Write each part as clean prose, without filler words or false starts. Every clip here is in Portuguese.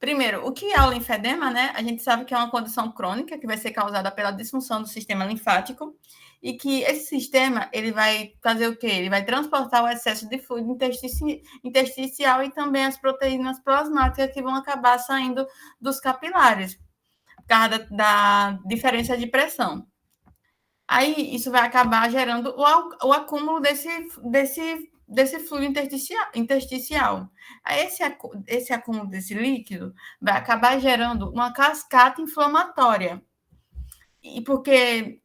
Primeiro, o que é o linfedema, né? A gente sabe que é uma condição crônica que vai ser causada pela disfunção do sistema linfático e que esse sistema, ele vai fazer o quê? Ele vai transportar o excesso de fluido intersticial e também as proteínas plasmáticas que vão acabar saindo dos capilares, por causa da diferença de pressão. Aí, isso vai acabar gerando o acúmulo desse fluido intersticial. Aí, esse acúmulo desse líquido vai acabar gerando uma cascata inflamatória. E porque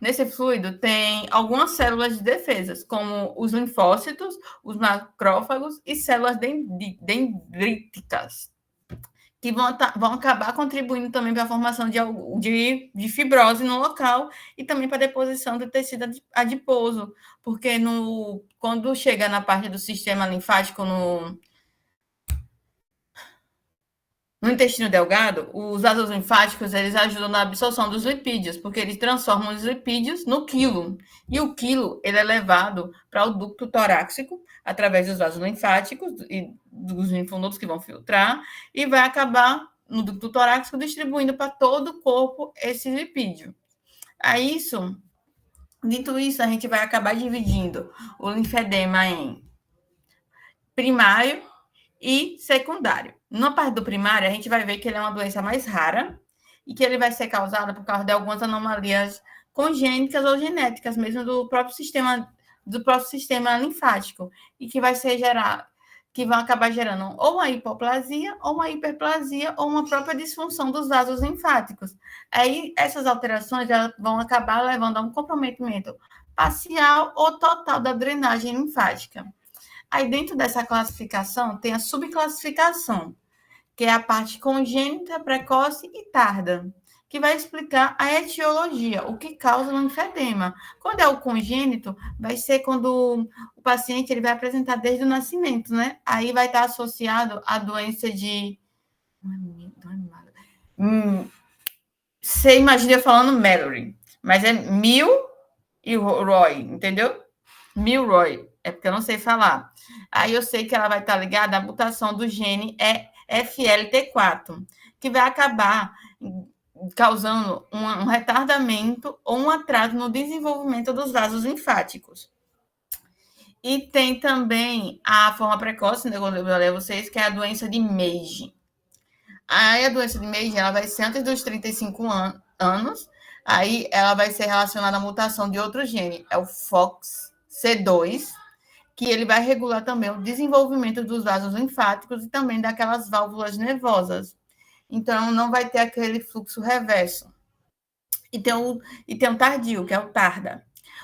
nesse fluido tem algumas células de defesas, como os linfócitos, os macrófagos e células dendríticas, que vão acabar contribuindo também para a formação de fibrose no local e também para a deposição do tecido adiposo, porque quando chega na parte do sistema linfático no intestino delgado, os vasos linfáticos eles ajudam na absorção dos lipídios, porque eles transformam os lipídios no quilo. E o quilo ele é levado para o ducto torácico, através dos vasos linfáticos e dos linfonodos que vão filtrar, e vai acabar no ducto torácico distribuindo para todo o corpo esse lipídio. Dito isso, a gente vai acabar dividindo o linfedema em primário e secundário. Na parte do primário, a gente vai ver que ele é uma doença mais rara e que ele vai ser causado por causa de algumas anomalias congênitas ou genéticas, mesmo do próprio sistema linfático, e que que vão acabar gerando ou uma hipoplasia, ou uma hiperplasia, ou uma própria disfunção dos vasos linfáticos. Aí, essas alterações vão acabar levando a um comprometimento parcial ou total da drenagem linfática. Aí, dentro dessa classificação, tem a subclassificação, que é a parte congênita, precoce e tarda, que vai explicar a etiologia, o que causa o linfedema. Quando é o congênito, vai ser quando o paciente ele vai apresentar desde o nascimento, né? Aí vai estar associado à doença de... Você imagina eu falando Mallory, mas é Milroy, entendeu? Milroy, é porque eu não sei falar. Aí eu sei que ela vai estar ligada à mutação do gene FLT4, que vai acabar causando um retardamento ou um atraso no desenvolvimento dos vasos linfáticos. E tem também a forma precoce, né, quando eu falei a vocês, que é a doença de Meige. Aí a doença de Meige, ela vai ser antes dos 35 anos, aí ela vai ser relacionada à mutação de outro gene, é o FOXC2, que ele vai regular também o desenvolvimento dos vasos linfáticos e também daquelas válvulas nervosas. Então, não vai ter aquele fluxo reverso. E tem o tardio, que é o tarda.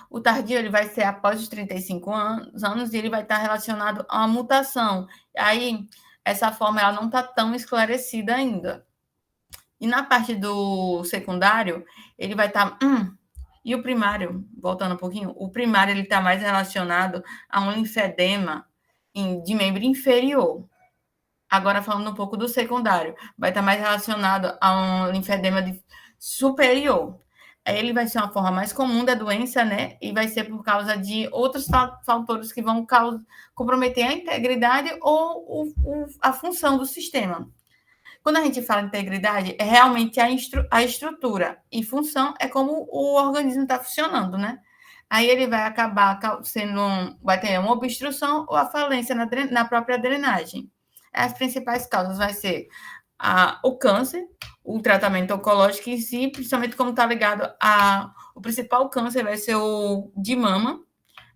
O tardio ele vai ser após os 35 anos e ele vai estar relacionado a uma mutação. Aí, essa forma ela não está tão esclarecida ainda. E na parte do secundário, ele vai estar... E o primário, voltando um pouquinho, o primário ele está mais relacionado a um linfedema de membro inferior. Agora, falando um pouco do secundário, vai estar mais relacionado a um linfedema superior. Ele vai ser uma forma mais comum da doença, né? E vai ser por causa de outros fatores que vão comprometer a integridade ou a função do sistema. Quando a gente fala em integridade, é realmente a estrutura, e função é como o organismo está funcionando, né? Aí ele vai acabar vai ter uma obstrução ou a falência na própria drenagem. As principais causas vai ser o câncer, o tratamento oncológico em si, principalmente como está ligado o principal câncer vai ser o de mama,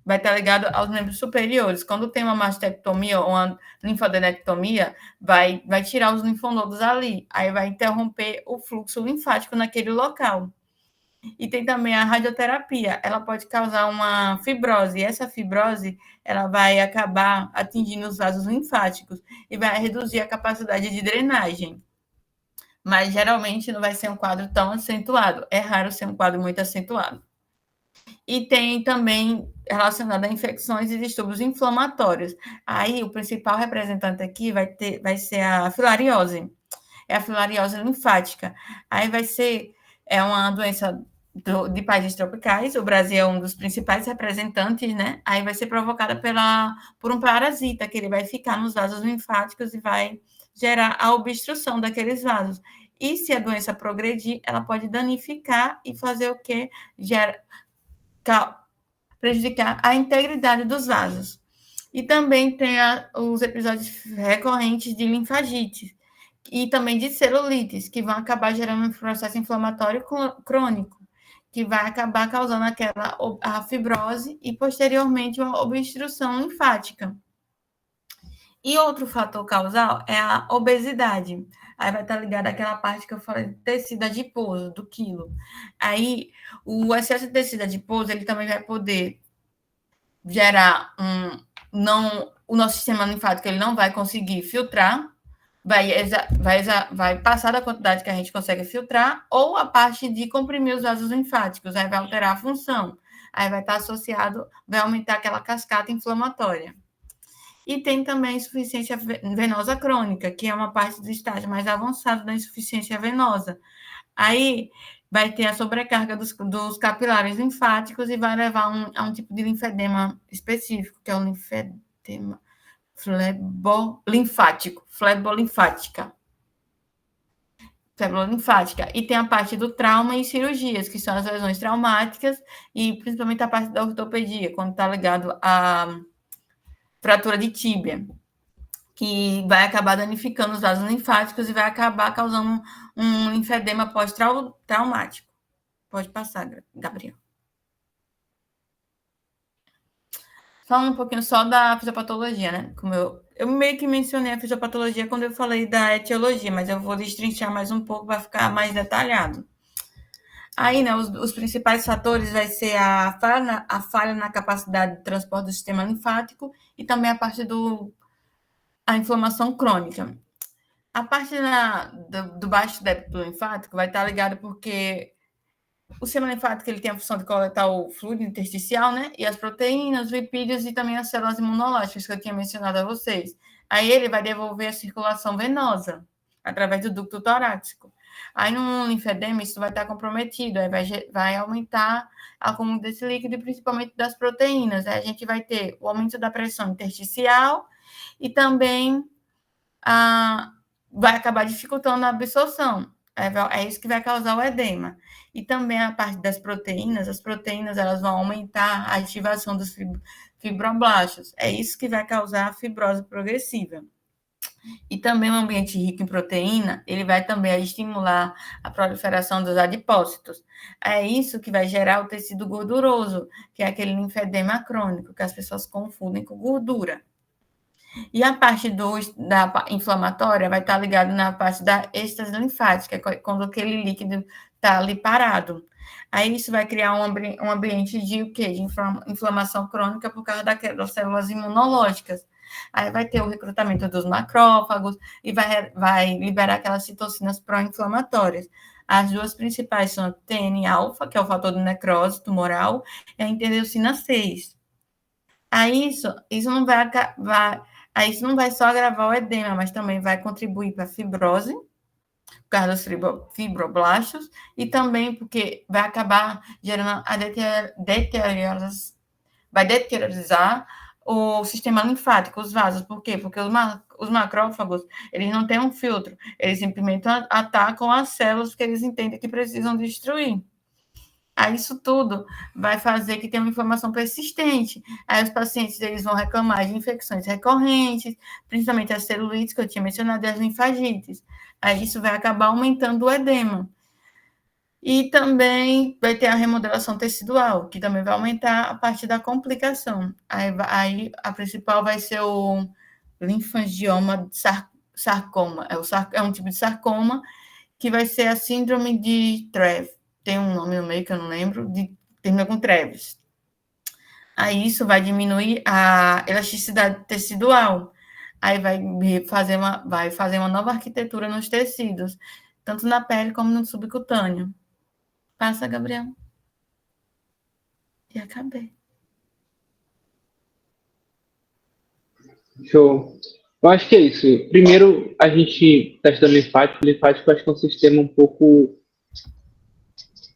vai estar ligado aos membros superiores. Quando tem uma mastectomia ou uma linfadenectomia, vai tirar os linfonodos ali, aí vai interromper o fluxo linfático naquele local. E tem também a radioterapia, ela pode causar uma fibrose, e essa fibrose ela vai acabar atingindo os vasos linfáticos e vai reduzir a capacidade de drenagem. Mas geralmente não vai ser um quadro tão acentuado, é raro ser um quadro muito acentuado. E tem também relacionado a infecções e distúrbios inflamatórios. Aí o principal representante aqui vai ser a filariose, é a filariose linfática. Aí é uma doença de países tropicais, o Brasil é um dos principais representantes, né? Aí vai ser provocada por um parasita, que ele vai ficar nos vasos linfáticos e vai gerar a obstrução daqueles vasos. E se a doença progredir, ela pode danificar e fazer o quê? Prejudicar a integridade dos vasos. E também tem os episódios recorrentes de linfagite e também de celulites, que vão acabar gerando um processo inflamatório crônico, que vai acabar causando a fibrose e, posteriormente, uma obstrução linfática. E outro fator causal é a obesidade. Aí vai estar ligado àquela parte que eu falei, tecido adiposo, do quilo. Aí, o excesso de tecido adiposo, ele também vai poder gerar o nosso sistema linfático ele não vai conseguir filtrar, vai passar da quantidade que a gente consegue filtrar, ou a parte de comprimir os vasos linfáticos, aí vai alterar a função, aí vai estar associado, vai aumentar aquela cascata inflamatória. E tem também insuficiência venosa crônica, que é uma parte do estágio mais avançado da insuficiência venosa. Aí vai ter a sobrecarga dos capilares linfáticos e vai levar a um tipo de linfedema específico, que é o linfedema flebolinfática. E tem a parte do trauma e cirurgias, que são as lesões traumáticas, e principalmente a parte da ortopedia, quando está ligado à fratura de tíbia, que vai acabar danificando os vasos linfáticos e vai acabar causando um linfedema pós-traumático. Pode passar, Gabriel. Falando um pouquinho só da fisiopatologia, né? Como eu meio que mencionei a fisiopatologia quando eu falei da etiologia, mas eu vou destrinchar mais um pouco para ficar mais detalhado. Aí, né, os principais fatores vai ser a falha na capacidade de transporte do sistema linfático e também a parte a inflamação crônica. A parte do baixo débito linfático vai estar ligada porque o sistema linfático ele tem a função de coletar o fluido intersticial, né? E as proteínas, os lipídios e também as células imunológicas que eu tinha mencionado a vocês. Aí ele vai devolver a circulação venosa através do ducto torácico. Aí no linfedema isso vai estar comprometido, aí vai aumentar a acúmulo desse líquido, principalmente das proteínas. Aí a gente vai ter o aumento da pressão intersticial e também vai acabar dificultando a absorção. É isso que vai causar o edema. E também a parte das proteínas, as proteínas elas vão aumentar a ativação dos fibroblastos. É isso que vai causar a fibrose progressiva. E também o ambiente rico em proteína, ele vai também estimular a proliferação dos adipócitos. É isso que vai gerar o tecido gorduroso, que é aquele linfedema crônico, que as pessoas confundem com gordura. E a parte da inflamatória vai estar ligada na parte da êxtase linfática, quando aquele líquido está ali parado. Aí isso vai criar um ambiente de o quê? De inflamação crônica por causa das células imunológicas. Aí vai ter o recrutamento dos macrófagos e vai liberar aquelas citocinas pró-inflamatórias. As duas principais são a TNA-alfa, que é o fator de necrose tumoral, e a interleucina 6. Aí isso não vai só agravar o edema, mas também vai contribuir para a fibrose, por causa dos fibroblastos, e também porque vai acabar gerando vai deteriorizar o sistema linfático, os vasos. Por quê? Porque os macrófagos, eles não têm um filtro, eles simplesmente atacam as células que eles entendem que precisam destruir. Aí isso tudo vai fazer que tenha uma inflamação persistente. Aí os pacientes eles vão reclamar de infecções recorrentes, principalmente as celulites que eu tinha mencionado e as linfagites. Aí isso vai acabar aumentando o edema. E também vai ter a remodelação tecidual, que também vai aumentar a parte da complicação. Aí a principal vai ser o linfangioma sarcoma. É um tipo de sarcoma que vai ser a síndrome de Treves. Tem um nome no meio que eu não lembro, termina com Treves. Aí isso vai diminuir a elasticidade tecidual. Aí vai fazer uma nova arquitetura nos tecidos, tanto na pele como no subcutâneo. Passa, Gabriel. E acabei. Show. Eu acho que é isso. Primeiro, a gente está estudando linfático. O linfático acho que é um sistema um pouco...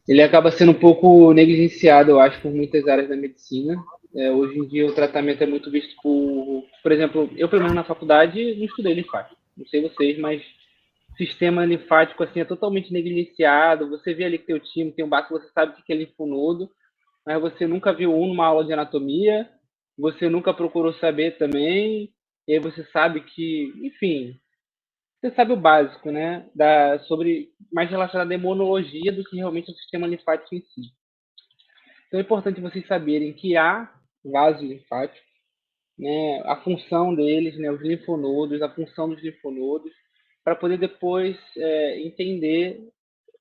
Ele acaba sendo um pouco negligenciado, eu acho, por muitas áreas da medicina. Hoje em dia, o tratamento é muito visto por exemplo, eu, pelo menos na faculdade, não estudei linfático. não sei vocês, mas o sistema linfático assim, é totalmente negligenciado. Você vê ali que teu time tem um baço, você sabe o que é linfonodo, mas você nunca viu um numa aula de anatomia, você nunca procurou saber também, e aí você sabe que, enfim, você sabe o básico, né? Sobre mais relacionado à imunologia do que realmente ao sistema linfático em si. Então é importante vocês saberem que há vasos linfáticos, né? A função deles, né? Os linfonodos, a função dos linfonodos, para poder depois entender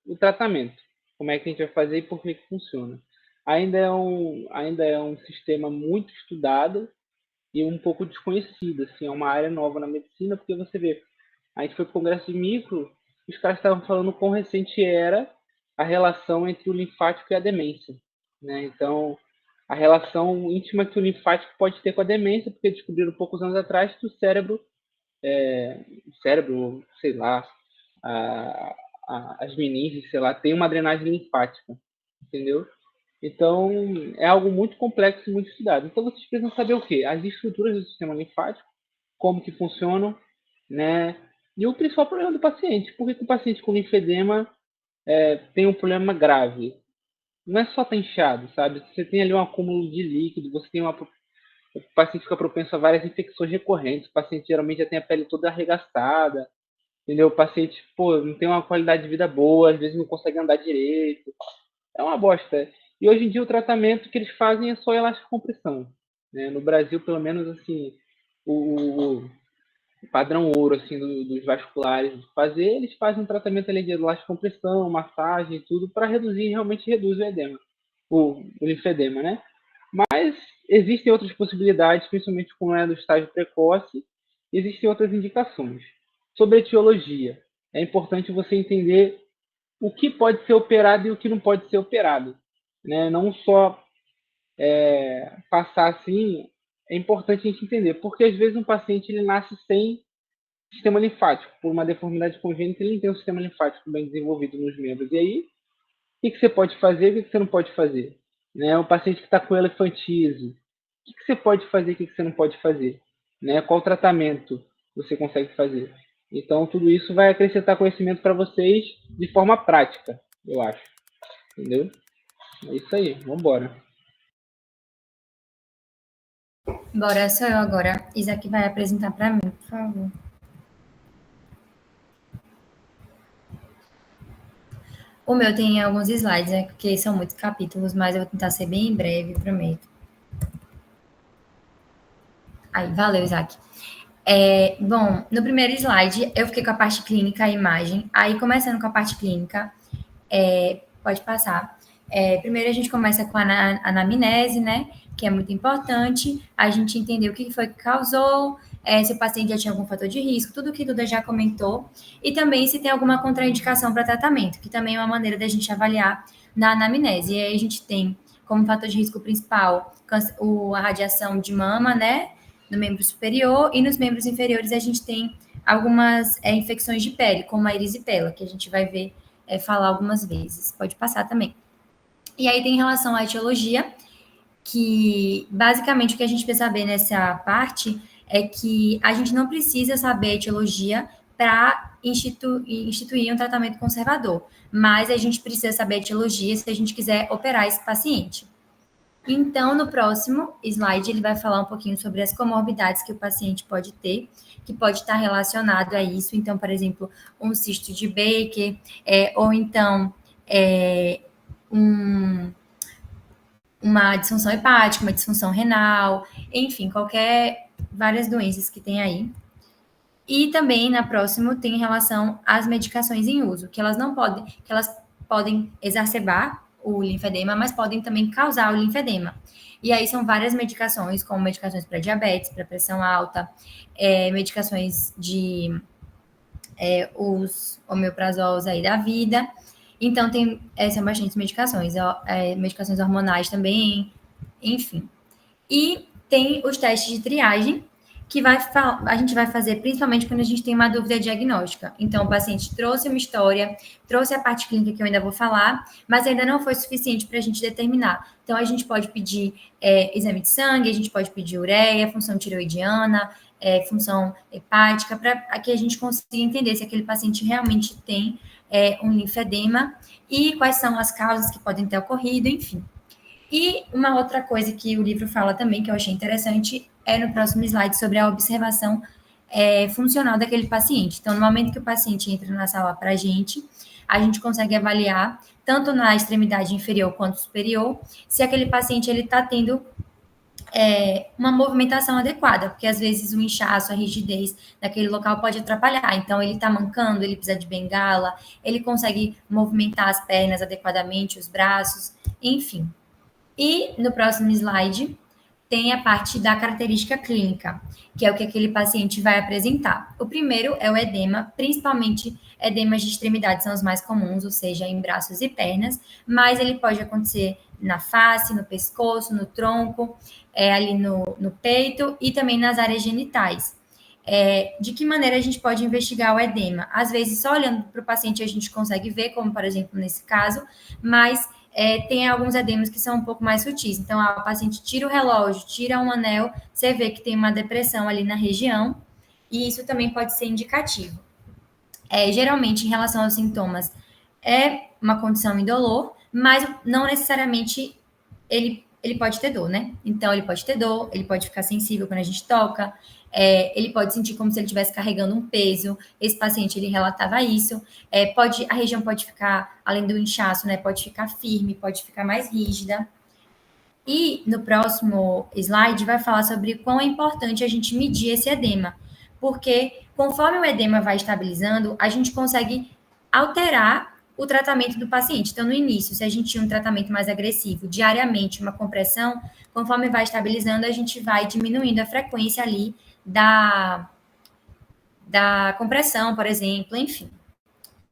o tratamento, como é que a gente vai fazer e por que funciona. Ainda é um sistema muito estudado e um pouco desconhecido, assim, é uma área nova na medicina, porque você vê, a gente foi para o congresso de micro, os caras estavam falando quão recente era a relação entre o linfático e a demência, né? Então, a relação íntima que o linfático pode ter com a demência, porque descobriram poucos anos atrás que o cérebro, sei lá, as meninges, sei lá, tem uma drenagem linfática, entendeu? Então, é algo muito complexo e muito estudado. Então, vocês precisam saber o quê? As estruturas do sistema linfático, como que funcionam, né? E o principal problema do paciente. Por que o paciente com linfedema tem um problema grave? Não é só estar inchado, sabe? Você tem ali um acúmulo de líquido, o paciente fica propenso a várias infecções recorrentes, o paciente geralmente já tem a pele toda arregaçada, entendeu? O paciente, pô, não tem uma qualidade de vida boa, às vezes não consegue andar direito. É uma bosta. E hoje em dia o tratamento que eles fazem é só elastocompressão, né? No Brasil, pelo menos, assim, o padrão ouro, assim, dos vasculares fazer, eles fazem um tratamento ali de elastocompressão, massagem e tudo, para reduzir, realmente reduz o edema, o linfedema, né? Mas existem outras possibilidades, principalmente como é do estágio precoce, existem outras indicações. Sobre a etiologia, é importante você entender o que pode ser operado e o que não pode ser operado, né? Não só passar assim, é importante a gente entender, porque às vezes um paciente ele nasce sem sistema linfático, por uma deformidade congênita, ele não tem um sistema linfático bem desenvolvido nos membros. E aí, o que você pode fazer e o que você não pode fazer? Né? O paciente que está com elefantismo, o que você pode fazer e o que você não pode fazer? Né? Qual tratamento você consegue fazer? Então, tudo isso vai acrescentar conhecimento para vocês de forma prática, eu acho. Entendeu? É isso aí, vamos embora. Bora, sou eu agora. Isaac vai apresentar para mim, por favor. O meu tem alguns slides, né? Porque são muitos capítulos, mas eu vou tentar ser bem breve, prometo. Aí, valeu, Isaac. Bom, no primeiro slide, eu fiquei com a parte clínica, a imagem. Aí, começando com a parte clínica, pode passar. Primeiro, a gente começa com a anamnese, né? Que é muito importante. A gente entender o que foi que causou, se o paciente já tinha algum fator de risco, tudo que Duda já comentou. E também se tem alguma contraindicação para tratamento, que também é uma maneira da gente avaliar na anamnese. E aí a gente tem como fator de risco principal a radiação de mama, né? No membro superior, e nos membros inferiores a gente tem algumas infecções de pele, como a erisipela, que a gente vai ver falar algumas vezes. Pode passar também. E aí tem em relação à etiologia, que basicamente o que a gente precisa saber nessa parte é que a gente não precisa saber a etiologia para instituir um tratamento conservador, mas a gente precisa saber a etiologia se a gente quiser operar esse paciente. Então, no próximo slide, ele vai falar um pouquinho sobre as comorbidades que o paciente pode ter, que pode estar relacionado a isso. Então, por exemplo, um cisto de Baker, ou então uma disfunção hepática, uma disfunção renal, enfim, várias doenças que tem aí. E também, na próxima, tem em relação às medicações em uso, que elas podem exacerbar o linfedema, mas podem também causar o linfedema. E aí são várias medicações, como medicações para diabetes, para pressão alta, medicações os homeoprazols aí da vida. Então, são bastantes medicações, medicações hormonais também, enfim. E tem os testes de triagem, que a gente vai fazer principalmente quando a gente tem uma dúvida diagnóstica. Então, o paciente trouxe uma história, trouxe a parte clínica que eu ainda vou falar, mas ainda não foi suficiente para a gente determinar. Então, a gente pode pedir exame de sangue, a gente pode pedir ureia, função tireoidiana, função hepática, para que a gente consiga entender se aquele paciente realmente tem um linfedema e quais são as causas que podem ter ocorrido, enfim. E uma outra coisa que o livro fala também, que eu achei interessante, é no próximo slide sobre a observação funcional daquele paciente. Então, no momento que o paciente entra na sala para a gente consegue avaliar, tanto na extremidade inferior quanto superior, se aquele paciente está tendo uma movimentação adequada, porque às vezes o inchaço, a rigidez daquele local pode atrapalhar. Então, ele está mancando, ele precisa de bengala, ele consegue movimentar as pernas adequadamente, os braços, enfim. E no próximo slide tem a parte da característica clínica, que é o que aquele paciente vai apresentar. O primeiro é o edema, principalmente edemas de extremidade são os mais comuns, ou seja, em braços e pernas, mas ele pode acontecer na face, no pescoço, no tronco, ali no peito e também nas áreas genitais. De que maneira a gente pode investigar o edema? Às vezes, só olhando para o paciente a gente consegue ver, como por exemplo nesse caso, mas tem alguns edemas que são um pouco mais sutis. Então, o paciente tira o relógio, tira um anel, você vê que tem uma depressão ali na região, e isso também pode ser indicativo. Geralmente, em relação aos sintomas, é uma condição indolor, mas não necessariamente ele pode ter dor, né? Então, ele pode ter dor, ele pode ficar sensível quando a gente toca, ele pode sentir como se ele estivesse carregando um peso. Esse paciente, ele relatava isso. A região pode ficar, além do inchaço, né? Pode ficar firme, pode ficar mais rígida. E no próximo slide vai falar sobre quão é importante a gente medir esse edema, porque conforme o edema vai estabilizando, a gente consegue alterar o tratamento do paciente. Então, no início, se a gente tinha um tratamento mais agressivo, diariamente, uma compressão, conforme vai estabilizando, a gente vai diminuindo a frequência ali da compressão, por exemplo, enfim.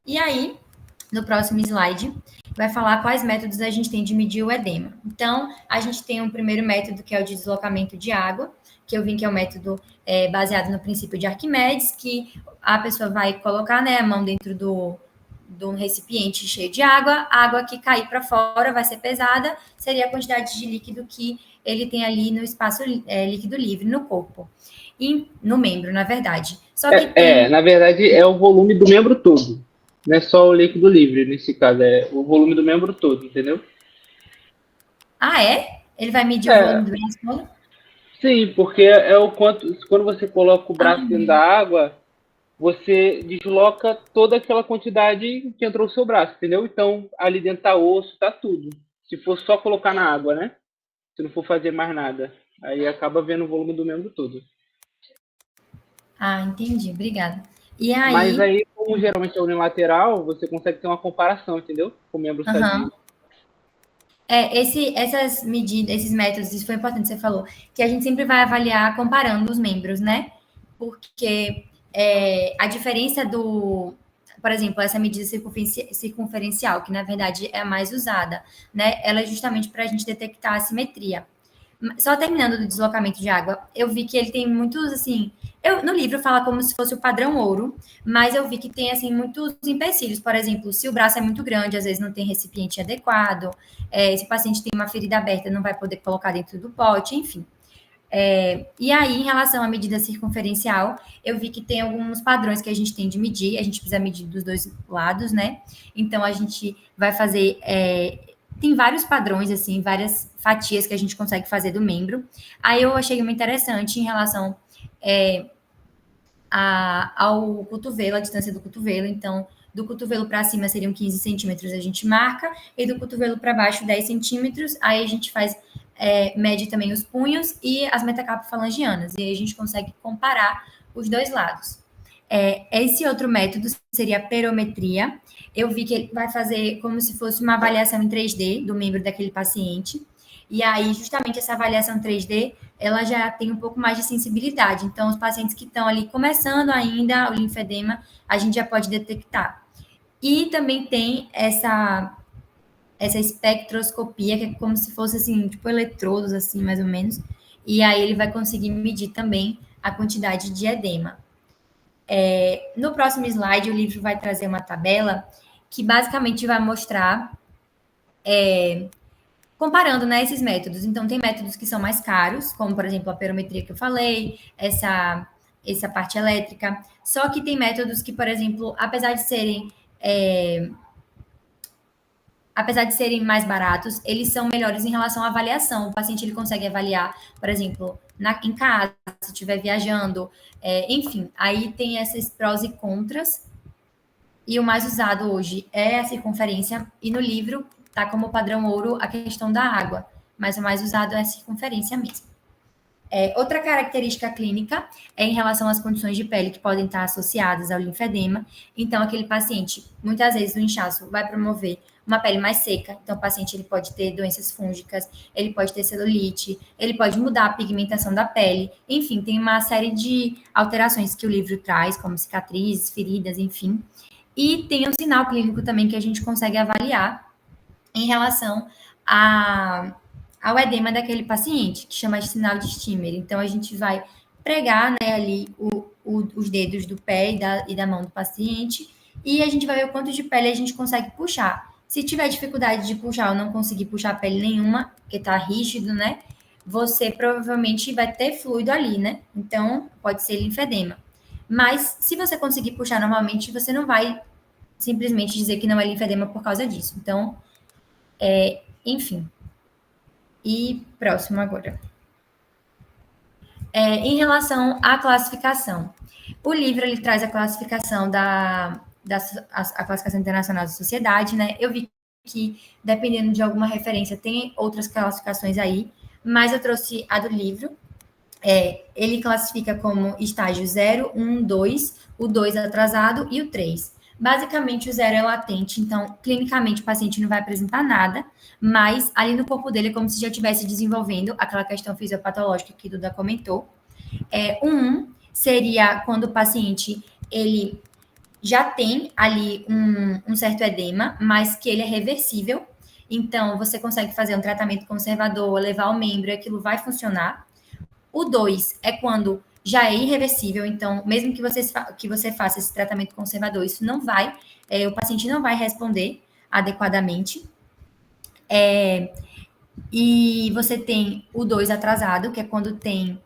E aí, no próximo slide, vai falar quais métodos a gente tem de medir o edema. Então, a gente tem um primeiro método, que é o de deslocamento de água, que eu vi que é um método baseado no princípio de Arquimedes, que a pessoa vai colocar, né, a mão dentro de um recipiente cheio de água, a água que cair para fora vai ser pesada, seria a quantidade de líquido que ele tem ali no espaço líquido livre no corpo. E no membro, na verdade. Só que na verdade, é o volume do membro todo. Não é só o líquido livre, nesse caso, é o volume do membro todo, entendeu? Ah, é? Ele vai medir o volume do braço todo? Sim, porque é o quanto. Quando você coloca o braço dentro da água, você desloca toda aquela quantidade que entrou no seu braço, entendeu? Então, ali dentro tá osso, tá tudo. Se for só colocar na água, né? Se não for fazer mais nada. Aí acaba vendo o volume do membro todo. Ah, entendi. Obrigada. E aí... Mas aí, como geralmente é unilateral, você consegue ter uma comparação, entendeu? Com o membro sadio. Essas medidas, esses métodos, isso foi importante que você falou, que a gente sempre vai avaliar comparando os membros, né? Porque a diferença por exemplo, essa medida circunferencial, que na verdade é a mais usada, né? Ela é justamente para a gente detectar a simetria. Só terminando do deslocamento de água, eu vi que ele tem muitos, assim... no livro fala como se fosse o padrão ouro, mas eu vi que tem, assim, muitos empecilhos. Por exemplo, se o braço é muito grande, às vezes não tem recipiente adequado. Se o paciente tem uma ferida aberta, não vai poder colocar dentro do pote, enfim. E aí, em relação à medida circunferencial, eu vi que tem alguns padrões que a gente tem de medir. A gente precisa medir dos dois lados, né? Então, a gente vai fazer... tem vários padrões, assim, várias fatias que a gente consegue fazer do membro. Aí eu achei muito interessante em relação ao cotovelo, a distância do cotovelo. Então, do cotovelo para cima seriam 15 centímetros, a gente marca, e do cotovelo para baixo, 10 centímetros. Aí a gente mede também os punhos e as metacarpofalangianas, e aí a gente consegue comparar os dois lados. Esse outro método seria a perometria. Eu vi que ele vai fazer como se fosse uma avaliação em 3D do membro daquele paciente. E aí, justamente, essa avaliação 3D, ela já tem um pouco mais de sensibilidade. Então, os pacientes que estão ali começando ainda o linfedema, a gente já pode detectar. E também tem essa espectroscopia, que é como se fosse, assim, tipo eletrodos, assim, mais ou menos. E aí, ele vai conseguir medir também a quantidade de edema. No próximo slide, o livro vai trazer uma tabela que basicamente vai mostrar, comparando, né, esses métodos. Então, tem métodos que são mais caros, como, por exemplo, a perometria que eu falei, essa essa parte elétrica. Só que tem métodos que, por exemplo, apesar de serem mais baratos, eles são melhores em relação à avaliação. O paciente ele consegue avaliar, por exemplo, em casa, se estiver viajando, enfim. Aí tem esses prós e contras. E o mais usado hoje é a circunferência. E no livro tá como padrão ouro a questão da água, mas o mais usado é a circunferência mesmo. Outra característica clínica é em relação às condições de pele que podem estar associadas ao linfedema. Então, aquele paciente, muitas vezes o inchaço vai promover uma pele mais seca. Então, o paciente ele pode ter doenças fúngicas, ele pode ter celulite, ele pode mudar a pigmentação da pele. Enfim, tem uma série de alterações que o livro traz, como cicatrizes, feridas, enfim. E tem um sinal clínico também que a gente consegue avaliar em relação ao edema daquele paciente, que chama de sinal de Stimmer. Então, a gente vai pregar, né, ali os dedos do pé e da mão do paciente e a gente vai ver o quanto de pele a gente consegue puxar. Se tiver dificuldade de puxar ou não conseguir puxar pele nenhuma, porque tá rígido, né, você provavelmente vai ter fluido ali, né? Então, pode ser linfedema. Mas, se você conseguir puxar normalmente, você não vai simplesmente dizer que não é linfedema por causa disso. Então, enfim. E próximo agora. Em relação à classificação. O livro, ele traz a classificação a classificação internacional da sociedade, né? Eu vi que, dependendo de alguma referência, tem outras classificações aí, mas eu trouxe a do livro. Ele classifica como estágio 0, 1, 2, o 2 atrasado e o 3. Basicamente, o 0 é latente, então, clinicamente, o paciente não vai apresentar nada, mas ali no corpo dele é como se já estivesse desenvolvendo aquela questão fisiopatológica que Duda comentou. O 1 seria quando o paciente, ele já tem ali um certo edema, mas que ele é reversível, então, você consegue fazer um tratamento conservador, levar o membro e aquilo vai funcionar. O 2 é quando já é irreversível, então, mesmo que você faça esse tratamento conservador, isso não vai, o paciente não vai responder adequadamente. E você tem o 2 atrasado, que é quando tem.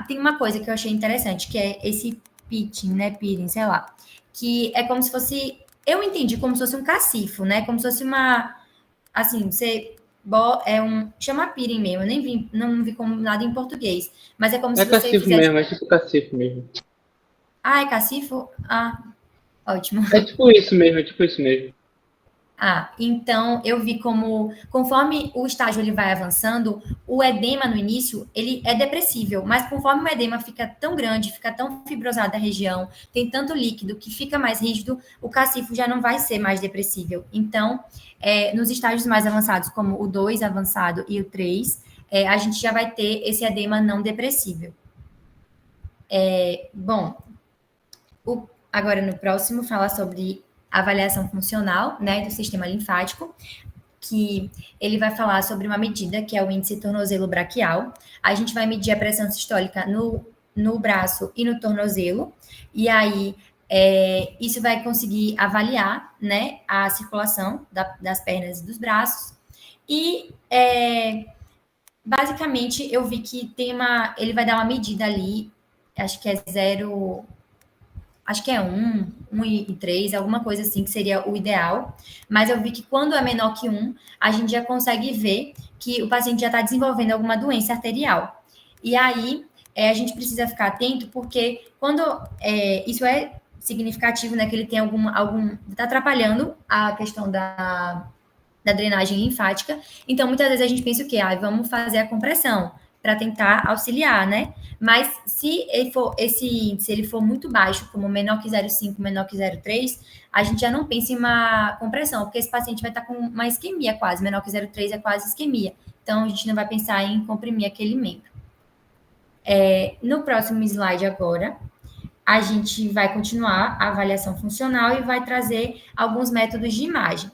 Tem uma coisa que eu achei interessante, que é esse pitching, né? Peeling, sei lá. Que é como se fosse. Eu entendi como se fosse um cacifo, né? Como se fosse uma. Assim, chama peeling mesmo, eu nem vi, não vi como nada em português. Mas é como se você cacifo fizesse. mesmo, é tipo cacifo mesmo. Ah, é cacifo? Ah, ótimo. É tipo isso mesmo, é tipo isso mesmo. Então eu vi conforme o estágio ele vai avançando, o edema no início, ele é depressível, mas conforme o edema fica tão grande, fica tão fibrosada a região, tem tanto líquido que fica mais rígido, o cacifo já não vai ser mais depressível. Então, nos estágios mais avançados, como o 2 avançado e o 3, a gente já vai ter esse edema não depressível. Agora no próximo, falar sobre avaliação funcional, né, do sistema linfático, que ele vai falar sobre uma medida que é o índice tornozelo braquial. A gente vai medir a pressão sistólica no braço e no tornozelo, e aí isso vai conseguir avaliar, né, a circulação das pernas e dos braços. E basicamente eu vi que ele vai dar uma medida ali, acho que é 0. Acho que é 1 e 3, alguma coisa assim, que seria o ideal. Mas eu vi que quando é menor que 1, a gente já consegue ver que o paciente já está desenvolvendo alguma doença arterial. E aí, a gente precisa ficar atento, porque quando isso é significativo, né, que ele tem está atrapalhando a questão da drenagem linfática. Então, muitas vezes a gente pensa o quê? Vamos fazer a compressão para tentar auxiliar, né? Mas se esse índice ele for muito baixo, como menor que 0,5, menor que 0,3, a gente já não pensa em uma compressão, porque esse paciente vai estar com uma isquemia quase, menor que 0,3 é quase isquemia. Então, a gente não vai pensar em comprimir aquele membro. No próximo slide agora, a gente vai continuar a avaliação funcional e vai trazer alguns métodos de imagem.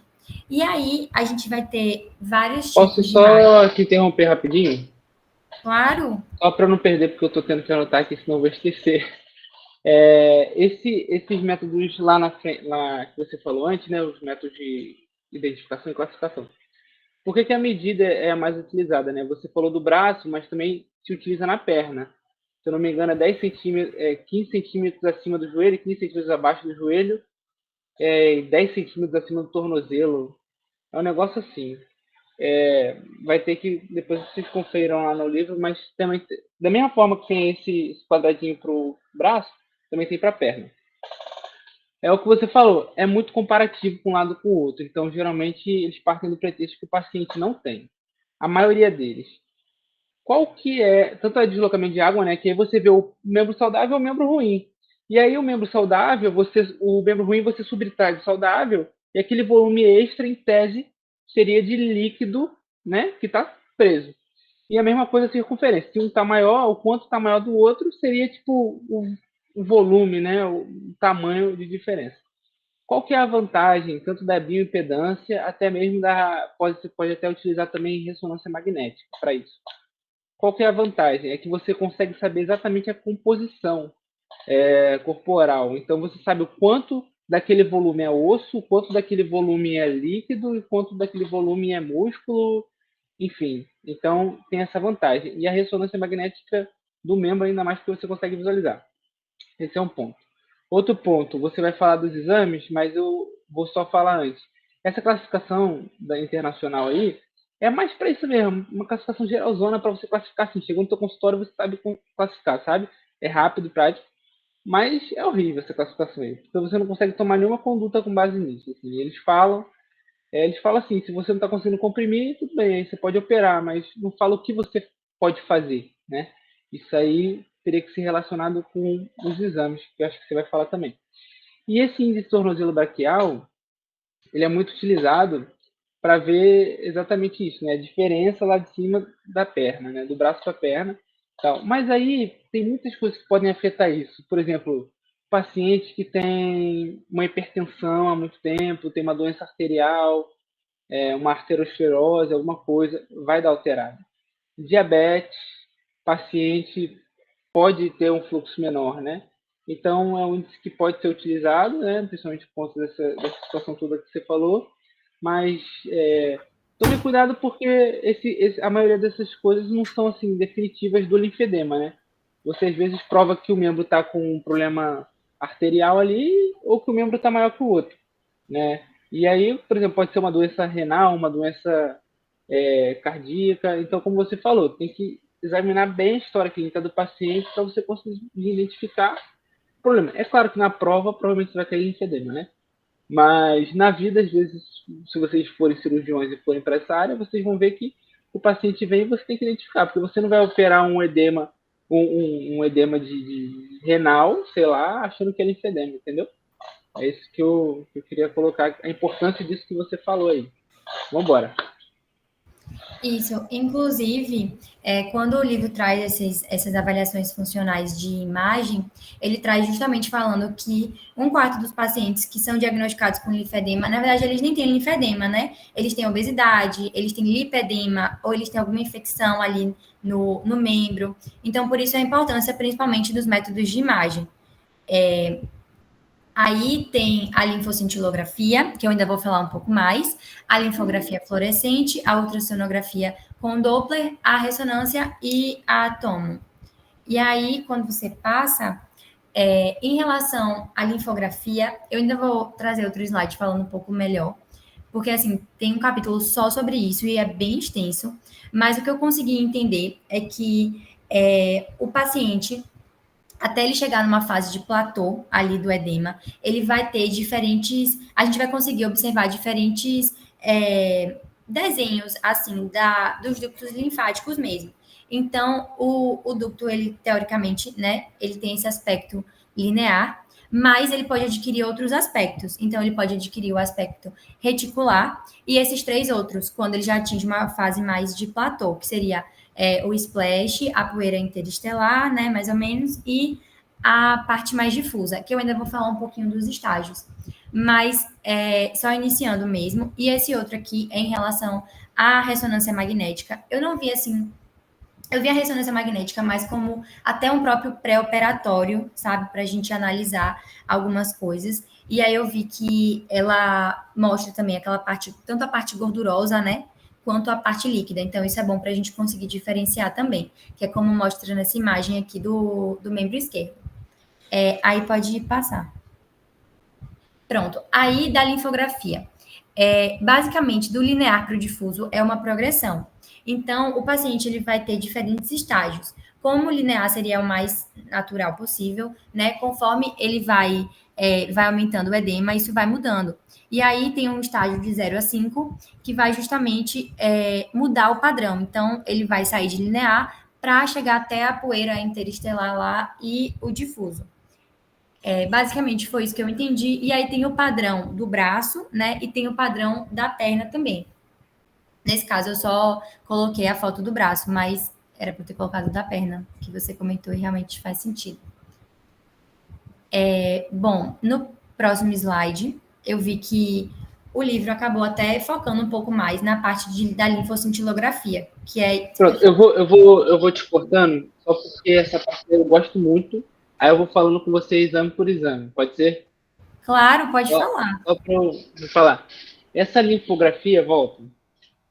E aí, a gente vai ter vários tipos de imagem. Posso só te interromper rapidinho? Claro. Só para não perder, porque eu estou tendo que anotar aqui, senão eu vou esquecer. Esses métodos lá que você falou antes, né, os métodos de identificação e classificação. Por que a medida é a mais utilizada, né? Você falou do braço, mas também se utiliza na perna. se eu não me engano, é 10 centímetros, 15 centímetros acima do joelho, 15 centímetros abaixo do joelho, 10 centímetros acima do tornozelo. É um negócio assim. Vai ter que, depois vocês confiram lá no livro, mas também, da mesma forma que tem esse quadradinho para o braço, também tem para a perna. É o que você falou, é muito comparativo com um lado com o outro. Então, geralmente, eles partem do pretexto que o paciente não tem. A maioria deles. Qual que é, tanto é deslocamento de água, né? Que aí você vê o membro saudável e o membro ruim. E aí o membro saudável, o membro ruim você subtrai do saudável, e aquele volume extra, em tese, seria de líquido, né? Que está preso. E a mesma coisa a circunferência. Se um está maior, o quanto está maior do outro, seria tipo o volume, né? O tamanho de diferença. Qual que é a vantagem, tanto da bioimpedância, até mesmo você pode até utilizar também ressonância magnética para isso. Qual que é a vantagem? É que você consegue saber exatamente a composição corporal. Então, você sabe o quanto daquele volume é osso, o quanto daquele volume é líquido, e o quanto daquele volume é músculo, enfim. Então, tem essa vantagem. E a ressonância magnética do membro, ainda mais que você consegue visualizar. Esse é um ponto. Outro ponto, você vai falar dos exames, mas eu vou só falar antes. Essa classificação da internacional aí é mais para isso mesmo, uma classificação geralzona para você classificar assim. Chegou no teu consultório, você sabe classificar, sabe? É rápido, prático, mas é horrível essa classificação aí, porque você não consegue tomar nenhuma conduta com base nisso. Assim. Eles falam assim, se você não está conseguindo comprimir, tudo bem, aí você pode operar, mas não fala o que você pode fazer, né? Isso aí teria que ser relacionado com os exames, que eu acho que você vai falar também. E esse índice tornozelo braquial, ele é muito utilizado para ver exatamente isso, né? A diferença lá de cima da perna, né? Do braço para a perna. Tal. Mas aí tem muitas coisas que podem afetar isso. Por exemplo, paciente que tem uma hipertensão há muito tempo, tem uma doença arterial, uma arteriosclerose, alguma coisa, vai dar alterada. Diabetes, paciente pode ter um fluxo menor, né? Então, é um índice que pode ser utilizado, né? Principalmente por conta dessa situação toda que você falou, mas tome cuidado porque a maioria dessas coisas não são assim definitivas do linfedema, né? Você às vezes prova que o membro está com um problema arterial ali ou que o membro está maior que o outro, né? E aí, por exemplo, pode ser uma doença renal, uma doença cardíaca. Então, como você falou, tem que examinar bem a história clínica do paciente para você conseguir identificar o problema. É claro que na prova provavelmente você vai cair em linfedema, né? Mas na vida, às vezes, se vocês forem cirurgiões e forem para essa área, vocês vão ver que o paciente vem e você tem que identificar, porque você não vai operar um edema, um edema de renal, sei lá, achando que é linfedema, entendeu? É isso que eu queria colocar, a importância disso que você falou aí. Vamos embora. Isso, inclusive, quando o livro traz essas avaliações funcionais de imagem, ele traz justamente falando que 1/4 dos pacientes que são diagnosticados com linfedema, na verdade, eles nem têm linfedema, né? Eles têm obesidade, eles têm lipedema, ou eles têm alguma infecção ali no membro. Então, por isso a importância, principalmente, dos métodos de imagem. Aí tem a linfocintilografia, que eu ainda vou falar um pouco mais, a linfografia fluorescente, a ultrassonografia com Doppler, a ressonância e a tomo. E aí, quando você passa, em relação à linfografia, eu ainda vou trazer outro slide falando um pouco melhor, porque, assim, tem um capítulo só sobre isso e é bem extenso, mas o que eu consegui entender é que o paciente, até ele chegar numa fase de platô ali do edema, ele vai ter diferentes. A gente vai conseguir observar diferentes desenhos, assim, dos ductos linfáticos mesmo. Então, o ducto, ele, teoricamente, né, ele tem esse aspecto linear, mas ele pode adquirir outros aspectos. Então, ele pode adquirir o aspecto reticular e esses 3 outros, quando ele já atinge uma fase mais de platô, que seria o splash, a poeira interestelar, né, mais ou menos, e a parte mais difusa, que eu ainda vou falar um pouquinho dos estágios. Mas, só iniciando mesmo, e esse outro aqui é em relação à ressonância magnética. Eu não vi, assim, eu vi a ressonância magnética mais como até um próprio pré-operatório, sabe, para a gente analisar algumas coisas. E aí eu vi que ela mostra também aquela parte, tanto a parte gordurosa, né, quanto a parte líquida. Então, isso é bom para a gente conseguir diferenciar também, que é como mostra nessa imagem aqui do membro esquerdo. Aí pode passar. Pronto. Aí da linfografia. Basicamente, do linear para o difuso é uma progressão. Então, o paciente ele vai ter diferentes estágios. Como o linear seria o mais natural possível, né? Conforme ele vai aumentando o edema, isso vai mudando. E aí tem um estágio de 0 a 5, que vai justamente mudar o padrão. Então, ele vai sair de linear para chegar até a poeira interestelar lá e o difuso. Basicamente foi isso que eu entendi. E aí tem o padrão do braço, né? E tem o padrão da perna também. Nesse caso, eu só coloquei a foto do braço, mas era para eu ter colocado da perna, que você comentou e realmente faz sentido. Bom, no próximo slide, eu vi que o livro acabou até focando um pouco mais na parte da linfoscintilografia, que é... Pronto, eu vou te cortando, só porque essa parte eu gosto muito. Aí eu vou falando com você exame por exame, pode ser? Claro, pode falar. Só para eu falar. Essa linfografia, volta.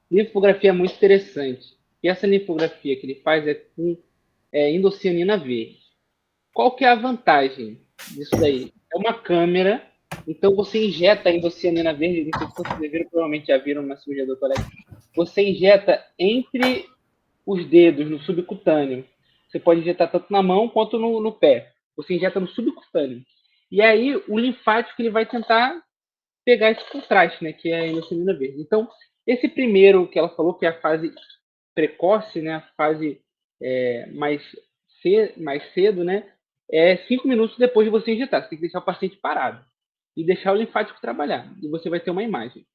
Linfografia é muito interessante. E essa linfografia que ele faz é com indocianina verde. Qual que é a vantagem disso daí? É uma câmera, então você injeta a indocianina verde, não sei se vocês viram, provavelmente já viram na cirurgia do Dr. Alex. Você injeta entre os dedos, no subcutâneo. Você pode injetar tanto na mão quanto no pé. Você injeta no subcutâneo. E aí o linfático ele vai tentar pegar esse contraste, né, que é a indocianina verde. Então, esse primeiro que ela falou, que é a fase precoce, né, a fase mais cedo, né, 5 minutos depois de você injetar. Você tem que deixar o paciente parado e deixar o linfático trabalhar. E você vai ter uma imagem.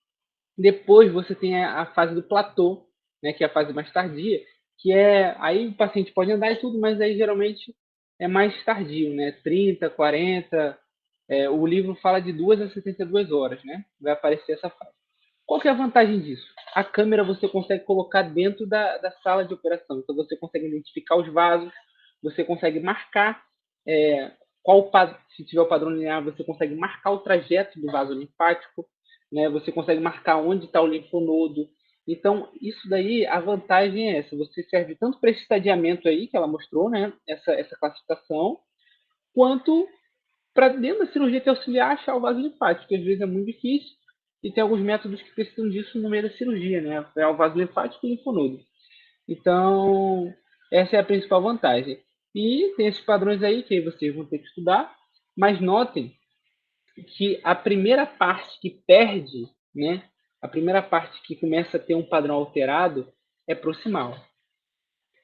Depois você tem a fase do platô, né, que é a fase mais tardia, que aí o paciente pode andar e tudo, mas aí geralmente é mais tardio, né, 30, 40, o livro fala de 2 a 72 horas, né, vai aparecer essa fase. Qual que é a vantagem disso? A câmera você consegue colocar dentro da sala de operação, então você consegue identificar os vasos, você consegue marcar se tiver o padrão linear, você consegue marcar o trajeto do vaso linfático, né? Você consegue marcar onde está o linfonodo. Então, isso daí, a vantagem é essa. Você serve tanto para esse estadiamento aí, que ela mostrou, né? Essa classificação, quanto para dentro da cirurgia te auxiliar a achar o vaso linfático, que às vezes é muito difícil, e tem alguns métodos que precisam disso no meio da cirurgia, né? É o vaso linfático e o linfonodo. Então, essa é a principal vantagem. E tem esses padrões aí que aí vocês vão ter que estudar, mas notem que a primeira parte que perde, né, a primeira parte que começa a ter um padrão alterado é proximal.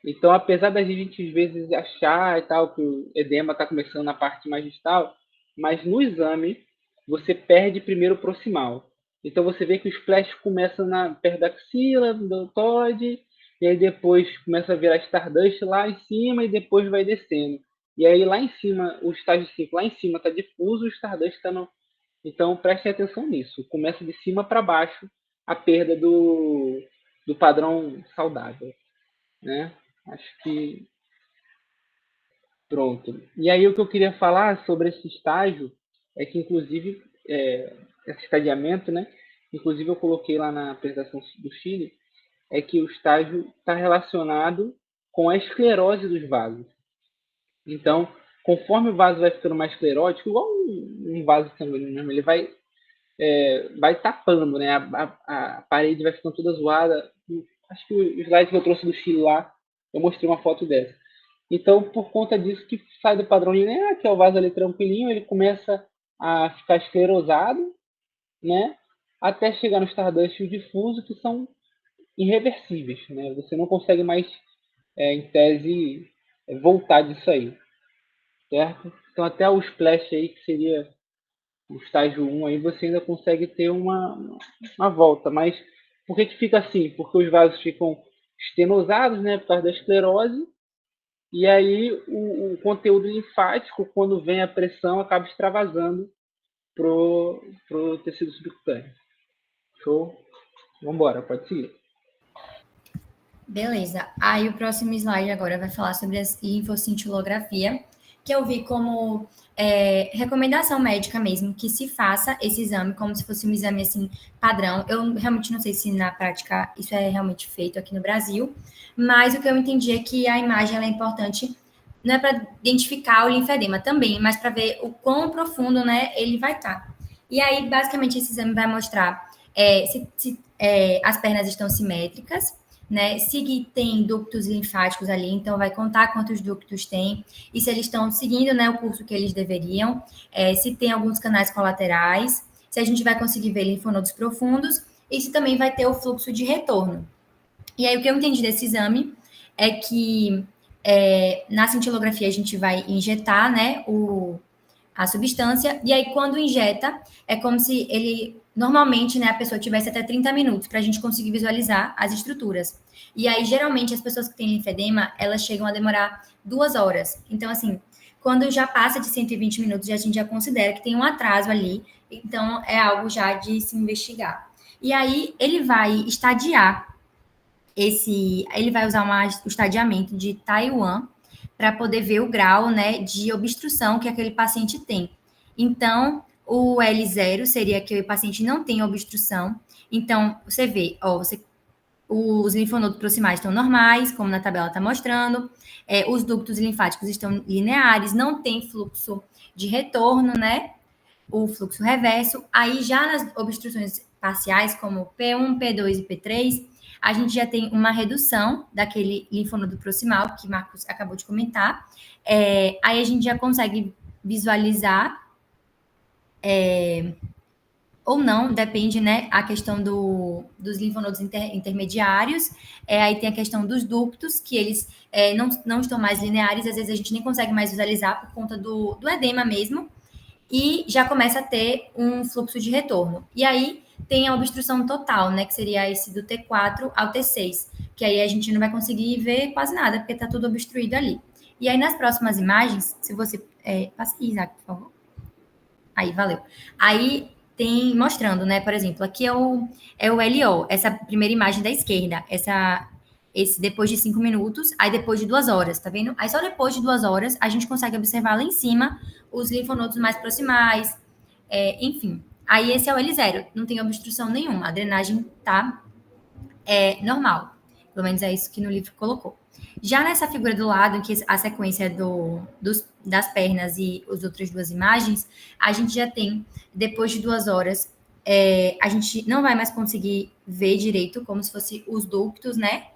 Então, apesar da gente às vezes achar e tal que o edema está começando na parte mais distal, mas no exame você perde primeiro o proximal. Então você vê que o splash começa perto da axila, do deltoide, e aí depois começa a virar stardust lá em cima e depois vai descendo. E aí lá em cima, o estágio 5 lá em cima está difuso, o stardust está no... Então prestem atenção nisso. Começa de cima para baixo a perda do padrão saudável, né? Acho que pronto. E aí o que eu queria falar sobre esse estágio é que, inclusive, esse estadiamento, né? Inclusive eu coloquei lá na apresentação do Chile, é que o estágio está relacionado com a esclerose dos vasos. Então, conforme o vaso vai ficando mais esclerótico, igual um vaso sanguíneo mesmo, ele vai tapando, né? A parede vai ficando toda zoada. Acho que o slide que eu trouxe do Chile lá, eu mostrei uma foto dessa. Então, por conta disso que sai do padrão linear, que é o vaso ali tranquilinho, ele começa a ficar esclerosado, né? Até chegar no stardust e o difuso, que são irreversíveis, né? Você não consegue mais, em tese, voltar disso aí, certo? Então, até o splash aí, que seria o estágio 1, aí você ainda consegue ter uma volta. Mas por que fica assim? Porque os vasos ficam estenosados, né? Por causa da esclerose. E aí o conteúdo linfático, quando vem a pressão, acaba extravasando pro tecido subcutâneo. Show? Vamos embora, pode seguir. Beleza. Aí o próximo slide agora vai falar sobre a linfoscintilografia, que eu vi como recomendação médica mesmo, que se faça esse exame como se fosse um exame assim padrão. Eu realmente não sei se na prática isso é realmente feito aqui no Brasil, mas o que eu entendi é que a imagem ela é importante não é para identificar o linfedema também, mas para ver o quão profundo, né, ele vai estar. E aí, basicamente, esse exame vai mostrar se as pernas estão simétricas, né? Se tem ductos linfáticos ali, então vai contar quantos ductos tem, e se eles estão seguindo, né, o curso que eles deveriam, se tem alguns canais colaterais, se a gente vai conseguir ver linfonodos profundos, e se também vai ter o fluxo de retorno. E aí, o que eu entendi desse exame é que na cintilografia a gente vai injetar, né, a substância, e aí quando injeta, é como se ele, normalmente, né, a pessoa tivesse até 30 minutos para a gente conseguir visualizar as estruturas. E aí, geralmente, as pessoas que têm linfedema, elas chegam a demorar 2 horas. Então, assim, quando já passa de 120 minutos, a gente já considera que tem um atraso ali, então é algo já de se investigar. E aí, ele vai estadiar ele vai usar o estadiamento de Taiwan para poder ver o grau, né, de obstrução que aquele paciente tem. Então, o L0 seria que o paciente não tem obstrução. Então, você vê, os linfonodos proximais estão normais, como na tabela está mostrando, os ductos linfáticos estão lineares, não tem fluxo de retorno, né? O fluxo reverso. Aí, já nas obstruções parciais, como P1, P2 e P3, a gente já tem uma redução daquele linfonodo proximal, que Marcos acabou de comentar. Aí a gente já consegue visualizar, ou não, depende, né, a questão dos linfonodos intermediários. Aí tem a questão dos ductos, que eles não estão mais lineares, às vezes a gente nem consegue mais visualizar por conta do edema mesmo. E já começa a ter um fluxo de retorno. E aí tem a obstrução total, né? Que seria esse do T4 ao T6, que aí a gente não vai conseguir ver quase nada, porque tá tudo obstruído ali. E aí nas próximas imagens, se você... passa aí, Isaac, por favor. Aí, valeu. Aí tem mostrando, né? Por exemplo, aqui é o LO, essa primeira imagem da esquerda, esse depois de 5 minutos, aí depois de 2 horas, tá vendo? Aí só depois de 2 horas a gente consegue observar lá em cima os linfonodos mais proximais, enfim. Aí esse é o L0, não tem obstrução nenhuma, a drenagem tá normal. Pelo menos é isso que no livro colocou. Já nessa figura do lado, em que a sequência das pernas e as outras duas imagens, a gente já tem, depois de 2 horas, a gente não vai mais conseguir ver direito, como se fosse os ductos, né?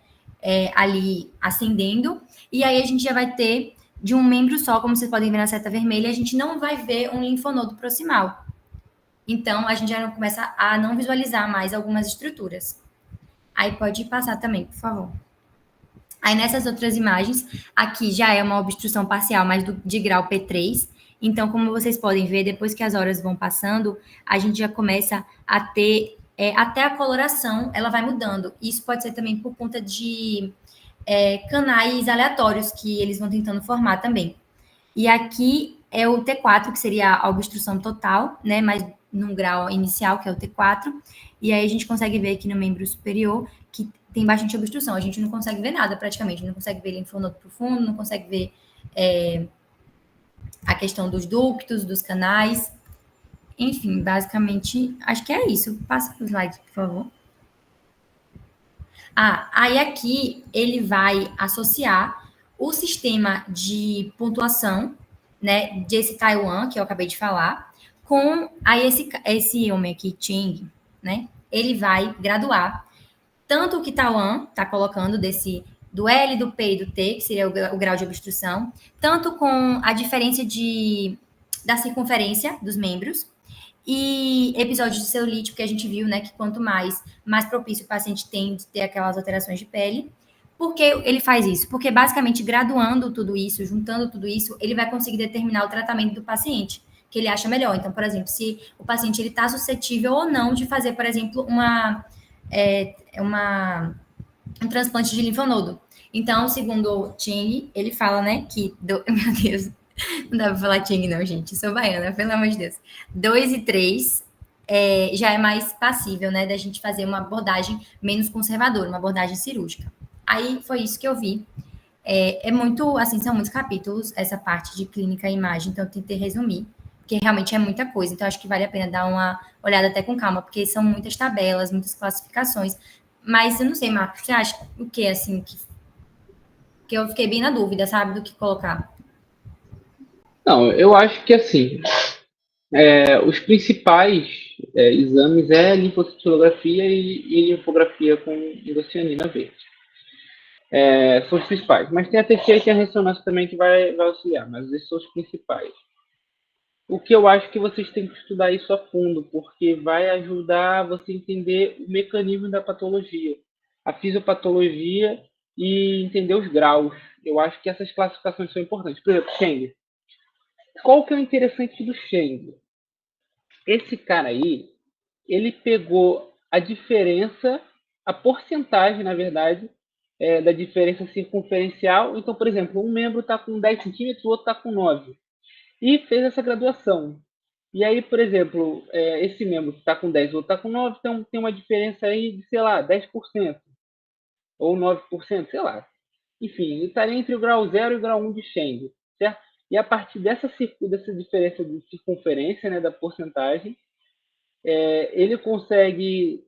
Ali ascendendo, e aí a gente já vai ter de um membro só, como vocês podem ver na seta vermelha, a gente não vai ver um linfonodo proximal. Então, a gente já começa a não visualizar mais algumas estruturas. Aí pode passar também, por favor. Aí nessas outras imagens, aqui já é uma obstrução parcial, mas de grau P3. Então, como vocês podem ver, depois que as horas vão passando, a gente já começa a ter até a coloração, ela vai mudando. Isso pode ser também por conta de canais aleatórios que eles vão tentando formar também. E aqui é o T4, que seria a obstrução total, né? Mas num grau inicial, que é o T4. E aí a gente consegue ver aqui no membro superior que tem bastante obstrução. A gente não consegue ver nada praticamente. Não consegue ver linfonodo profundo, não consegue ver a questão dos ductos, dos canais. Enfim, basicamente, acho que é isso. Passa para o slide, por favor. Aí aqui ele vai associar o sistema de pontuação, né, desse Taiwan, que eu acabei de falar, com aí esse homem aqui, Ching, né, ele vai graduar tanto o que Taiwan está colocando do L, do P e do T, que seria o grau de obstrução, tanto com a diferença da circunferência dos membros, e episódios de celulite, porque a gente viu, né, que quanto mais propício o paciente tem de ter aquelas alterações de pele. Por que ele faz isso? Porque, basicamente, graduando tudo isso, juntando tudo isso, ele vai conseguir determinar o tratamento do paciente, que ele acha melhor. Então, por exemplo, se o paciente está suscetível ou não de fazer, por exemplo, um transplante de linfonodo. Então, segundo o Ching, ele fala, né, que... Meu Deus... Não dá pra falar Ching, não, gente. Eu sou baiana, pelo amor de Deus. 2 e 3 já é mais passível, né, da gente fazer uma abordagem menos conservadora, uma abordagem cirúrgica. Aí foi isso que eu vi É muito, assim, são muitos capítulos, essa parte de clínica e imagem, então eu tentei resumir, porque realmente é muita coisa. Então, acho que vale a pena dar uma olhada até com calma, porque são muitas tabelas, muitas classificações. Mas eu não sei, Marcos, você acha o que, assim, que eu fiquei bem na dúvida, sabe, do que colocar? Não, eu acho que assim, os principais exames é linfocintilografia e linfografia com endocianina verde. São os principais. Mas tem a terceira e tem a ressonância também que vai auxiliar, mas esses são os principais. O que eu acho que vocês têm que estudar isso a fundo, porque vai ajudar você a entender o mecanismo da patologia, a fisiopatologia e entender os graus. Eu acho que essas classificações são importantes. Por exemplo, Schengel. Qual que é o interessante do Schengel? Esse cara aí, ele pegou a diferença, a porcentagem, na verdade, da diferença circunferencial. Então, por exemplo, um membro está com 10 centímetros, o outro está com 9. E fez essa graduação. E aí, por exemplo, esse membro que está com 10, o outro está com 9, então tem uma diferença aí de, sei lá, 10%, ou 9%, sei lá. Enfim, ele estaria entre o grau 0 e o grau 1 de Schengel, certo? E a partir dessa diferença de circunferência, né, da porcentagem, ele consegue,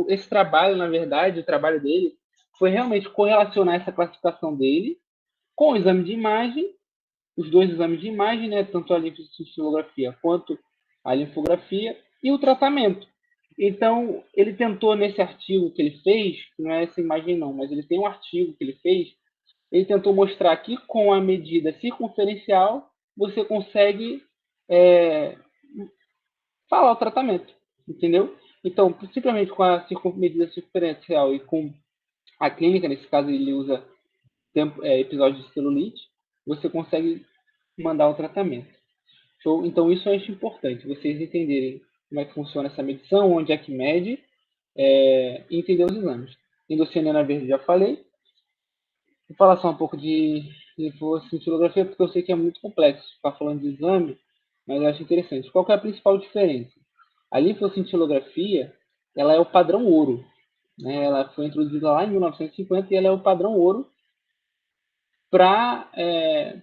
esse trabalho, na verdade, o trabalho dele foi realmente correlacionar essa classificação dele com o exame de imagem, os dois exames de imagem, né, tanto a linfocintilografia quanto a linfografia, e o tratamento. Então, ele tentou, nesse artigo que ele fez, que não é essa imagem não, mas ele tem um artigo que ele fez, ele tentou mostrar que com a medida circunferencial, você consegue falar o tratamento, entendeu? Então, simplesmente com a medida circunferencial e com a clínica, nesse caso ele usa episódio de celulite, você consegue mandar o tratamento. Show? Então, isso eu acho importante, vocês entenderem como é que funciona essa medição, onde é que mede, e entender os exames. Endocianina verde, já falei. Vou falar só um pouco de linfocintilografia, porque eu sei que é muito complexo ficar falando de exame, mas eu acho interessante. Qual que é a principal diferença? A linfocintilografia, ela é o padrão ouro. Né? Ela foi introduzida lá em 1950 e ela é o padrão ouro para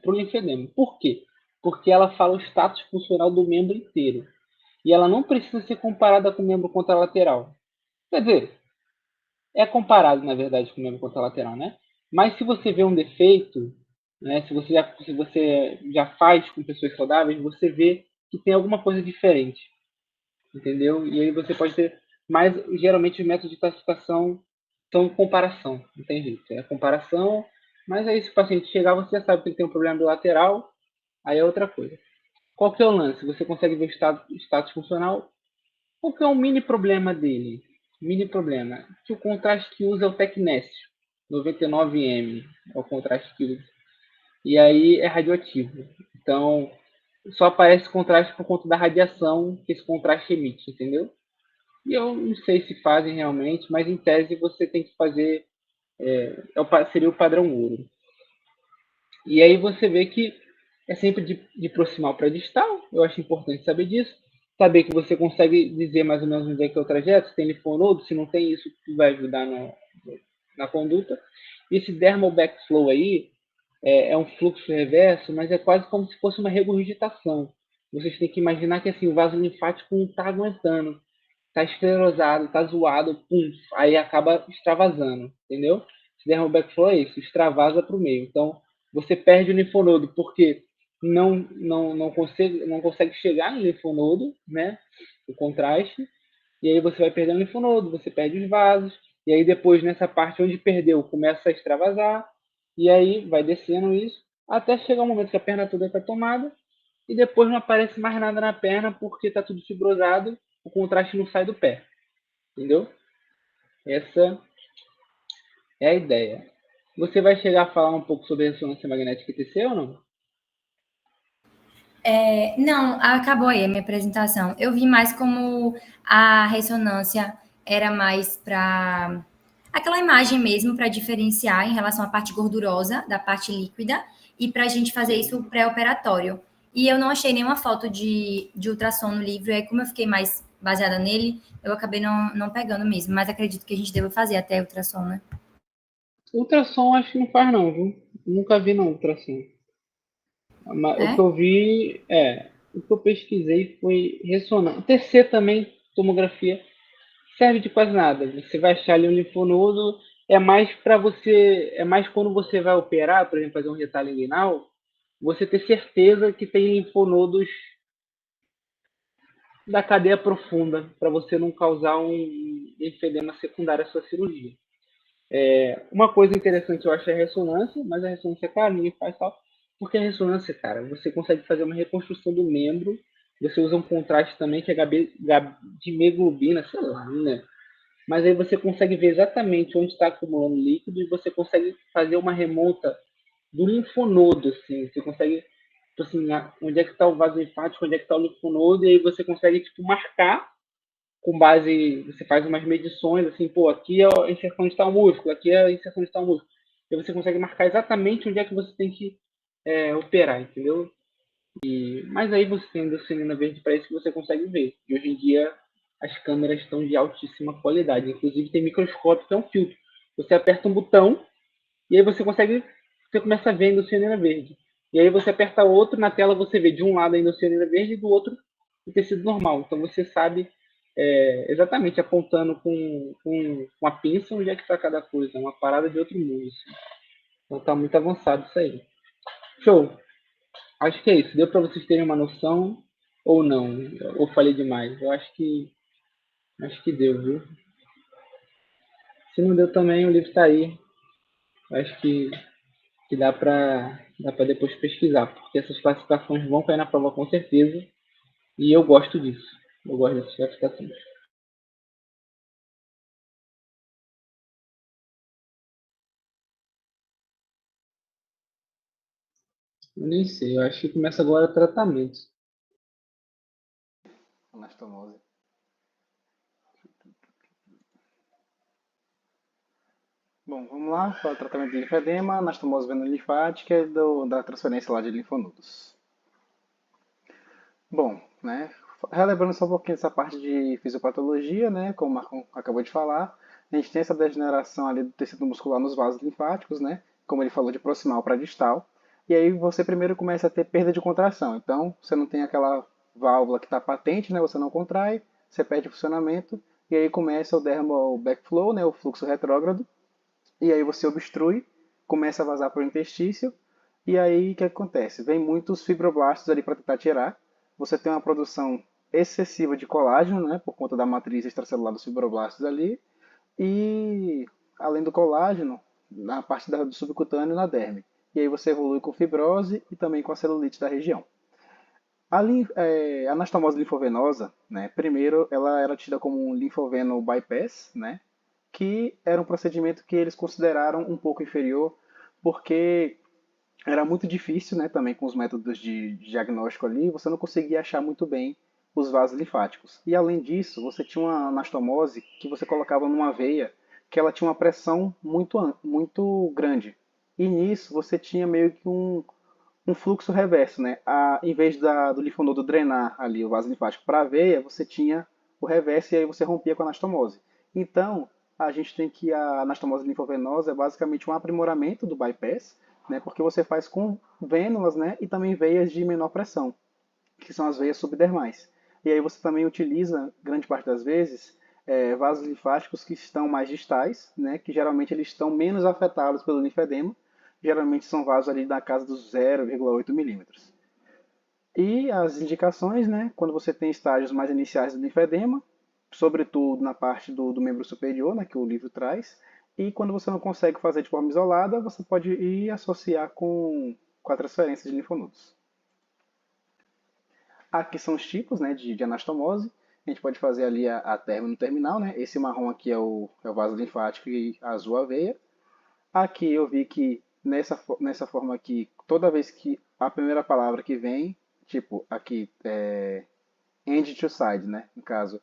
o linfedema. Por quê? Porque ela fala o status funcional do membro inteiro. E ela não precisa ser comparada com o membro contralateral. Quer dizer, é comparado, na verdade, com o membro contralateral, né? Mas se você vê um defeito, né, se você já faz com pessoas saudáveis, você vê que tem alguma coisa diferente. Entendeu? E aí você pode ter... Mas, geralmente, os métodos de classificação são comparação. Não tem jeito. É comparação, mas aí se o paciente chegar, você já sabe que ele tem um problema bilateral, aí é outra coisa. Qual que é o lance? Você consegue ver o status funcional. Qual que é o mini problema dele? Mini problema. Que o contraste que usa é o Tecnest, 99M. É o contraste que usa. E aí é radioativo. Então, só aparece contraste por conta da radiação que esse contraste emite, entendeu? E eu não sei se fazem realmente, mas em tese você tem que fazer, seria o padrão ouro. E aí você vê que é sempre de proximal para distal, eu acho importante saber disso, saber que você consegue dizer mais ou menos onde é que é o trajeto, se tem linfonodo, se não tem isso, vai ajudar na conduta. Esse dermal backflow aí é um fluxo reverso, mas é quase como se fosse uma regurgitação. Vocês têm que imaginar que assim, o vaso linfático não está aguentando, está esclerosado, está zoado, pum, aí acaba extravasando, entendeu? Se der um backflow é isso, extravasa para o meio. Então, você perde o linfonodo porque não consegue chegar no linfonodo, né? O contraste, e aí você vai perdendo o linfonodo, você perde os vasos, e aí depois nessa parte onde perdeu começa a extravasar, e aí vai descendo isso, até chegar um momento que a perna toda está tomada, e depois não aparece mais nada na perna porque está tudo fibrosado, o contraste não sai do pé. Entendeu? Essa é a ideia. Você vai chegar a falar um pouco sobre a ressonância magnética ETC ou não? Não, acabou aí a minha apresentação. Eu vi mais como a ressonância era mais para aquela imagem mesmo, para diferenciar em relação à parte gordurosa da parte líquida e para a gente fazer isso pré-operatório. E eu não achei nenhuma foto de ultrassom no livro, e aí como eu fiquei mais baseada nele, eu acabei não pegando mesmo, mas acredito que a gente deva fazer até ultrassom, né? Ultrassom acho que não faz não, viu? Nunca vi não, ultrassom. O que É? eu vi o que eu pesquisei foi ressonância. TC também, tomografia, serve de quase nada. Você vai achar ali um linfonodo, é mais quando você vai operar, por exemplo, fazer um retalho inguinal, você ter certeza que tem linfonodos da cadeia profunda, para você não causar um enfedema secundário à sua cirurgia. Uma coisa interessante eu acho é a ressonância, mas a ressonância é cara, ninguém faz tal. Porque a ressonância, cara, você consegue fazer uma reconstrução do membro, você usa um contraste também que é de hemoglobina, sei lá, né? Mas aí você consegue ver exatamente onde está acumulando líquido e você consegue fazer uma remonta do linfonodo, assim. Você consegue, tipo assim, onde é que está o vaso linfático, onde é que está o linfonodo, e aí você consegue, tipo, marcar com base, você faz umas medições, assim, pô, aqui é a inserção de tal músculo, aqui é a inserção de tal músculo. E você consegue marcar exatamente onde é que você tem que operar, entendeu? Mas aí você tem a endocelina verde para isso que você consegue ver. E hoje em dia as câmeras estão de altíssima qualidade. Inclusive tem microscópio que é um filtro. Você aperta um botão e aí você começa a ver a endocelina verde. E aí você aperta outro, na tela você vê de um lado a endocelina verde e do outro o tecido normal. Então você sabe exatamente apontando com uma pinça onde é que está cada coisa. É uma parada de outro mundo. Assim. Então está muito avançado isso aí. Show! Acho que é isso. Deu para vocês terem uma noção ou não? Ou falei demais? Eu acho que deu, viu? Se não deu também, o livro está aí. Eu acho que dá para depois pesquisar, porque essas classificações vão cair na prova com certeza. E eu gosto disso. Eu gosto dessas classificações. Eu nem sei. Eu acho que começa agora o tratamento. Anastomose. Bom, vamos lá para o tratamento de linfedema, anastomose venolinfática e da transferência lá de linfonodos. Bom, né, relembrando só um pouquinho dessa parte de fisiopatologia, né, como o Marcon acabou de falar, a gente tem essa degeneração ali do tecido muscular nos vasos linfáticos, né, como ele falou, de proximal para distal, e aí você primeiro começa a ter perda de contração, então você não tem aquela válvula que está patente, né, você não contrai, você perde o funcionamento, e aí começa o dermal backflow, né, o fluxo retrógrado, e aí você obstrui, começa a vazar para o interstício, e aí o que acontece? Vem muitos fibroblastos ali para tentar tirar, você tem uma produção excessiva de colágeno, né, por conta da matriz extracelular dos fibroblastos ali, e além do colágeno, na parte do subcutâneo na derme. E aí você evolui com fibrose e também com a celulite da região. A anastomose linfovenosa, né, primeiro ela era tida como um linfoveno bypass, né, que era um procedimento que eles consideraram um pouco inferior, porque era muito difícil, né, também com os métodos de diagnóstico ali, você não conseguia achar muito bem os vasos linfáticos. E além disso, você tinha uma anastomose que você colocava numa veia que ela tinha uma pressão muito grande. E nisso você tinha meio que um fluxo reverso, né? Em vez do linfonodo drenar ali o vaso linfático para a veia, você tinha o reverso e aí você rompia com a anastomose. Então, a gente tem que a anastomose linfovenosa é basicamente um aprimoramento do bypass, né? Porque você faz com vênulas, né? E também veias de menor pressão, que são as veias subdermais. E aí você também utiliza, grande parte das vezes, vasos linfáticos que estão mais distais, né? Que geralmente eles estão menos afetados pelo linfedema. Geralmente são vasos ali da casa dos 0,8 milímetros. E as indicações, né, quando você tem estágios mais iniciais do linfedema, sobretudo na parte do membro superior, né, que o livro traz, e quando você não consegue fazer de forma isolada, você pode ir associar com a transferência de linfonodos. Aqui são os tipos, né, de anastomose. A gente pode fazer ali a término terminal, né? Esse marrom aqui é o vaso linfático e azul a veia. Aqui eu vi que nessa forma aqui, toda vez que a primeira palavra que vem, tipo aqui end to side, né? No caso,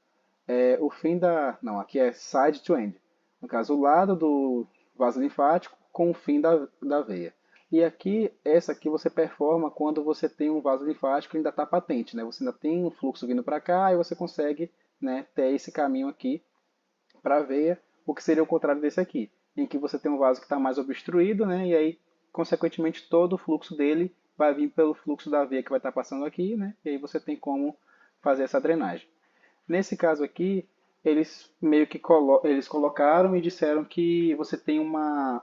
o fim da. Não, aqui é side to end. No caso, o lado do vaso linfático com o fim da veia. E aqui, essa aqui você performa quando você tem um vaso linfático que ainda está patente, né? Você ainda tem um fluxo vindo para cá e você consegue, né, ter esse caminho aqui para a veia, o que seria o contrário desse aqui, em que você tem um vaso que está mais obstruído, né? E aí consequentemente, todo o fluxo dele vai vir pelo fluxo da veia que vai estar passando aqui, né? E aí você tem como fazer essa drenagem. Nesse caso aqui, eles meio que eles colocaram e disseram que você tem uma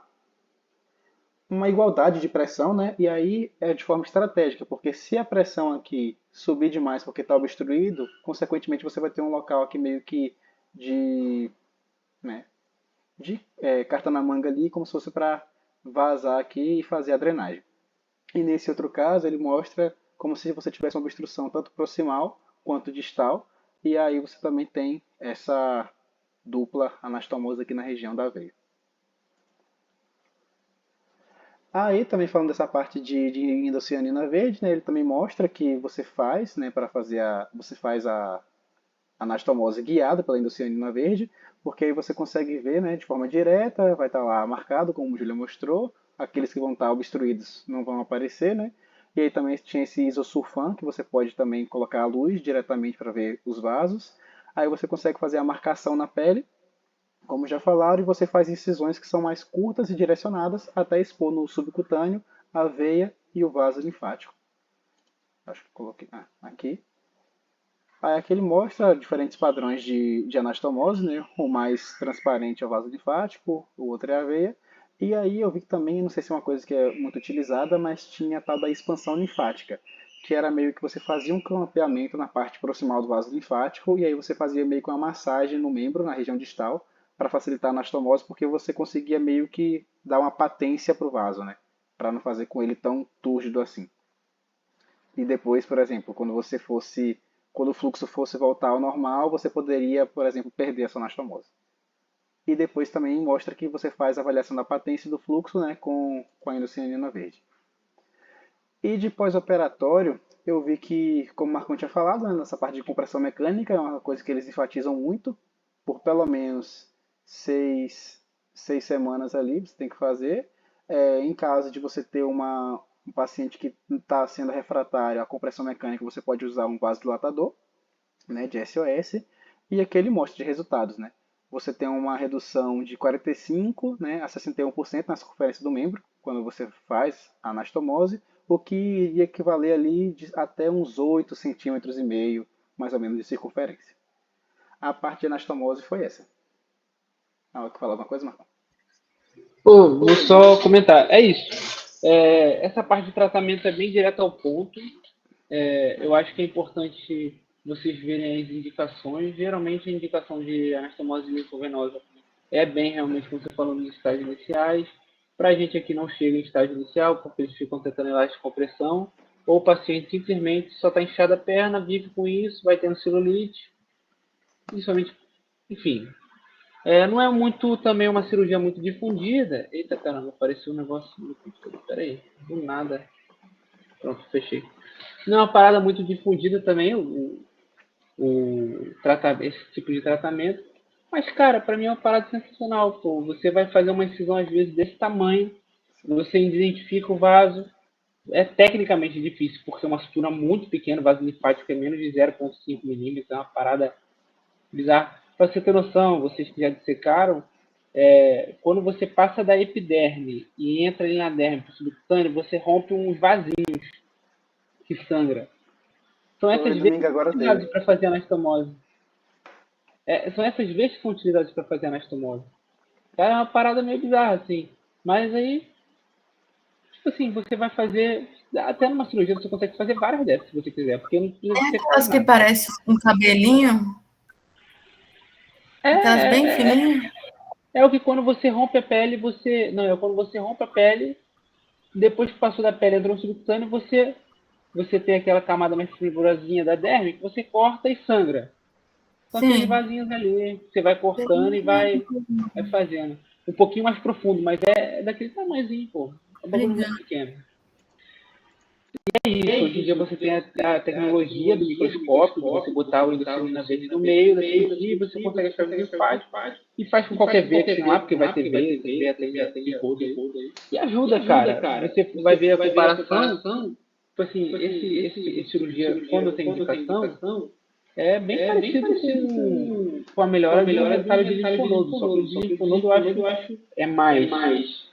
igualdade de pressão, né? E aí é de forma estratégica, porque se a pressão aqui subir demais porque está obstruído, consequentemente você vai ter um local aqui meio que de, né, carta na manga ali, como se fosse para vazar aqui e fazer a drenagem. E nesse outro caso, ele mostra como se você tivesse uma obstrução tanto proximal quanto distal, e aí você também tem essa dupla anastomose aqui na região da veia. Aí, também falando dessa parte de endocianina verde, né, ele também mostra que você faz, né, para fazer você faz a anastomose guiada pela endocianina verde, porque aí você consegue ver, né, de forma direta, vai estar lá marcado, como o Júlia mostrou, aqueles que vão estar obstruídos não vão aparecer, né? E aí também tinha esse isosulfan, que você pode também colocar a luz diretamente para ver os vasos. Aí você consegue fazer a marcação na pele, como já falaram, e você faz incisões que são mais curtas e direcionadas até expor no subcutâneo a veia e o vaso linfático. Acho que coloquei aqui. Aí aqui ele mostra diferentes padrões de anastomose, né? O mais transparente é o vaso linfático, o outro é a veia. E aí eu vi que também, não sei se é uma coisa que é muito utilizada, mas tinha a tal da expansão linfática, que era meio que você fazia um clampeamento na parte proximal do vaso linfático e aí você fazia meio que uma massagem no membro, na região distal, para facilitar a anastomose, porque você conseguia meio que dar uma patência para o vaso, né? Para não fazer com ele tão túrgido assim. E depois, por exemplo, quando o fluxo fosse voltar ao normal, você poderia, por exemplo, perder essa anastomose. E depois também mostra que você faz a avaliação da patência do fluxo, né, com a endocianina verde. E de pós-operatório, eu vi que, como o Marcão tinha falado, né, nessa parte de compressão mecânica, é uma coisa que eles enfatizam muito, por pelo menos 6 semanas ali, você tem que fazer. Em caso de você ter um paciente que está sendo refratário à compressão mecânica, você pode usar um vasodilatador, né, de SOS, e aqui ele mostra de resultados, né? Você tem uma redução de 45%, né, a 61% na circunferência do membro, quando você faz a anastomose, o que iria equivaler ali até uns 8,5 centímetros, mais ou menos, de circunferência. A parte de anastomose foi essa. Quer falar alguma coisa, Marcão? Vou só comentar. É isso. Essa parte de tratamento é bem direto ao ponto. Eu acho que é importante vocês verem as indicações. Geralmente a indicação de anastomose linfovenosa é bem realmente, como você falou, nos estágios iniciais. Para a gente aqui não chega em estágio inicial, porque eles ficam tentando elástico de compressão, ou o paciente simplesmente só está inchado a perna, vive com isso, vai tendo celulite, principalmente, enfim. Não é muito também uma cirurgia muito difundida. Eita caramba, apareceu um negócio no computador. Peraí, do nada. Pronto, fechei. Não é uma parada muito difundida também, esse tipo de tratamento. Mas, cara, para mim é uma parada sensacional. Pô. Você vai fazer uma incisão, às vezes, desse tamanho. Você identifica o vaso. É tecnicamente difícil, porque é uma sutura muito pequena. O vaso linfático é menos de 0,5 milímetros. É uma parada bizarra. Para você ter noção, vocês que já dissecaram, quando você passa da epiderme e entra ali na derme para o subcutâneo, você rompe uns vasinhos que sangra. São essas vezes que são utilizadas para fazer anastomose. São essas vezes que são utilizadas para fazer anastomose. Cara, é uma parada meio bizarra, assim. Mas aí, tipo assim, você vai fazer... Até numa cirurgia você consegue fazer várias dessas, se você quiser. Porque não precisa ser aquelas que parece um cabelinho? Aquelas bem fininhas? É o que quando você rompe a pele, quando você rompe a pele, depois que passou da pele, entrou no subcutâneo, você tem aquela camada mais fibrosinha da derme que você corta e sangra. São aqueles vasinhos ali, você vai cortando e vai fazendo. Um pouquinho mais profundo, mas é daquele tamanhozinho, pô. É um bagulho muito pequeno. E é isso, hoje em dia você tem a tecnologia do microscópio, de você botar o endocrinina verde no meio da cirurgia, você consegue achar o que faz e faz com qualquer veia que tem lá, porque vai ter veia, tem de rodo aí. E ajuda, cara. Você vai ver a comparação, tipo assim, esse tipo de cirurgia, quando tem indicação, é bem parecido com a melhora de um resultado de linfonodo, só que o de linfonodo eu acho é mais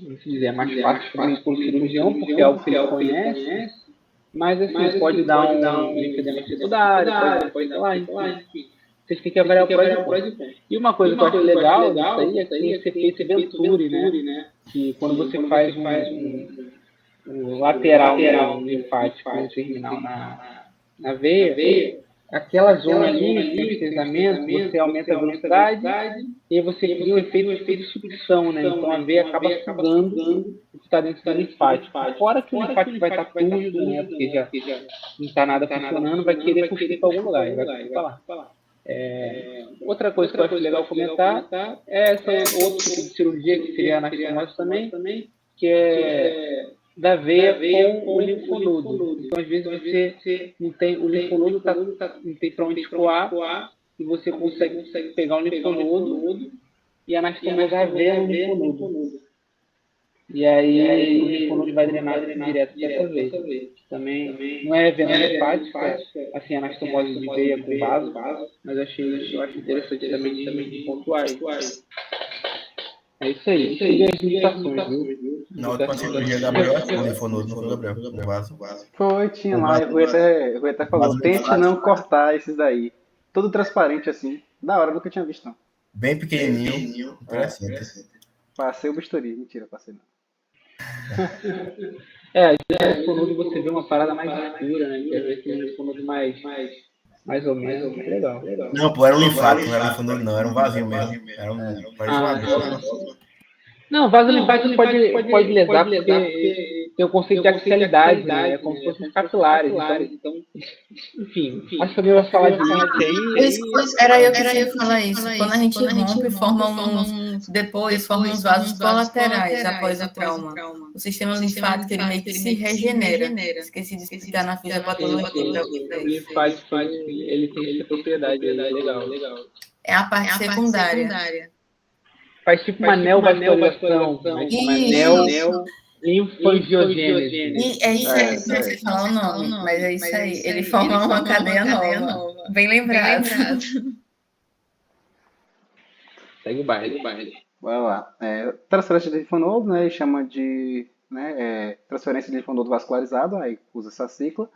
vamos dizer, é mais fácil para o cirurgião, porque é algo que ele conhece, mas assim, pode dar um linfedema secundário, pode sei lá, enfim. Vocês têm que avaliar o pró e o contra. E uma coisa que eu acho legal disso aí é que tem esse efeito Venturi, né? Que quando você faz um lateral linfático, um terminal na veia, aquela zona ali, tem estresamento, você aumenta a velocidade e aí você cria um efeito de sucção, né? Então a veia acaba sugando o que está dentro do linfático. Fora que o linfático vai estar túmido, né? Porque já não está nada funcionando, vai querer fugir para algum lugar, vai fugir para lá. Outra coisa que eu acho legal comentar é essa outro tipo de cirurgia, que seria a anastomose também, que é da veia com o linfonodo. Então, às vezes, você não tem, o linfonodo não tem para onde escoar, e você consegue pegar o linfonodo e anastomosar a veia no linfonodo. E aí o linfonodo vai drenar direto para essa veia. Também não é vena linfática, assim, anastomose de veia com vaso, mas eu acho interessante também de pontuar aí. É isso aí. E as limitações, viu? Na última cirurgia, Gabriel achou o linfonodo, não foi, Gabriel? O vaso. Foi, tinha O lá, vaso, o Rui até o falou, vaso tente não linfático. cortar esses daí. Todo transparente assim. Da hora, nunca tinha visto não. Bem pequenininho. Interessante. Passei o bisturi, mentira, passei não. Às vezes no linfonodo você vê uma parada mais escura, né? Que às vezes tem um linfonodo mais ou menos. É legal. Não, pô, era um linfático, não era linfonodo, não. Era um vasinho mesmo. Parecia uma gosma. Não, vaso linfático pode lesar porque tem o conceito de axialidade, né? É como se fossem capilares. Então, enfim, acho que alguém vai falar disso aí. Era eu que tinha que falar isso. Quando a gente rompe, depois formam uns vasos colaterais após o trauma. O sistema linfático ele meio que se regenera. Esqueci de explicar na fisiopatologia. O linfático, ele tem essa propriedade aí, legal. É a parte secundária. Faz tipo uma neovascularização, né? Uma linfangiogênese. É isso aí, não sei falar o nome, mas é isso aí. Ele forma uma cadeia nova. Bem lembrado. Segue o baile. Vai lá. Transferência de linfonodo, né? Ele chama de transferência de linfonodo vascularizado, aí usa essa sigla.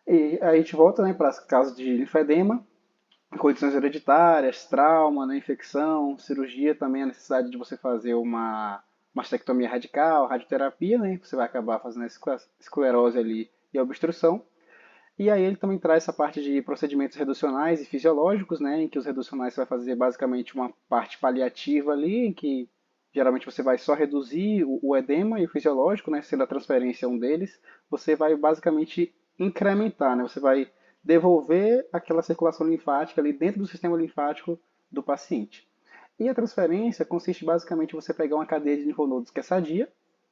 E aí a gente volta, né, para casos de linfedema, condições hereditárias, trauma, né, infecção, cirurgia também, a necessidade de você fazer uma mastectomia radical, radioterapia, né, você vai acabar fazendo a esclerose ali e a obstrução. E aí ele também traz essa parte de procedimentos reducionais e fisiológicos, né, em que os reducionais você vai fazer basicamente uma parte paliativa ali, em que geralmente você vai só reduzir o edema e o fisiológico, né, sendo a transferência um deles, você vai basicamente incrementar, né, você vai devolver aquela circulação linfática ali dentro do sistema linfático do paciente. E a transferência consiste basicamente em você pegar uma cadeia de linfonodos que é sadia,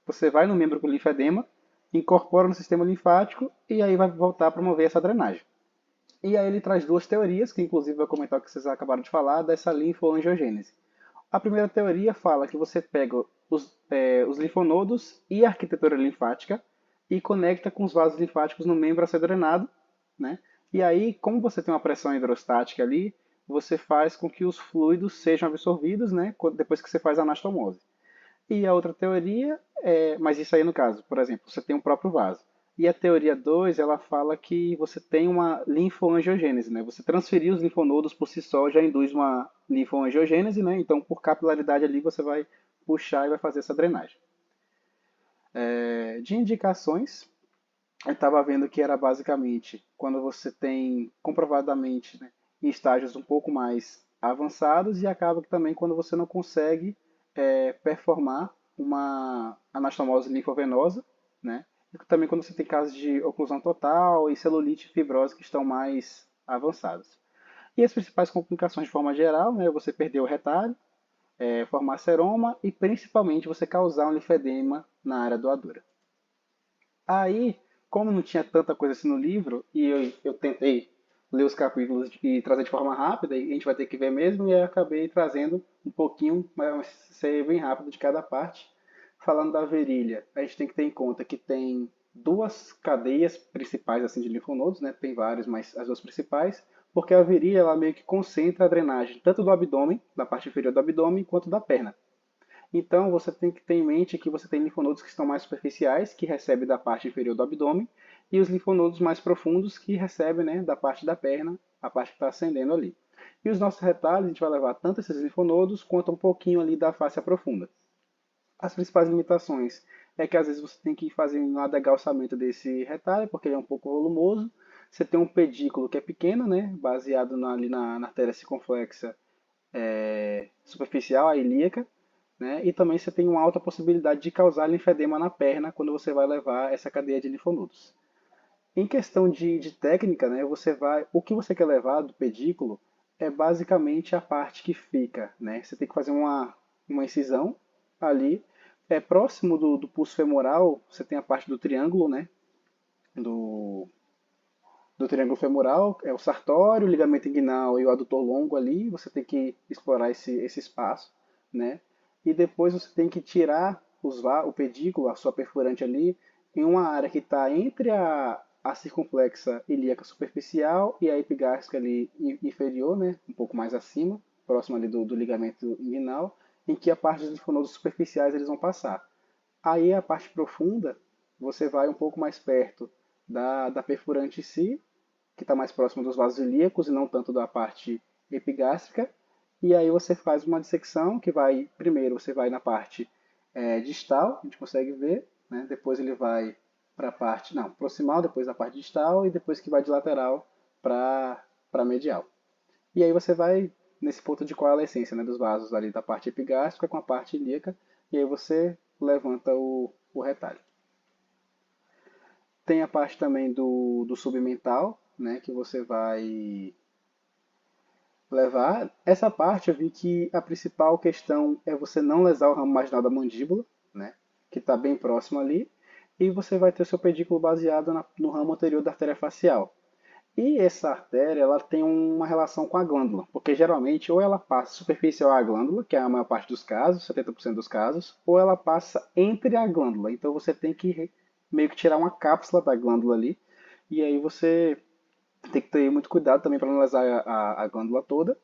você vai no membro com linfedema, incorpora no sistema linfático e aí vai voltar a promover essa drenagem. E aí ele traz duas teorias, que inclusive vai comentar o que vocês acabaram de falar, dessa linfoangiogênese. A primeira teoria fala que você pega os linfonodos e a arquitetura linfática e conecta com os vasos linfáticos no membro a ser drenado, né? E aí, como você tem uma pressão hidrostática ali, você faz com que os fluidos sejam absorvidos, né, depois que você faz a anastomose. E a outra teoria, mas isso aí no caso, por exemplo, você tem um próprio vaso. E a teoria 2, ela fala que você tem uma linfoangiogênese, né? Você transferir os linfonodos por si só já induz uma linfoangiogênese, né? Então, por capilaridade ali, você vai puxar e vai fazer essa drenagem. De indicações, eu estava vendo que era basicamente quando você tem comprovadamente, né, em estágios um pouco mais avançados e acaba que também quando você não consegue performar uma anastomose linfovenosa, né? E também quando você tem casos de oclusão total e celulite e fibrose que estão mais avançados. E as principais complicações de forma geral, né? Você perder o retalho, formar seroma e principalmente você causar um linfedema na área doadora. Aí, como não tinha tanta coisa assim no livro, e eu tentei ler os capítulos e trazer de forma rápida, e a gente vai ter que ver mesmo, e eu acabei trazendo um pouquinho, mas ser bem rápido de cada parte. Falando da virilha, a gente tem que ter em conta que tem duas cadeias principais assim, de linfonodos, né? Tem vários, mas as duas principais, porque a virilha ela meio que concentra a drenagem tanto do abdômen, da parte inferior do abdômen, quanto da perna. Então, você tem que ter em mente que você tem linfonodos que estão mais superficiais, que recebem da parte inferior do abdômen, e os linfonodos mais profundos, que recebem, né, da parte da perna, a parte que está ascendendo ali. E os nossos retalhos, a gente vai levar tanto esses linfonodos, quanto um pouquinho ali da face profunda. As principais limitações é que às vezes você tem que fazer um adegalçamento desse retalho, porque ele é um pouco volumoso. Você tem um pedículo que é pequeno, né, baseado ali na artéria circunflexa superficial, a ilíaca, né, e também você tem uma alta possibilidade de causar linfedema na perna quando você vai levar essa cadeia de linfonodos. Em questão de técnica, né, o que você quer levar do pedículo é basicamente a parte que fica, né? Você tem que fazer uma incisão ali, próximo do pulso femoral, você tem a parte do triângulo, né? Do triângulo femoral, é o sartório, o ligamento inguinal e o adutor longo ali, você tem que explorar esse espaço, né? E depois você tem que tirar o pedículo, a sua perfurante ali, em uma área que está entre a circunflexa ilíaca superficial e a epigástrica ali inferior, né? Um pouco mais acima, próximo ali do ligamento inguinal, em que a parte dos linfonodos superficiais eles vão passar. Aí a parte profunda, você vai um pouco mais perto da perfurante em si, que está mais próximo dos vasos ilíacos e não tanto da parte epigástrica. E aí você faz uma dissecção que vai, primeiro você vai na parte distal, a gente consegue ver, né? Depois ele vai para a parte, não, proximal, depois da parte distal e depois que vai de lateral para medial. E aí você vai nesse ponto de coalescência, né, dos vasos ali da parte epigástrica com a parte ilíaca, e aí você levanta o retalho. Tem a parte também do submental, né, que você vai levar. Essa parte eu vi que a principal questão é você não lesar o ramo marginal da mandíbula, né, que está bem próximo ali, e você vai ter o seu pedículo baseado no ramo anterior da artéria facial. E essa artéria ela tem uma relação com a glândula, porque geralmente ou ela passa superficial à glândula, que é a maior parte dos casos, 70% dos casos, ou ela passa entre a glândula. Então você tem que meio que tirar uma cápsula da glândula ali, e aí você tem que ter muito cuidado também para não lesar a glândula toda.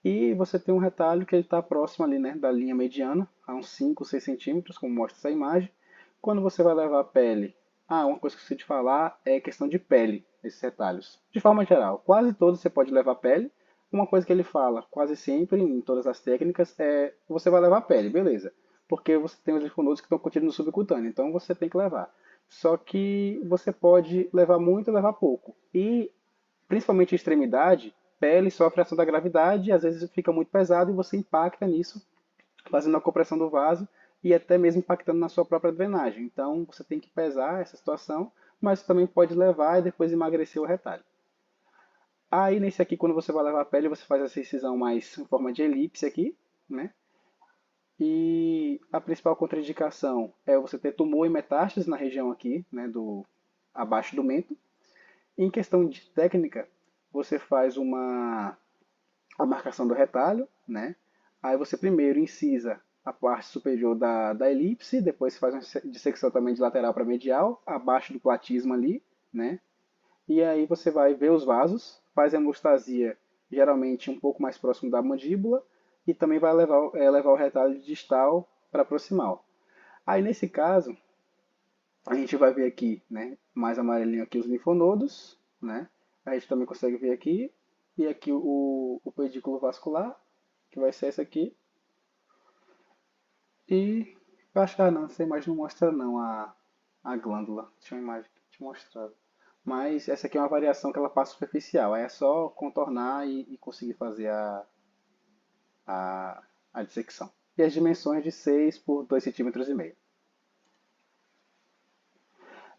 E você tem um retalho que ele está próximo ali, né, da linha mediana, a uns 5, 6 centímetros, como mostra essa imagem. Quando você vai levar a pele, uma coisa que eu esqueci de falar é questão de pele, esses retalhos. De forma geral, quase todos você pode levar pele. Uma coisa que ele fala, quase sempre, em todas as técnicas, é você vai levar pele, beleza. Porque você tem os linfonodos que estão contidos no subcutâneo, então você tem que levar. Só que você pode levar muito e levar pouco. E, principalmente em extremidade, pele sofre a ação da gravidade e às vezes fica muito pesado e você impacta nisso, fazendo a compressão do vaso e até mesmo impactando na sua própria drenagem. Então você tem que pesar essa situação, mas também pode levar e depois emagrecer o retalho. Aí nesse aqui, quando você vai levar a pele, você faz essa incisão mais em forma de elipse aqui, né? E a principal contraindicação é você ter tumor e metástase na região aqui, né, abaixo do mento. Em questão de técnica, você faz a marcação do retalho, né? Aí você primeiro incisa a parte superior da elipse, depois faz uma dissecção também de lateral para medial, abaixo do platismo ali, né? E aí você vai ver os vasos, faz a hemostasia geralmente um pouco mais próximo da mandíbula e também vai levar o retalho distal para proximal. Aí nesse caso, a gente vai ver aqui, né, mais amarelinho aqui os linfonodos, né? A gente também consegue ver aqui, e aqui o pedículo vascular, que vai ser esse aqui. E eu acho que não, essa imagem não mostra não a glândula. Tinha uma imagem que te mostrava. Mas essa aqui é uma variação que ela passa superficial. Aí é só contornar e conseguir fazer a dissecção. E as dimensões de 6 por 2,5 cm.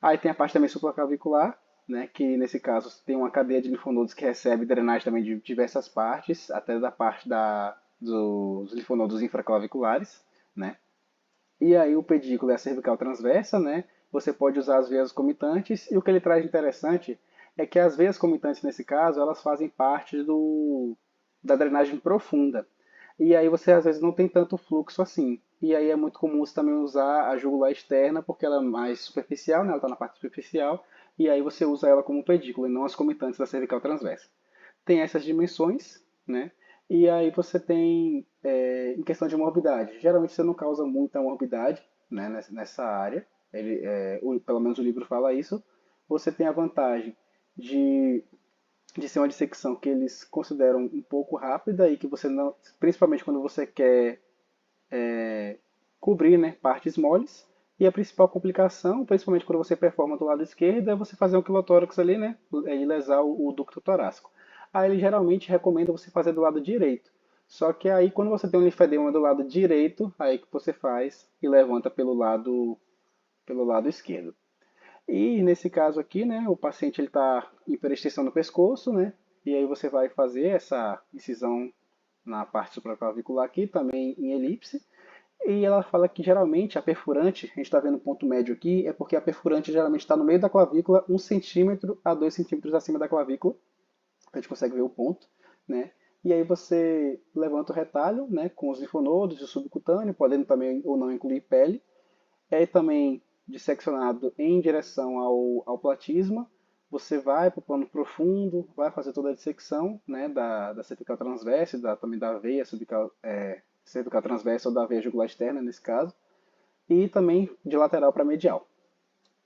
Aí tem a parte também supraclavicular, né, que nesse caso tem uma cadeia de linfonodos que recebe drenagem também de diversas partes, até da parte dos linfonodos infraclaviculares, né? E aí o pedículo é a cervical transversa, né? Você pode usar as veias comitantes, e o que ele traz de interessante é que as veias comitantes, nesse caso, elas fazem parte da drenagem profunda. E aí você às vezes não tem tanto fluxo assim. E aí é muito comum você também usar a jugular externa, porque ela é mais superficial, né? Ela está na parte superficial, e aí você usa ela como pedículo, e não as comitantes da cervical transversa. Tem essas dimensões, né? E aí você tem, em questão de morbidade, geralmente você não causa muita morbidade, né, nessa área, pelo menos o livro fala isso. Você tem a vantagem de, de ser uma dissecção que eles consideram um pouco rápida e que você não, principalmente quando você quer cobrir, né, partes moles. E a principal complicação, principalmente quando você performa do lado esquerdo, é você fazer um quilotórax ali, né, e lesar o ducto torácico. Aí ele geralmente recomenda você fazer do lado direito. Só que aí quando você tem um linfedema do lado direito, aí que você faz e levanta pelo lado esquerdo. E nesse caso aqui, né, o paciente está em hiperextensão no pescoço, né, e aí você vai fazer essa incisão na parte supraclavicular aqui, também em elipse. E ela fala que geralmente a perfurante, a gente está vendo o ponto médio aqui, é porque a perfurante geralmente está no meio da clavícula, 1 centímetro a 2 centímetros acima da clavícula. A gente consegue ver o ponto, né? E aí você levanta o retalho, né, com os linfonodos e o subcutâneo, podendo também ou não incluir pele. É também disseccionado em direção ao platisma. Você vai para o plano profundo, vai fazer toda a dissecção, né, da cervical transversa, também da veia cervical transversa ou da veia jugular externa, nesse caso, e também de lateral para medial.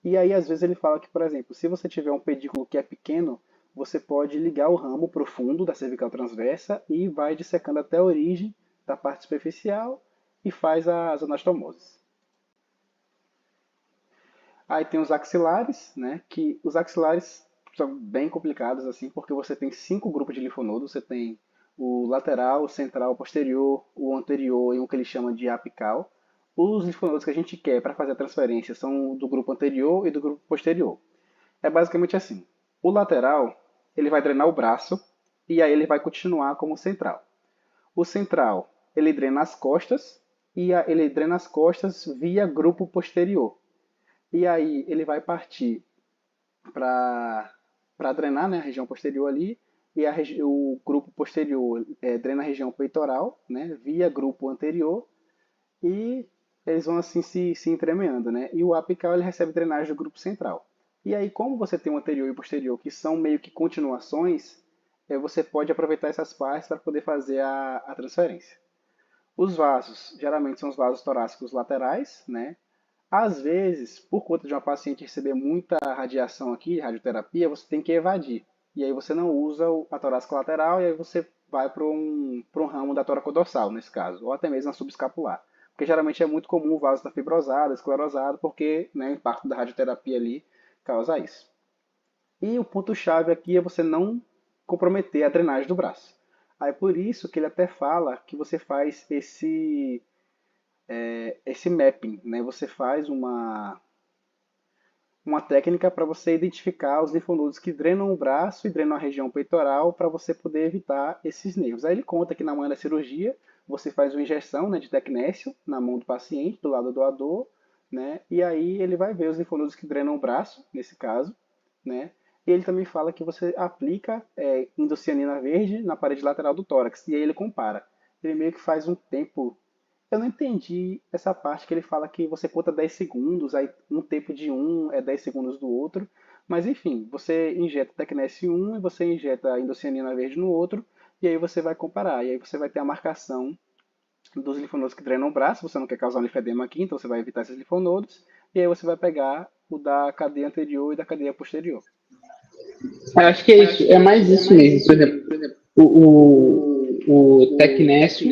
E aí, às vezes, ele fala que, por exemplo, se você tiver um pedículo que é pequeno, você pode ligar o ramo profundo da cervical transversa e vai dissecando até a origem da parte superficial e faz as anastomoses. Aí tem os axilares, né? Que os axilares são bem complicados, assim, porque você tem 5 grupos de linfonodos. Você tem o lateral, o central, o posterior, o anterior e um que ele chama de apical. Os linfonodos que a gente quer para fazer a transferência são do grupo anterior e do grupo posterior. É basicamente assim. O lateral, ele vai drenar o braço e aí ele vai continuar como central. O central, ele drena as costas e ele drena as costas via grupo posterior. E aí ele vai partir para drenar, né, a região posterior ali, e o grupo posterior drena a região peitoral, né, via grupo anterior, e eles vão assim se entremeando, né? E o apical ele recebe drenagem do grupo central. E aí, como você tem o anterior e o posterior, que são meio que continuações, você pode aproveitar essas partes para poder fazer a transferência. Os vasos, geralmente são os vasos torácicos laterais, né? Às vezes, por conta de uma paciente receber muita radiação aqui, radioterapia, você tem que evadir. E aí você não usa a torácica lateral e aí você vai para um ramo da toracodorsal, nesse caso, ou até mesmo a subescapular. Porque geralmente é muito comum o vaso estar fibrosado, esclerosado, porque, né, o impacto da radioterapia ali causa isso. E o ponto-chave aqui é você não comprometer a drenagem do braço. Aí por isso que ele até fala que você faz esse mapping, né? Você faz uma técnica para você identificar os linfonodos que drenam o braço e drenam a região peitoral para você poder evitar esses nervos. Aí ele conta que na manhã da cirurgia você faz uma injeção, né, de tecnécio na mão do paciente, do lado do doador, né? E aí ele vai ver os linfonodos que drenam o braço, nesse caso, né? E ele também fala que você aplica indocianina verde na parede lateral do tórax. E aí ele compara. Ele meio que faz um tempo. Eu não entendi essa parte que ele fala que você conta 10 segundos, aí um tempo de um é 10 segundos do outro. Mas enfim, você injeta Tecnesse em um e você injeta indocianina verde no outro, e aí você vai comparar. E aí você vai ter a marcação dos linfonodos que drenam o braço, você não quer causar um linfedema aqui, então você vai evitar esses linfonodos, e aí você vai pegar o da cadeia anterior e da cadeia posterior. Eu acho que é isso, é mais isso mesmo. Por exemplo, o tecnécio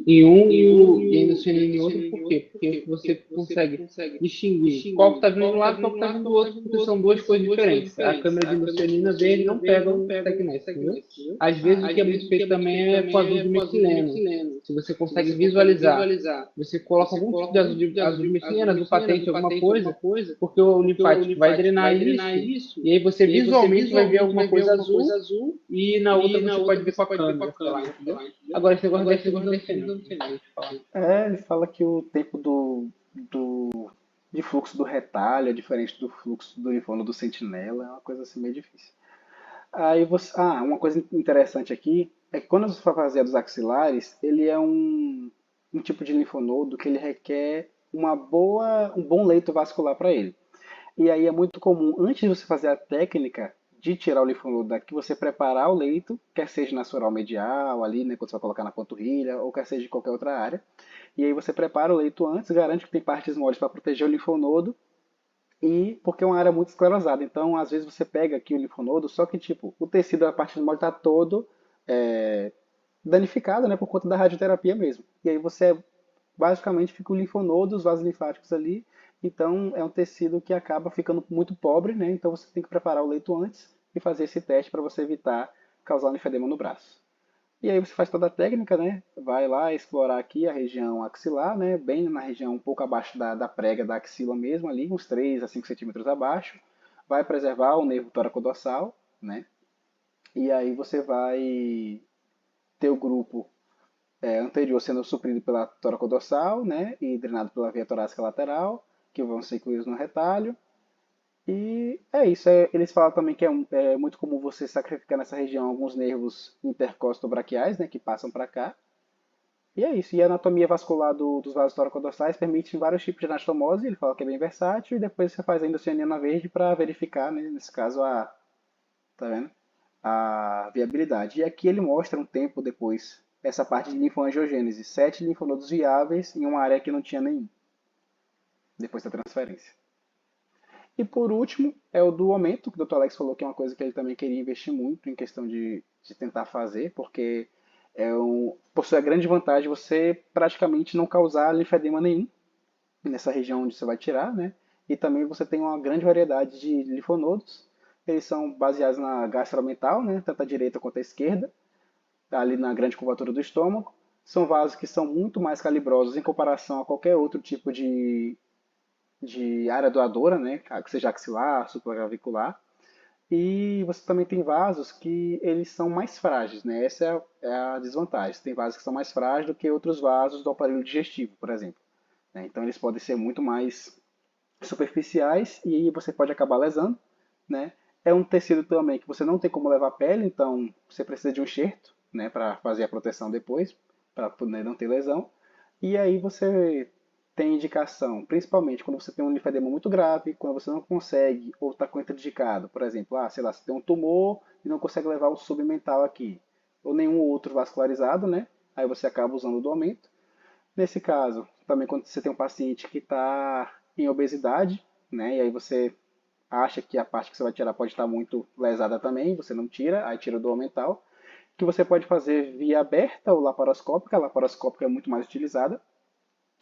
em um e a indocianina em outro, por quê? Porque você consegue distinguir qual que está vindo de um lado e qual que está vindo do outro, porque são duas coisas diferentes. A câmera de indocianina verde não pega o tecnécio, entendeu? Às vezes o que é muito feito também é com azul de metileno. Se você consegue visualizar, você coloca algum tipo de azul de metileno, azul patente, alguma coisa, porque o linfático vai drenar isso, e aí você visualmente vai ver alguma coisa azul, e na outra você pode ver com a câmera. Entendeu? Agora esse negócio deve ser ele fala que o tempo de fluxo do retalho é diferente do fluxo do linfoma do sentinela, é uma coisa assim meio difícil. Aí uma coisa interessante aqui é que quando você for fazer dos axilares, ele é um tipo de linfonodo que ele requer um bom leito vascular para ele. E aí é muito comum, antes de você fazer a técnica de tirar o linfonodo daqui, você preparar o leito, quer seja na sua oral medial, ali, né, quando você vai colocar na panturrilha, ou quer seja em qualquer outra área. E aí você prepara o leito antes, garante que tem partes moles para proteger o linfonodo, e porque é uma área muito esclerosada. Então, às vezes você pega aqui o linfonodo, só que tipo, o tecido da parte mole está todo danificado, né, por conta da radioterapia mesmo. E aí você basicamente fica o linfonodo, os vasos linfáticos ali. Então é um tecido que acaba ficando muito pobre, né? Então você tem que preparar o leito antes e fazer esse teste para você evitar causar um linfedema no braço. E aí você faz toda a técnica, né? Vai lá explorar aqui a região axilar, né? Bem na região um pouco abaixo da prega da axila mesmo, ali, uns 3 a 5 centímetros abaixo. Vai preservar o nervo toracodorsal, né? E aí você vai ter o grupo anterior sendo suprido pela toracodorsal, né? E drenado pela via torácica lateral, que vão ser incluídos no retalho. E é isso. Eles falam também que é muito comum você sacrificar nessa região alguns nervos intercostobraquiais, né, que passam para cá. E é isso. E a anatomia vascular dos vasos toracodorsais permite vários tipos de anastomose. Ele fala que é bem versátil. E depois você faz a endocianina verde para verificar, né, nesse caso, tá vendo? A viabilidade. E aqui ele mostra um tempo depois essa parte de linfoangiogênese. 7 linfonodos viáveis em uma área que não tinha nenhum, depois da transferência. E por último, é o do aumento, que o Dr. Alex falou que é uma coisa que ele também queria investir muito em questão de tentar fazer, porque possui a grande vantagem de você praticamente não causar linfedema nenhum nessa região onde você vai tirar, né? E também você tem uma grande variedade de linfonodos. Eles são baseados na gastromental, né? Tanto a direita quanto a esquerda, ali na grande curvatura do estômago. São vasos que são muito mais calibrosos em comparação a qualquer outro tipo de área doadora, né? Que seja axilar, supraclavicular. E você também tem vasos que eles são mais frágeis, né? Essa é a desvantagem. Tem vasos que são mais frágeis do que outros vasos do aparelho digestivo, por exemplo. Então eles podem ser muito mais superficiais e você pode acabar lesando, né? É um tecido também que você não tem como levar a pele, então você precisa de um enxerto, né, para fazer a proteção depois, para poder não ter lesão. E aí você tem indicação, principalmente quando você tem um linfedema muito grave, quando você não consegue ou está contraindicado, por exemplo, sei lá, você tem um tumor e não consegue levar o submental aqui, ou nenhum outro vascularizado, né? Aí você acaba usando do aumento. Nesse caso, também quando você tem um paciente que está em obesidade, né? E aí você acha que a parte que você vai tirar pode estar muito lesada também, você não tira, aí tira do aumental, que você pode fazer via aberta ou laparoscópica. A laparoscópica é muito mais utilizada.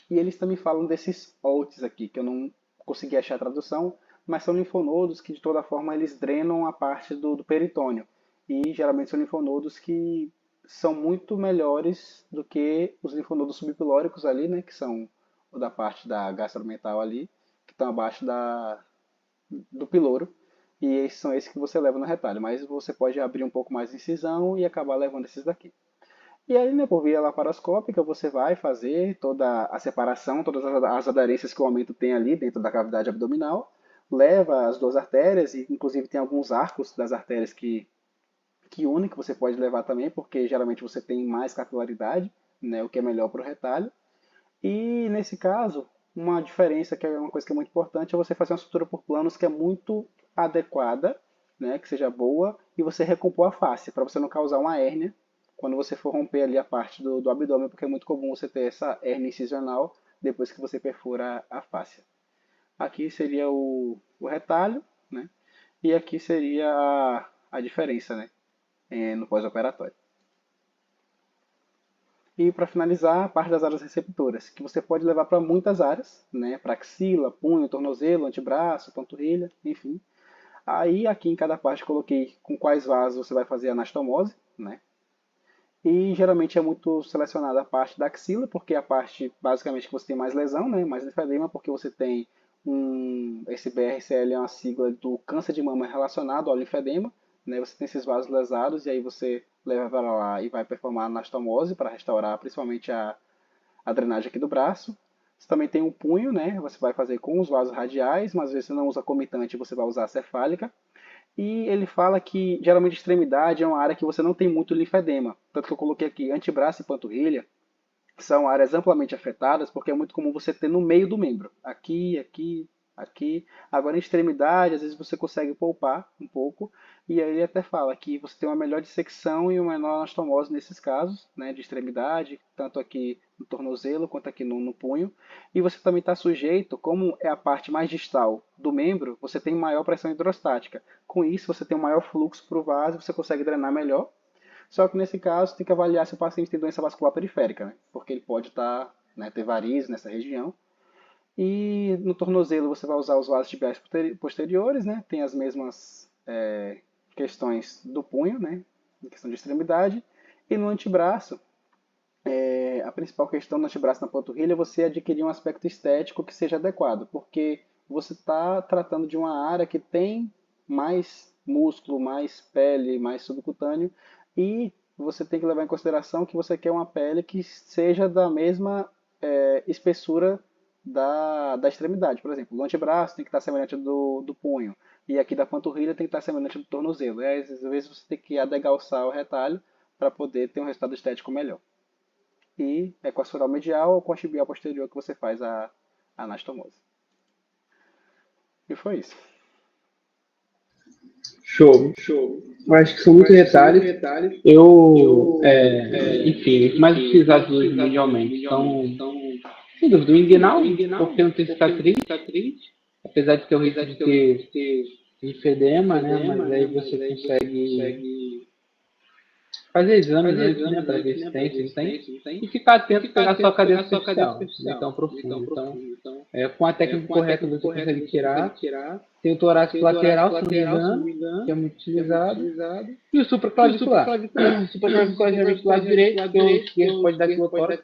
E eles também falam desses OLTs aqui, que eu não consegui achar a tradução, mas são linfonodos que de toda forma eles drenam a parte do peritônio. E geralmente são linfonodos que são muito melhores do que os linfonodos subpilóricos ali, né, que são o da parte da gastromental ali, que estão abaixo do piloro. E esses são esses que você leva no retalho, mas você pode abrir um pouco mais de incisão e acabar levando esses daqui. E aí, né, por via laparoscópica, você vai fazer toda a separação, todas as aderências que o aumento tem ali dentro da cavidade abdominal, leva as duas artérias, e inclusive tem alguns arcos das artérias que unem, que você pode levar também, porque geralmente você tem mais capilaridade, né, o que é melhor para o retalho. E nesse caso, uma diferença que é uma coisa que é muito importante é você fazer uma sutura por planos que é muito adequada, né, que seja boa, e você recompor a face, para você não causar uma hérnia quando você for romper ali a parte do abdômen, porque é muito comum você ter essa hérnia incisional depois que você perfura a face. Aqui seria o retalho, né, e aqui seria a diferença, né, no pós-operatório. E para finalizar, a parte das áreas receptoras, que você pode levar para muitas áreas, né? Para axila, punho, tornozelo, antebraço, panturrilha, enfim. Aí aqui em cada parte coloquei com quais vasos você vai fazer a anastomose, né? E geralmente é muito selecionada a parte da axila, porque é a parte basicamente que você tem mais lesão, né? Mais linfedema, porque você tem esse BRCL é uma sigla do câncer de mama relacionado ao linfedema, né? Você tem esses vasos lesados e aí você leva para lá e vai performar a anastomose para restaurar principalmente a drenagem aqui do braço. Você também tem o punho, né? Você vai fazer com os vasos radiais, mas às vezes você não usa comitante, você vai usar a cefálica. E ele fala que geralmente extremidade é uma área que você não tem muito linfedema. Tanto que eu coloquei aqui antebraço e panturrilha são áreas amplamente afetadas porque é muito comum você ter no meio do membro. Aqui, aqui. Agora, em extremidade, às vezes você consegue poupar um pouco, e aí ele até fala que você tem uma melhor dissecção e uma menor anastomose nesses casos, né, de extremidade, tanto aqui no tornozelo quanto aqui no punho. E você também está sujeito, como é a parte mais distal do membro, você tem maior pressão hidrostática. Com isso, você tem um maior fluxo para o vaso, você consegue drenar melhor. Só que nesse caso, tem que avaliar se o paciente tem doença vascular periférica, né? Porque ele pode ter varizes nessa região. E no tornozelo você vai usar os vasos tibiais posteriores, né? Tem as mesmas questões do punho, né? Em questão de extremidade. E no antebraço, a principal questão no antebraço na panturrilha é você adquirir um aspecto estético que seja adequado, porque você está tratando de uma área que tem mais músculo, mais pele, mais subcutâneo, e você tem que levar em consideração que você quer uma pele que seja da mesma espessura da extremidade. Por exemplo, o antebraço tem que estar semelhante do punho, e aqui da panturrilha tem que estar semelhante do tornozelo. E às vezes você tem que adegalçar o retalho para poder ter um resultado estético melhor. E é com a sural medial ou com a tibial posterior que você faz a anastomose. E foi isso. Show. Eu acho que são muitos detalhes. Enfim, os mais utilizados hoje mundialmente são, sem dúvida, o inguinal, porque não tem cicatriz, apesar de ter o risco de ter linfedema, né? Mas aí você consegue fazer exames antes, né? Para ver se tem, se não tem. E ficar atento a pegar só a cadeia superficial, então profundo. Então, com a técnica correta você consegue tirar. Tem o torácico lateral, se não me engano, que é muito utilizado. E o supraclavicular. O supraclavicular geralmente do lado direito, porque o esquerdo pode dar quilotórax.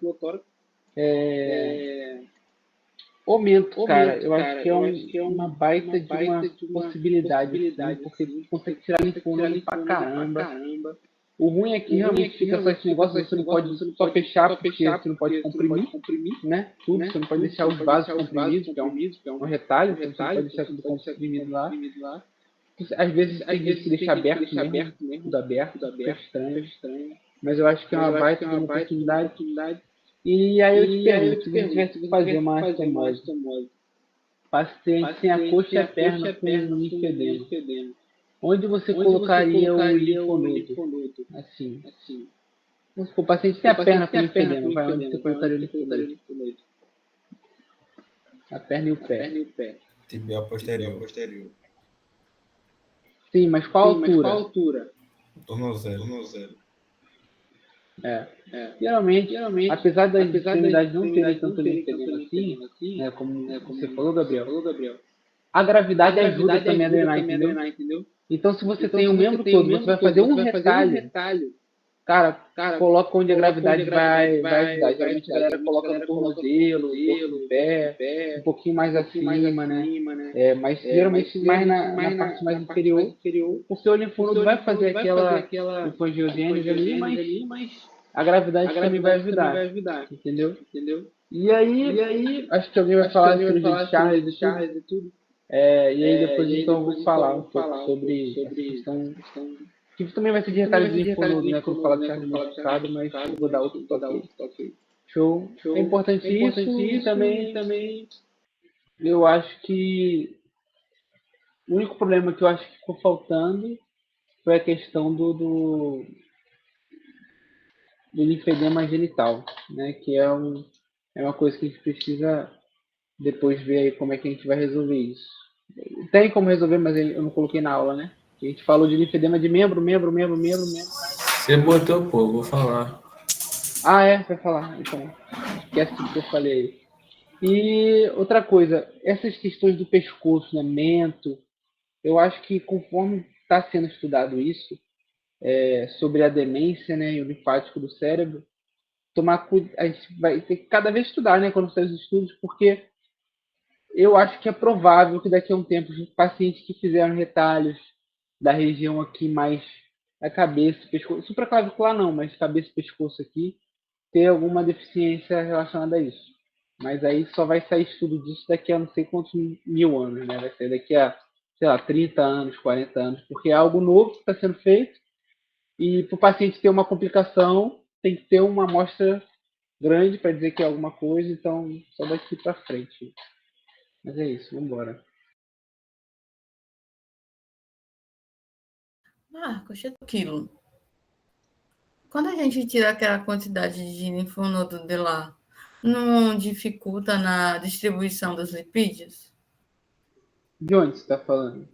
Aumento, cara, eu acho que é uma baita de uma possibilidade, assim, porque consegue tirar linfonodo pra caramba. O ruim é que realmente fica só esse negócio, você não pode só fechar, porque você não pode comprimir, né? Tudo, você não pode deixar os vasos comprimidos, que é um retalho, você não pode deixar tudo comprimido lá. Às vezes tem que deixar aberto mesmo, tudo aberto, fica estranho. Mas eu acho que é uma baita de uma oportunidade. E aí eu te pergunto, se você tivesse que fazer uma anastomose, paciente sem a coxa e a perna com linfedema, onde você colocaria o linfonodo? Assim. O paciente tem a perna com linfedema, vai onde você colocaria o linfonodo? A perna e o pé. Tibial posterior. Sim, mas qual altura? Tornozelo. Geralmente, apesar das extremidades não terem tanto linfedema assim, né, como você falou, Gabriel, a gravidade ajuda também a drenar, entendeu? Então, se você tem o membro todo, você vai fazer um retalho. Cara, coloca onde a gravidade vai ajudar. Geralmente a galera coloca no tornozelo, no pé, um pouquinho mais acima, né? Mas geralmente mais na parte mais inferior, porque o linfonodo vai fazer aquela linfangiogênese ali, mas a gravidade também vai ajudar, entendeu? E aí, acho que alguém vai falar de cirurgia de Charles e tudo. E aí depois então eu vou falar um pouco sobre essa questão, que também vai ser de retalho de linfonodo, né, quando falar de Charles modificado, mas eu vou dar outro toque. Show. É importante isso e também eu acho que o único problema que eu acho que ficou faltando foi a questão do linfedema genital, né, que é uma coisa que a gente precisa depois ver aí como é que a gente vai resolver isso. Tem como resolver, mas eu não coloquei na aula, né? A gente falou de linfedema de membro. Você botou, pô, vou falar. Vai falar. Então, esquece tudo que eu falei aí. E outra coisa, essas questões do pescoço, né, mento, eu acho que conforme está sendo estudado isso, sobre a demência, né, e o linfático do cérebro, a gente vai ter que cada vez estudar, né, quando sair os estudos, porque eu acho que é provável que daqui a um tempo os pacientes que fizeram retalhos da região aqui mais da cabeça, pescoço, supraclavicular não, mas cabeça e pescoço aqui, ter alguma deficiência relacionada a isso. Mas aí só vai sair estudo disso daqui a não sei quantos mil anos, né? Vai sair daqui a, 30 anos, 40 anos, porque é algo novo que está sendo feito e para o paciente ter uma complicação tem que ter uma amostra grande para dizer que é alguma coisa, então só daqui para frente. Mas é isso, vamos embora. Marcos, quilo. Quando a gente tira aquela quantidade de linfonodo de lá, não dificulta na distribuição dos lipídios? De onde você está falando?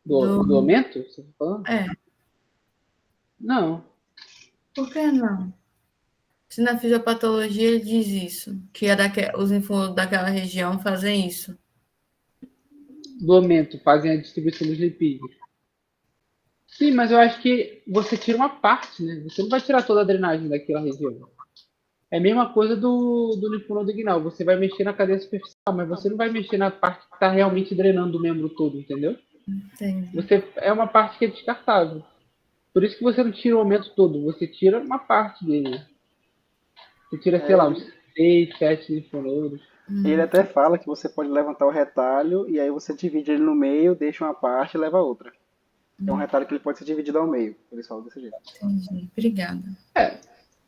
Do aumento? Você está falando? É. Não. Por que não? Se na fisiopatologia ele diz isso, que os linfonodos daquela região fazem isso. Do aumento, fazem a distribuição dos lipídios. Sim, mas eu acho que você tira uma parte, né? Você não vai tirar toda a drenagem daquela região. É a mesma coisa do linfonodo inguinal. Você vai mexer na cadeia superficial, mas você não vai mexer na parte que está realmente drenando o membro todo, entendeu? Entendi. É uma parte que é descartável. Por isso que você não tira o aumento todo, você tira uma parte dele. Você tira, sei lá, uns 6, 7 linfonodos. Ele até fala que você pode levantar o retalho e aí você divide ele no meio, deixa uma parte e leva a outra. É um retalho que ele pode ser dividido ao meio. Eles falam desse jeito. Entendi. Obrigada.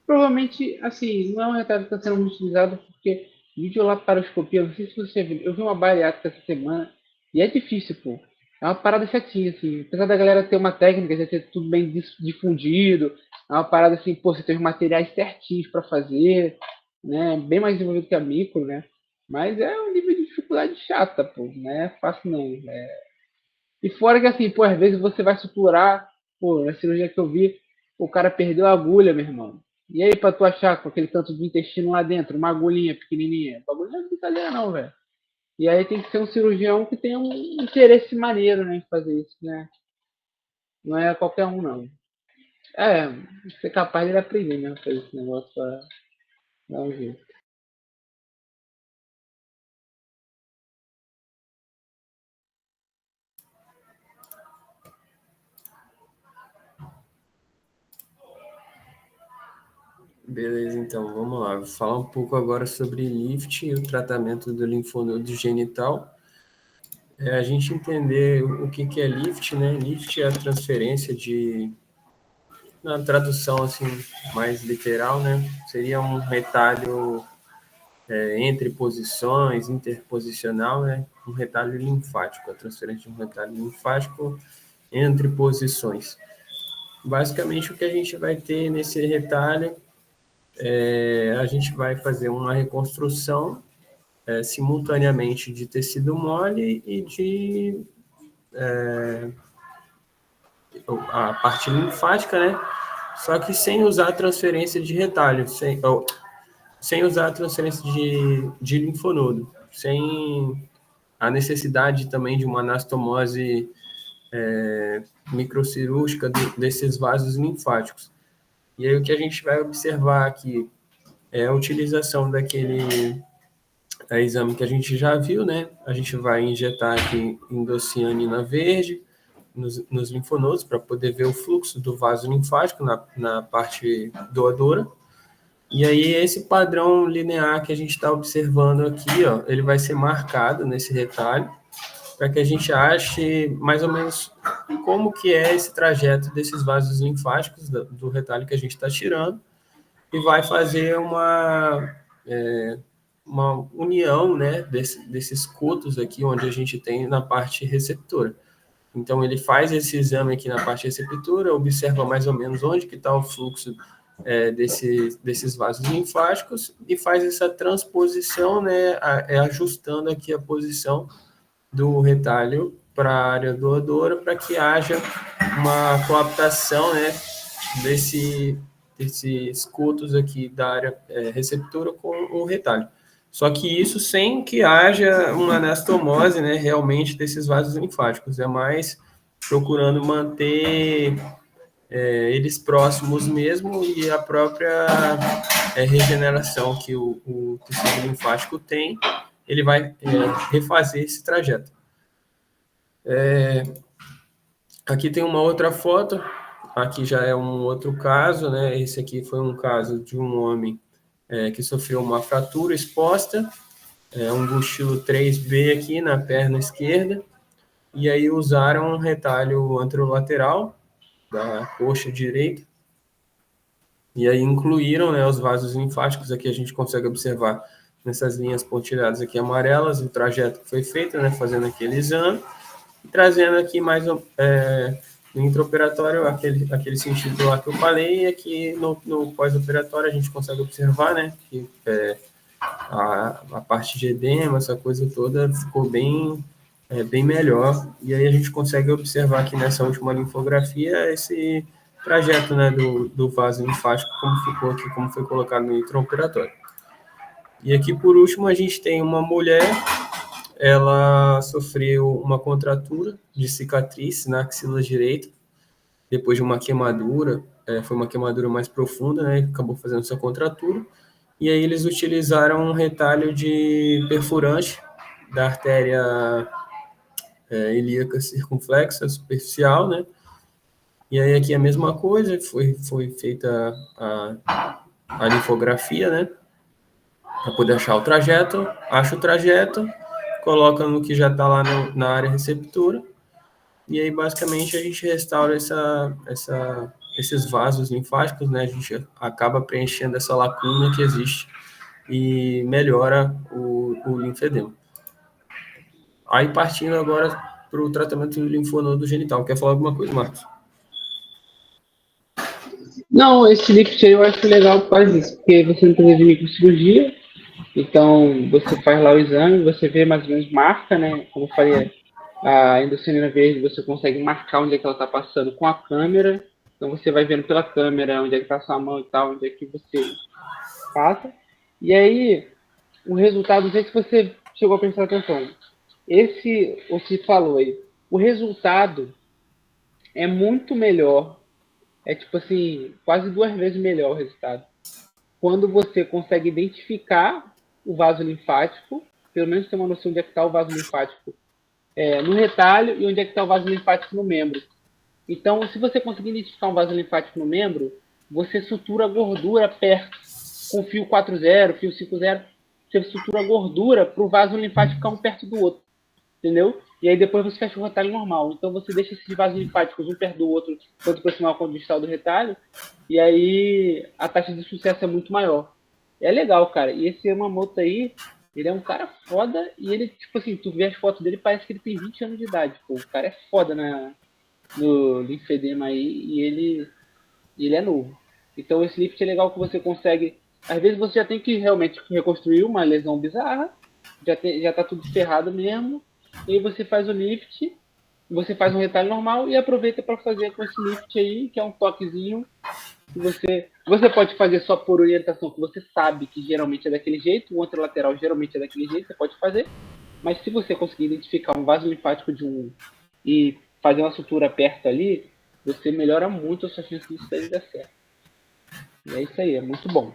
Provavelmente, assim, não é um retalho que está sendo muito utilizado porque videolaparoscopia, não sei se você viu, eu vi uma bariátrica essa semana e é difícil, pô. É uma parada chatinha, assim. Apesar da galera ter uma técnica, já ter tudo bem difundido, é uma parada assim, pô, você tem os materiais certinhos para fazer, né? Bem mais desenvolvido que a micro, né? Mas é um nível de dificuldade chata, pô. Não é fácil, não. E fora que, assim, pô, às vezes você vai suturar, pô, na cirurgia que eu vi, o cara perdeu a agulha, meu irmão. E aí, pra tu achar com aquele tanto de intestino lá dentro, uma agulhinha pequenininha? O bagulho não é brincadeira, não, velho. E aí tem que ser um cirurgião que tenha um interesse maneiro, né, em fazer isso, né? Não é qualquer um, não. É, ser capaz de ele aprender, né, fazer esse negócio pra dar um jeito. Beleza, então, vamos lá. Vou falar um pouco agora sobre lift e o tratamento do linfonodo genital. A gente entender o que é lift, né? Lift é a transferência de... Na tradução, assim, mais literal, né? Seria um retalho entre posições, interposicional, né? Um retalho linfático, a transferência de um retalho linfático entre posições. Basicamente, o que a gente vai ter nesse retalho a gente vai fazer uma reconstrução simultaneamente de tecido mole e de a parte linfática, né? Só que sem usar a transferência de retalho, sem usar a transferência de linfonodo, sem a necessidade também de uma anastomose microcirúrgica desses vasos linfáticos. E aí o que a gente vai observar aqui é a utilização daquele exame que a gente já viu, né? A gente vai injetar aqui indocianina verde nos linfonodos para poder ver o fluxo do vaso linfático na parte doadora. E aí esse padrão linear que a gente está observando aqui, ó, ele vai ser marcado nesse retalho para que a gente ache mais ou menos como que é esse trajeto desses vasos linfáticos do retalho que a gente está tirando e vai fazer uma união, né, desses cutos aqui, onde a gente tem na parte receptora. Então, ele faz esse exame aqui na parte receptora, observa mais ou menos onde que está o fluxo desses vasos linfáticos e faz essa transposição, né, ajustando aqui a posição do retalho para a área doadora, para que haja uma coaptação, né, desses cutos aqui da área receptora com o retalho. Só que isso sem que haja uma anastomose, né, realmente desses vasos linfáticos. É mais procurando manter eles próximos mesmo e a própria regeneração que o tecido linfático tem, ele vai refazer esse trajeto. Aqui tem uma outra foto. Aqui já é um outro caso, né? Esse aqui foi um caso de um homem que sofreu uma fratura exposta, um Bushilo 3B aqui na perna esquerda, e aí usaram um retalho anterolateral da coxa direita, e aí incluíram, né, os vasos linfáticos. Aqui a gente consegue observar nessas linhas pontilhadas aqui amarelas, o trajeto que foi feito, né, fazendo aquele exame, e trazendo aqui mais no intraoperatório aquele sentido lá que eu falei, e aqui no pós-operatório a gente consegue observar, né, que a parte de edema, essa coisa toda ficou bem melhor, e aí a gente consegue observar aqui nessa última linfografia esse trajeto, né, do vaso linfático, como ficou aqui, como foi colocado no intraoperatório. E aqui, por último, a gente tem uma mulher, ela sofreu uma contratura de cicatriz na axila direita, depois de uma queimadura, foi uma queimadura mais profunda, né, acabou fazendo essa contratura, e aí eles utilizaram um retalho de perfurante da artéria ilíaca circunflexa superficial, né, e aí aqui a mesma coisa, foi feita a linfografia, né, para poder achar o trajeto, acha o trajeto, coloca no que já está lá na área receptora, e aí basicamente a gente restaura esses vasos linfáticos, né? A gente acaba preenchendo essa lacuna que existe e melhora o linfedema. Aí partindo agora para o tratamento do linfonodo genital. Quer falar alguma coisa, Marcos? Não, esse lift aí eu acho legal por causa disso, porque você não precisa de microcirurgia, então você faz lá o exame, você vê mais ou menos, marca, né? Como eu falei, a endosselina verde, você consegue marcar onde é que ela está passando com a câmera, então você vai vendo pela câmera onde é que está a sua mão e tal, onde é que você passa, e aí o resultado, não sei se você chegou a prestar atenção, você falou aí, o resultado é muito melhor, é tipo assim, quase 2 vezes melhor o resultado. Quando você consegue identificar o vaso linfático, pelo menos ter uma noção de onde é que está o vaso linfático no retalho e onde é que está o vaso linfático no membro. Então, se você conseguir identificar um vaso linfático no membro, você sutura a gordura perto, com fio 4.0, fio 5.0, você sutura a gordura para o vaso linfático ficar um perto do outro, entendeu? E aí depois você fecha o retalho normal. Então você deixa esses vasos linfáticos um perto do outro, quanto proximal com o distal do retalho, e aí a taxa de sucesso é muito maior. É legal, cara. E esse Yamamoto aí, ele é um cara foda, e ele, tipo assim, tu vê as fotos dele, parece que ele tem 20 anos de idade. Pô, o cara é foda no linfedema aí, e ele é novo. Então esse lift é legal que você consegue... Às vezes você já tem que realmente reconstruir uma lesão bizarra, já tá tudo ferrado mesmo, e aí você faz o lift, você faz um retalho normal e aproveita para fazer com esse lift aí, que é um toquezinho que você pode fazer só por orientação, que você sabe que geralmente é daquele jeito, o outro lateral geralmente é daquele jeito, você pode fazer, mas se você conseguir identificar um vaso linfático e fazer uma sutura perto ali, você melhora muito a sua chance disso daí dar certo. E é isso aí, é muito bom.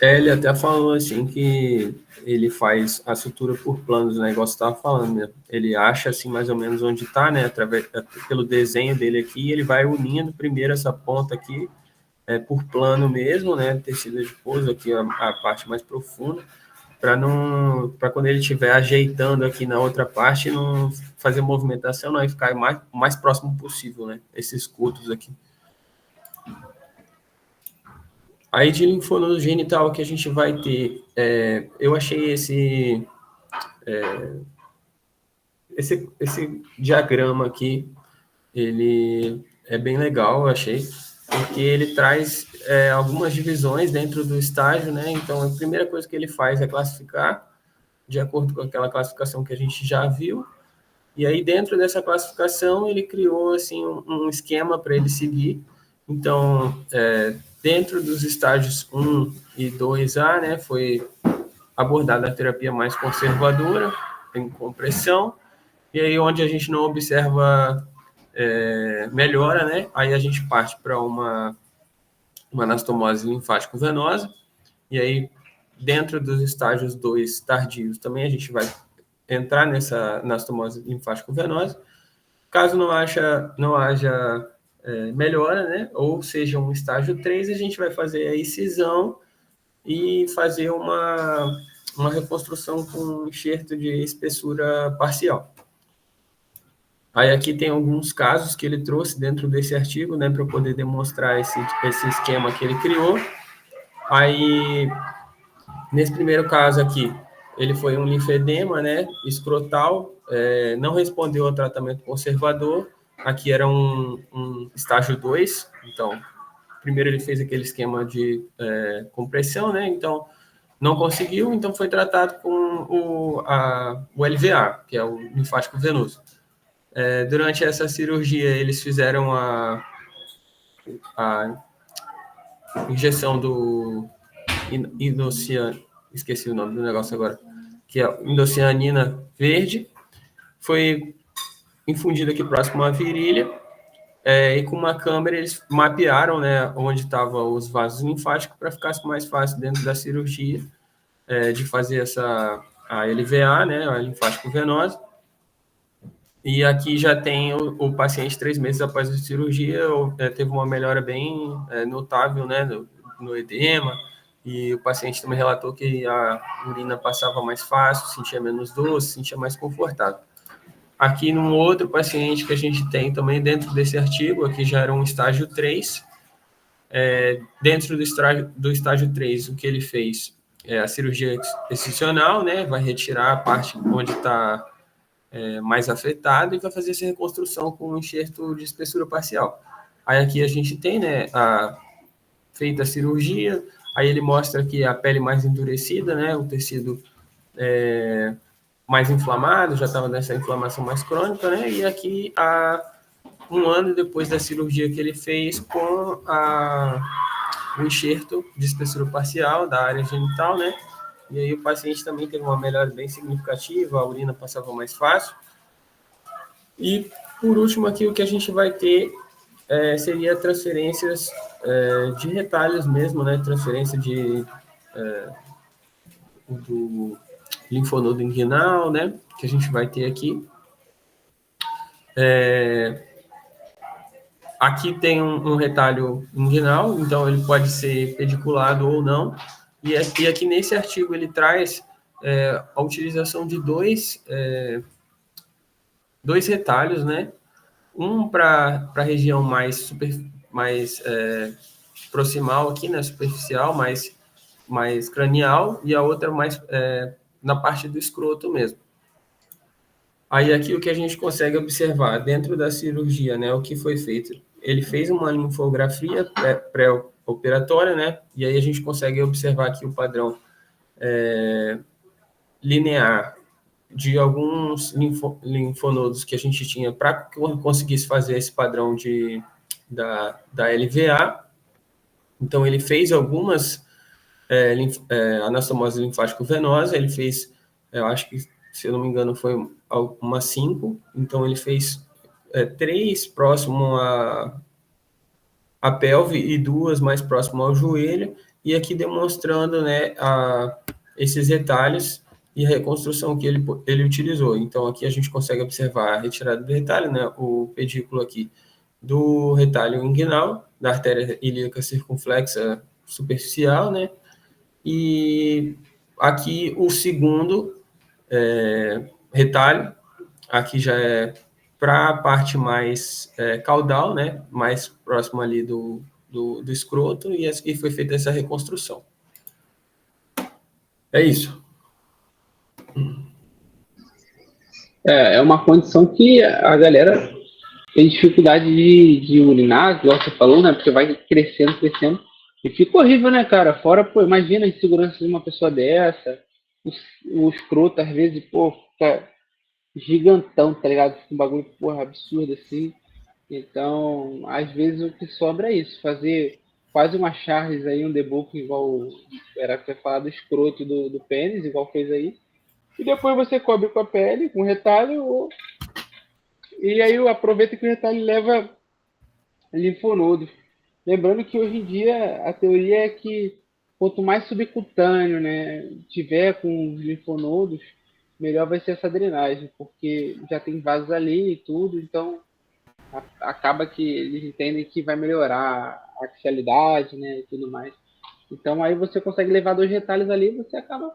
Ele até falou assim que ele faz a sutura por planos, né? Igual você estava falando, né? Ele acha assim mais ou menos onde está, né? Pelo desenho dele aqui, ele vai unindo primeiro essa ponta aqui por plano mesmo, né? Tecido adiposo aqui a parte mais profunda, para quando ele estiver ajeitando aqui na outra parte, não fazer movimentação, não, e ficar o mais próximo possível, né? Esses cultos aqui. Aí de linfonodo genital que a gente vai ter, eu achei esse diagrama aqui, ele é bem legal, eu achei, porque ele traz algumas divisões dentro do estágio, né? Então, a primeira coisa que ele faz é classificar, de acordo com aquela classificação que a gente já viu, e aí dentro dessa classificação ele criou assim um esquema para ele seguir. Então, dentro dos estágios 1 e 2A, né, foi abordada a terapia mais conservadora, em compressão, e aí onde a gente não observa melhora, né, aí a gente parte para uma anastomose linfático-venosa, e aí dentro dos estágios 2 tardios também a gente vai entrar nessa anastomose linfático-venosa. Caso não haja melhora, né? Ou seja, um estágio 3, a gente vai fazer a excisão e fazer uma reconstrução com enxerto de espessura parcial. Aí aqui tem alguns casos que ele trouxe dentro desse artigo, né, para poder demonstrar esse esquema que ele criou. Aí, Nesse primeiro caso aqui, ele foi um linfedema, né, escrotal, não respondeu ao tratamento conservador. Aqui era um estágio 2, então, primeiro ele fez aquele esquema de compressão, né, então não conseguiu, então foi tratado com o LVA, que é o linfático venoso. Durante essa cirurgia, eles fizeram a injeção do esqueci o nome do negócio agora, que é indocianina verde, foi infundida aqui próximo à virilha, e com uma câmera eles mapearam, né, onde estavam os vasos linfáticos para ficar mais fácil dentro da cirurgia de fazer a LVA, né, a linfático venosa. E aqui já tem o paciente 3 meses após a cirurgia, teve uma melhora bem notável, né, no edema, e o paciente também relatou que a urina passava mais fácil, sentia menos doce, sentia mais confortável. Aqui, num outro paciente que a gente tem também dentro desse artigo, aqui já era um estágio 3, dentro do estágio 3, o que ele fez é a cirurgia excisional, né, vai retirar a parte onde está mais afetado e vai fazer essa reconstrução com um enxerto de espessura parcial. Aí aqui a gente tem, né, feita a cirurgia, aí ele mostra aqui a pele mais endurecida, né, o tecido mais inflamado, já estava nessa inflamação mais crônica, né, e aqui um ano depois da cirurgia que ele fez com o enxerto de espessura parcial da área genital, né, e aí o paciente também teve uma melhora bem significativa, a urina passava mais fácil. E, por último, aqui o que a gente vai ter seria transferências de retalhos mesmo, né? Transferência do linfonodo inguinal, né? Que a gente vai ter aqui. Aqui tem um retalho inguinal, então ele pode ser pediculado ou não. E aqui nesse artigo ele traz a utilização de dois retalhos, né? Um para a região mais proximal aqui, né? Superficial, mais cranial, e a outra mais na parte do escroto mesmo. Aí aqui o que a gente consegue observar dentro da cirurgia, né? O que foi feito? Ele fez uma linfografia pré-operatória, né? E aí a gente consegue observar aqui o padrão linear de alguns linfonodos que a gente tinha para que conseguisse fazer esse padrão da LVA. Então, ele fez algumas anastomose linfático-venosa, ele fez, eu acho que, se eu não me engano, foi umas 5. Então, ele fez 3 próximo à pelve e 2 mais próximo ao joelho, e aqui demonstrando, né, esses retalhos e a reconstrução que ele utilizou. Então, aqui a gente consegue observar a retirada do retalho, né, o pedículo aqui do retalho inguinal, da artéria ilíaca circunflexa superficial, né, e aqui o segundo retalho, aqui já é para a parte mais caudal, né, mais próximo ali do escroto, e aqui foi feita essa reconstrução. É isso. É uma condição que a galera tem dificuldade de urinar, igual você falou, né? Porque vai crescendo, e fica horrível, né, cara? Fora, pô, imagina a insegurança de uma pessoa dessa, o escroto, às vezes, pô, fica gigantão, tá ligado? Fica um bagulho, porra, absurdo, assim. Então, às vezes o que sobra é isso, fazer quase uma Charles aí, um debulk igual era pra falar do escroto do pênis, igual fez aí. E depois você cobre com a pele, com retalho, e aí aproveita que o retalho leva linfonodos. Lembrando que hoje em dia a teoria é que quanto mais subcutâneo, né, tiver com os linfonodos, melhor vai ser essa drenagem, porque já tem vasos ali e tudo, então acaba que eles entendem que vai melhorar a axialidade, né, e tudo mais. Então aí você consegue levar 2 retalhos ali e você acaba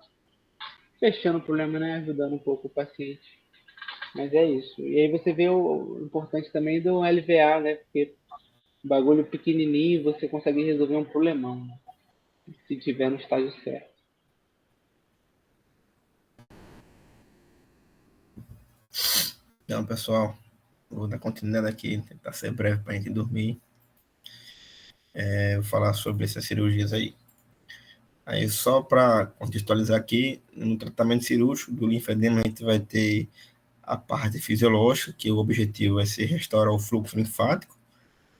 fechando o problema, né, ajudando um pouco o paciente. Mas é isso. E aí você vê o importante também do LVA, né, porque bagulho pequenininho você consegue resolver um problemão, né, se tiver no estágio certo. Então, pessoal, vou dar continuidade aqui, tentar ser breve para a gente dormir. Vou falar sobre essas cirurgias aí. Aí, só para contextualizar aqui, no tratamento cirúrgico do linfedema, a gente vai ter a parte fisiológica, que o objetivo vai ser restaurar o fluxo linfático,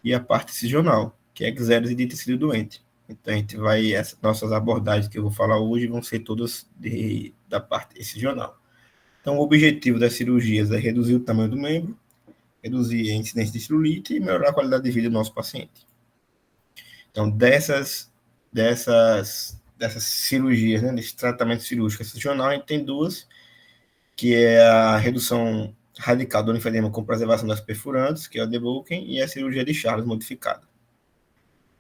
e a parte incisional, que é exérese de tecido doente. Então, a gente vai, essas nossas abordagens que eu vou falar hoje vão ser todas da parte incisional. Então, o objetivo das cirurgias é reduzir o tamanho do membro, reduzir a incidência de celulite e melhorar a qualidade de vida do nosso paciente. Então, dessas cirurgias, né, desse tratamento cirúrgico incisional, a gente tem duas, que é a redução radical do linfedema com preservação das perfurantes, que é o debulking, e a cirurgia de Charles modificada.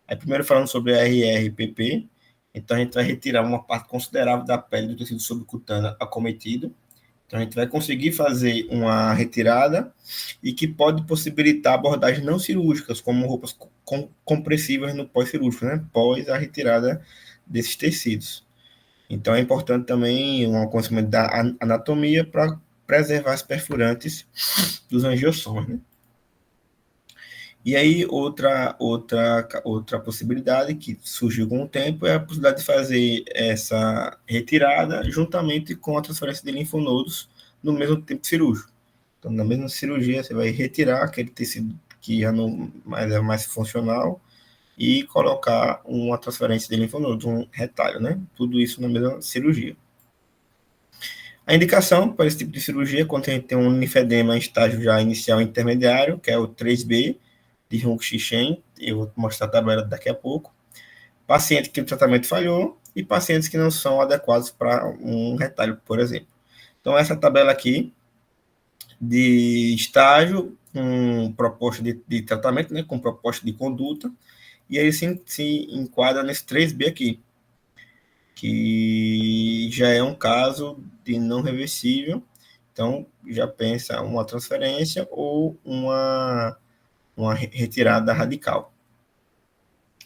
Aí, primeiro falando sobre a RRPP, então a gente vai retirar uma parte considerável da pele do tecido subcutâneo acometido. Então a gente vai conseguir fazer uma retirada e que pode possibilitar abordagens não cirúrgicas, como roupas compressivas no pós-cirúrgico, né? Pós a retirada desses tecidos. Então é importante também um conhecimento da anatomia para preservar as perfurantes dos angiossomos, né? E aí, outra possibilidade que surgiu com o tempo é a possibilidade de fazer essa retirada juntamente com a transferência de linfonodos no mesmo tempo cirúrgico. Então, na mesma cirurgia, você vai retirar aquele tecido que já não mais é mais funcional e colocar uma transferência de linfonodos, um retalho, né? Tudo isso na mesma cirurgia. A indicação para esse tipo de cirurgia, quando a gente tem um linfedema em estágio já inicial e intermediário, que é o 3B, de Runxixen, eu vou mostrar a tabela daqui a pouco, paciente que o tratamento falhou e pacientes que não são adequados para um retalho, por exemplo. Então, essa tabela aqui de estágio, com proposta de tratamento, né, com proposta de conduta, e aí se enquadra nesse 3B aqui, que já é um caso de não reversível, então já pensa uma transferência ou uma retirada radical.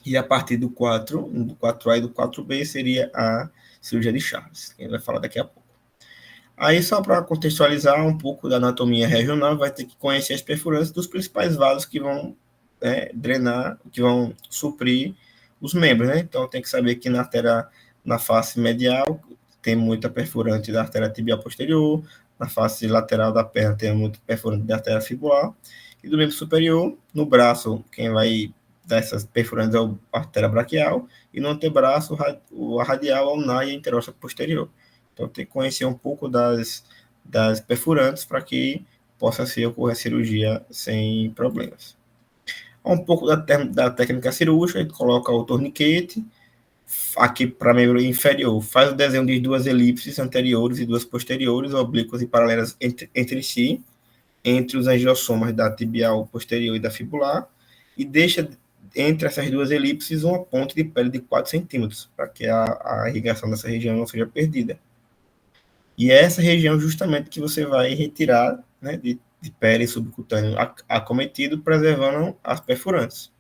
E a partir do 4A e do 4B seria a cirurgia de Charles, que a gente vai falar daqui a pouco. Aí, só para contextualizar um pouco da anatomia regional, vai ter que conhecer as perfurantes dos principais vasos que vão drenar, que vão suprir os membros, né? Então, tem que saber que na face medial tem muita perfurante da artéria tibial posterior, na face lateral da perna tem muita perfurante da artéria fibular, e do membro superior, no braço, quem vai dar essas perfurantes é a artéria braquial, e no antebraço, a radial, a ulnar e a interóssea posterior. Então, tem que conhecer um pouco das perfurantes para que possa se ocorrer a cirurgia sem problemas. Um pouco da técnica cirúrgica, a gente coloca o torniquete, aqui para membro inferior, faz o desenho de duas elipses anteriores e duas posteriores, oblíquas e paralelas entre si, entre os angiossomas da tibial posterior e da fibular, e deixa entre essas duas elipses uma ponte de pele de 4 centímetros, para que a irrigação dessa região não seja perdida. E é essa região justamente que você vai retirar, né, de pele subcutâneo acometido, preservando as perfurantes.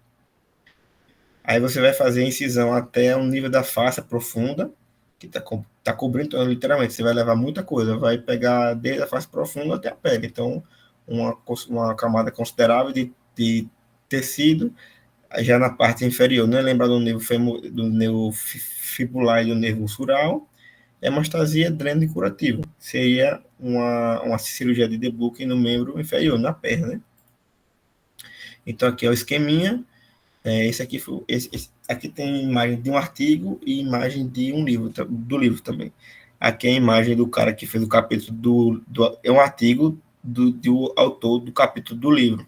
Aí você vai fazer a incisão até um nível da face profunda, que está cobrindo, então, literalmente, você vai levar muita coisa, vai pegar desde a face profunda até a pele. Então, uma camada considerável de tecido, já na parte inferior, né? Lembra do nervo fibular e do nervo sural, hemostasia, dreno e curativo. Seria uma cirurgia de debulking no membro inferior, na perna, né? Então, aqui é o esqueminha. Esse aqui tem imagem de um artigo e imagem de do livro também. Aqui é a imagem do cara que fez o capítulo é um artigo do autor do capítulo do livro,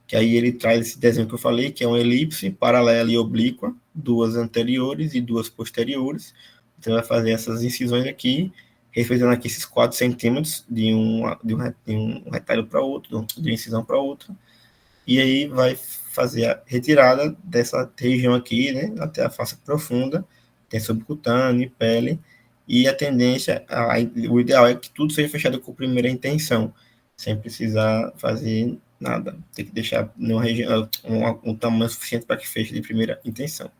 que aí ele traz esse desenho que eu falei, que é uma elipse paralela e oblíqua, duas anteriores e duas posteriores. Você vai fazer essas incisões aqui, respeitando aqui esses 4 centímetros de um retalho para outro, de uma incisão para outra, e aí vai fazer a retirada dessa região aqui, né, até a face profunda, tem subcutâneo e pele, e a tendência, o ideal é que tudo seja fechado com primeira intenção, sem precisar fazer nada. Tem que deixar numa região, um tamanho suficiente para que feche de primeira intenção.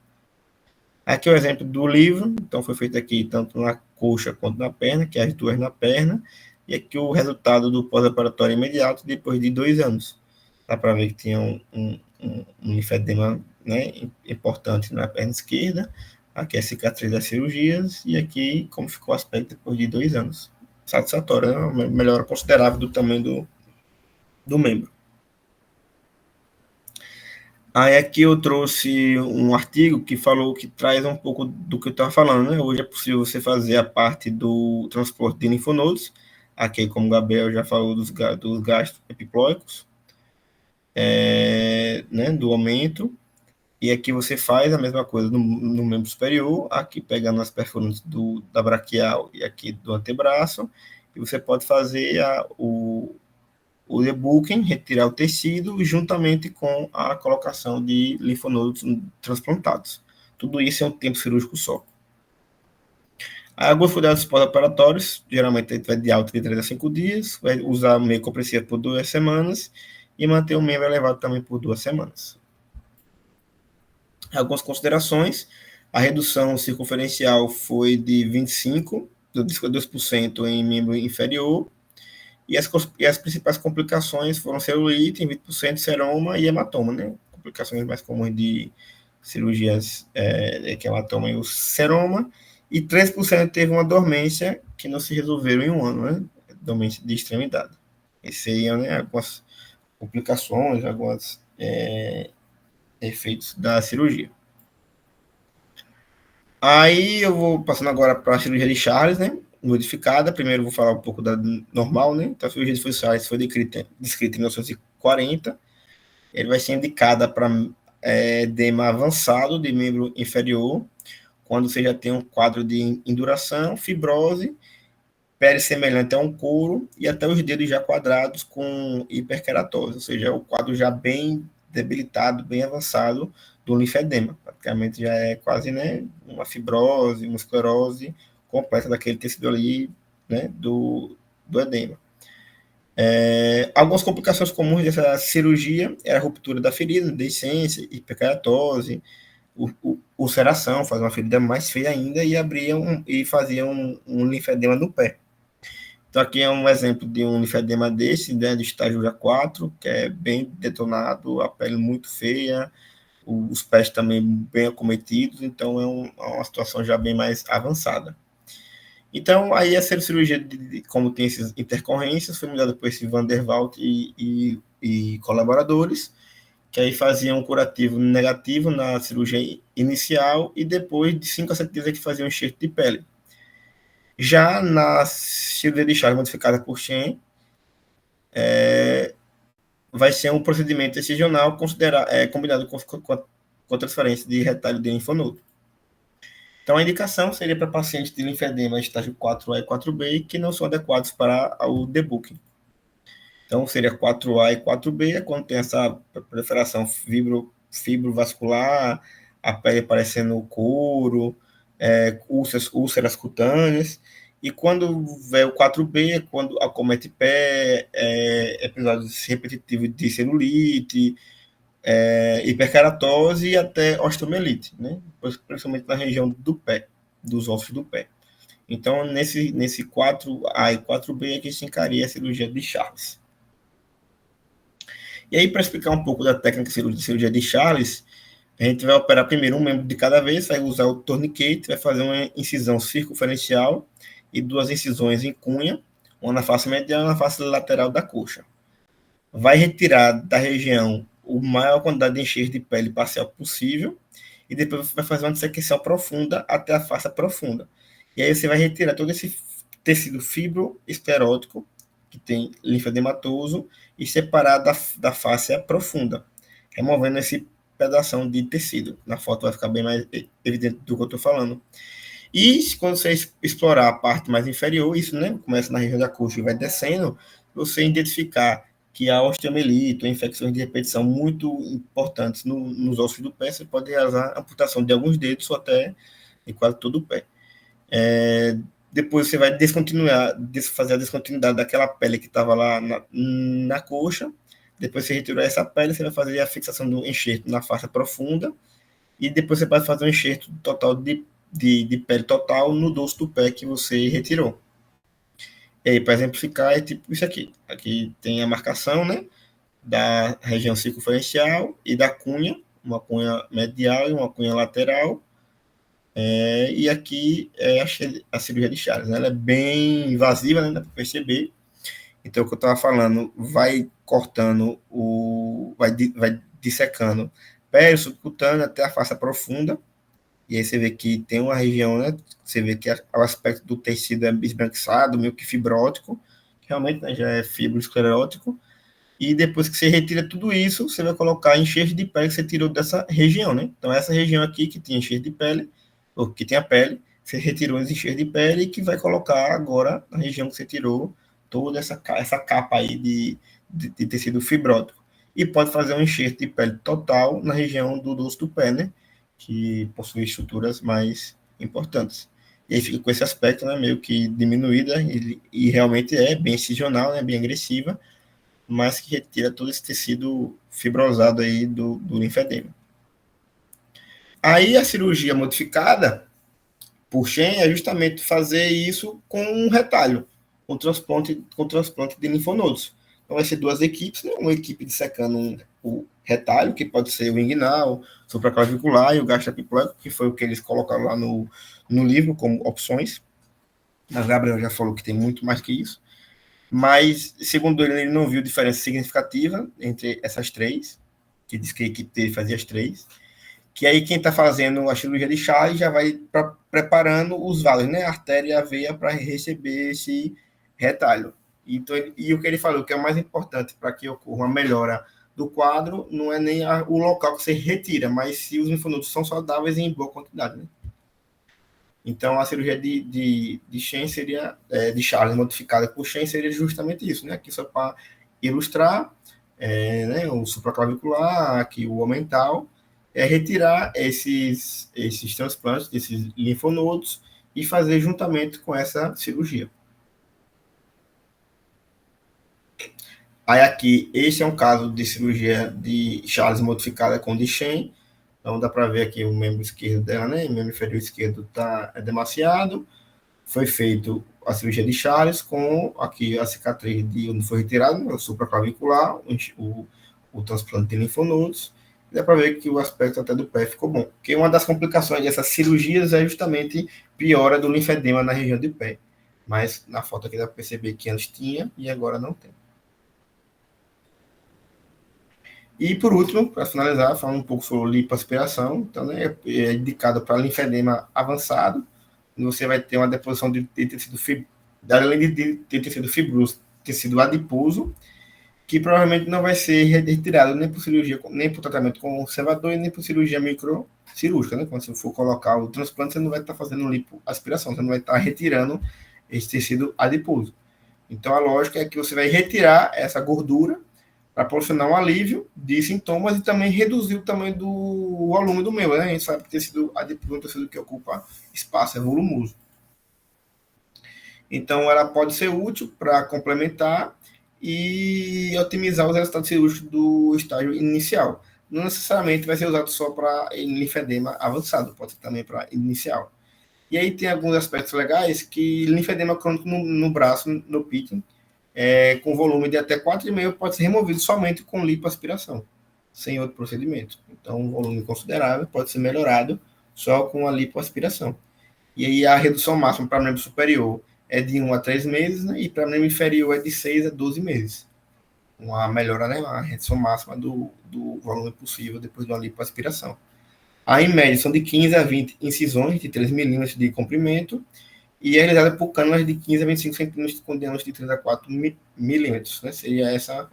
Aqui é o exemplo do livro, então foi feito aqui tanto na coxa quanto na perna, que é as duas na perna, e aqui o resultado do pós-operatório imediato depois de 2 anos. Dá para ver que tinha um linfedema, né, importante na perna esquerda, aqui a cicatriz das cirurgias, e aqui como ficou o aspecto depois de 2 anos. Satisfatória, né? Uma melhora considerável do tamanho do membro. Aí aqui eu trouxe um artigo que falou que traz um pouco do que eu estava falando, né? Hoje é possível você fazer a parte do transporte de linfonodos, aqui como o Gabriel já falou dos gastos epiploicos, né, do aumento, e aqui você faz a mesma coisa no membro superior, aqui pegando as perfurantes da braquial e aqui do antebraço, e você pode fazer o debooking, retirar o tecido, juntamente com a colocação de linfonodos transplantados. Tudo isso é um tempo cirúrgico só. Alguns cuidados pós-operatórios, geralmente a gente vai de alta de 3 a 5 dias, vai usar meio compressivo por 2 semanas e manter o membro elevado também por 2 semanas. Algumas considerações: a redução circunferencial foi de 2% em membro inferior, e as principais complicações foram celulite, em 20%, seroma e hematoma, né? Complicações mais comuns de cirurgias que é hematoma e o seroma, e 3% teve uma dormência que não se resolveram em 1 ano, né? Dormência de extremidade. Esse aí, né, algumas complicações, alguns efeitos da cirurgia. Aí eu vou passando agora para a cirurgia de Charles, né? Modificada. Primeiro eu vou falar um pouco da normal, né? Então a cirurgia de Charles foi descrita em 1940. Ele vai ser indicada para edema avançado de membro inferior, quando você já tem um quadro de induração, fibrose, pele semelhante a um couro e até os dedos já quadrados com hiperkeratose, ou seja, o quadro já bem debilitado, bem avançado do linfedema. Praticamente já é quase, né, uma fibrose, uma esclerose completa daquele tecido ali, né, do edema. Algumas complicações comuns dessa cirurgia era a ruptura da ferida, deiscência, hiperkeratose, ulceração, fazer uma ferida mais feia ainda e fazia um linfedema no pé. Então, aqui é um exemplo de um linfedema desse, né, do estágio A4, que é bem detonado, a pele muito feia, os pés também bem acometidos, então é uma situação já bem mais avançada. Então, aí a cirurgia, como tem essas intercorrências, foi mudada por esse Van der Waalt e colaboradores, que aí faziam um curativo negativo na cirurgia inicial e depois de 5 a 7 dias é que faziam um enxerto de pele. Já na cirurgia de Charles modificada por Chen, vai ser um procedimento excisional combinado com transferência de retalho de linfonodo. Então, a indicação seria para pacientes de linfedema estágio 4A e 4B que não são adequados para o debooking. Então, seria 4A e 4B, quando tem essa proliferação fibrovascular, a pele parecendo couro, úlceras cutâneas. E quando vê o 4B, quando acomete pé, episódios repetitivos de celulite, hiperkeratose e até osteomielite, né? Principalmente na região do pé, dos ossos do pé. Então, nesse 4A e 4B é que se encaria a cirurgia de Charles. E aí, para explicar um pouco da técnica de cirurgia de Charles, a gente vai operar primeiro um membro de cada vez, vai usar o tourniquet, vai fazer uma incisão circunferencial e 2 incisões em cunha, uma na face medial e uma na face lateral da coxa. Vai retirar da região a maior quantidade de enxerto de pele parcial possível e depois vai fazer uma dissecação profunda até a face profunda. E aí você vai retirar todo esse tecido fibroesclerótico que tem linfedematoso e separar da face profunda, removendo esse pedação de tecido. Na foto vai ficar bem mais evidente do que eu estou falando. E quando você explorar a parte mais inferior, isso, né, começa na região da coxa e vai descendo, você identificar que a osteomielite ou infecções de repetição muito importantes nos ossos do pé, você pode realizar a amputação de alguns dedos ou até de quase todo o pé. Depois você vai fazer a descontinuidade daquela pele que estava lá na coxa. Depois você retirou essa pele, você vai fazer a fixação do enxerto na face profunda. E depois você pode fazer um enxerto total de pele total no dorso do pé que você retirou. E aí, para exemplificar, é tipo isso aqui. Aqui tem a marcação, né, da região circunferencial e da cunha, uma cunha medial e uma cunha lateral. E aqui é a cirurgia de Chagas, né? Ela é bem invasiva, né? Dá para perceber. Então, o que eu estava falando, vai cortando vai dissecando pele subcutânea até a face profunda. E aí você vê que tem uma região, né? Você vê que o aspecto do tecido é esbranquiçado, meio que fibrótico, que realmente, né, já é fibroesclerótico. E depois que você retira tudo isso, você vai colocar enxerto de pele que você tirou dessa região, né? Então, essa região aqui que tem enxerto de pele, ou que tem a pele, você retirou os enxertos de pele e que vai colocar agora na região que você tirou toda essa capa aí de tecido fibrótico. E pode fazer um enxerto de pele total na região do dorso do pé, né? Que possui estruturas mais importantes. E aí fica com esse aspecto, né, meio que diminuída, e realmente é bem incisional, né, bem agressiva, mas que retira todo esse tecido fibrosado aí do linfedema. Aí a cirurgia modificada por Shen é justamente fazer isso com um retalho, com transplante de linfonodos. Então vai ser duas equipes, né? Uma equipe dissecando o retalho, que pode ser o inguinal, supraclavicular e o gastroepiplético, que foi o que eles colocaram lá no livro como opções. Mas Gabriel já falou que tem muito mais que isso. Mas, segundo ele não viu diferença significativa entre essas três, que diz que a equipe dele fazia as três, que aí quem está fazendo a cirurgia de Chagas já vai preparando os vasos, né, a artéria e a veia, para receber esse retalho. Então, e o que ele falou, que é o mais importante para que ocorra uma melhora do quadro, não é nem o local que você retira, mas se os linfonodos são saudáveis e em boa quantidade, né? Então, a cirurgia de Shen seria, de Chagas modificada por Shen, seria justamente isso, né? Aqui só para ilustrar, né, o supraclavicular, aqui o omental, retirar esses transplantes, desses linfonodos, e fazer juntamente com essa cirurgia. Aí aqui, esse é um caso de cirurgia de Chagas modificada com Duchenne. Então dá para ver aqui o membro esquerdo dela, né? O membro inferior esquerdo está demasiado. Foi feito a cirurgia de Chagas com aqui a cicatriz de onde foi retirado, o supraclavicular, o transplante de linfonodos. Dá para ver que o aspecto até do pé ficou bom. Porque uma das complicações dessas cirurgias é justamente piora do linfedema na região do pé. Mas na foto aqui dá para perceber que antes tinha e agora não tem. E, por último, para finalizar, falando um pouco sobre lipoaspiração, então, né, é indicado para linfedema avançado, você vai ter uma deposição de tecido fibroso, além de tecido fibroso, tecido adiposo, que provavelmente não vai ser retirado nem por cirurgia, nem por tratamento conservador e nem por cirurgia microcirúrgica, né? Quando você for colocar o transplante, você não vai estar fazendo lipoaspiração, você não vai estar retirando esse tecido adiposo. Então, a lógica é que você vai retirar essa gordura para proporcionar um alívio de sintomas e também reduzir o tamanho do volume do membro, né? A gente sabe que tecido adiposo é um tecido que ocupa espaço, é volumoso. Então, ela pode ser útil para complementar e otimizar os resultados cirúrgicos do estágio inicial. Não necessariamente vai ser usado só para linfedema avançado, pode ser também para inicial. E aí tem alguns aspectos legais que linfedema crônico no braço, no pitting, com volume de até 4,5 pode ser removido somente com lipoaspiração, sem outro procedimento. Então, um volume considerável pode ser melhorado só com a lipoaspiração. E aí a redução máxima para o membro superior é de 1 a 3 meses, né? E para o membro inferior é de 6 a 12 meses. Uma melhora, né? Uma redução máxima do volume possível depois de uma lipoaspiração. Aí, em média, são de 15 a 20 incisões de 3 milímetros de comprimento e é realizada por cânulas de 15 a 25 centímetros com diâmetro de 3 a 4 milímetros, né? Seria essa.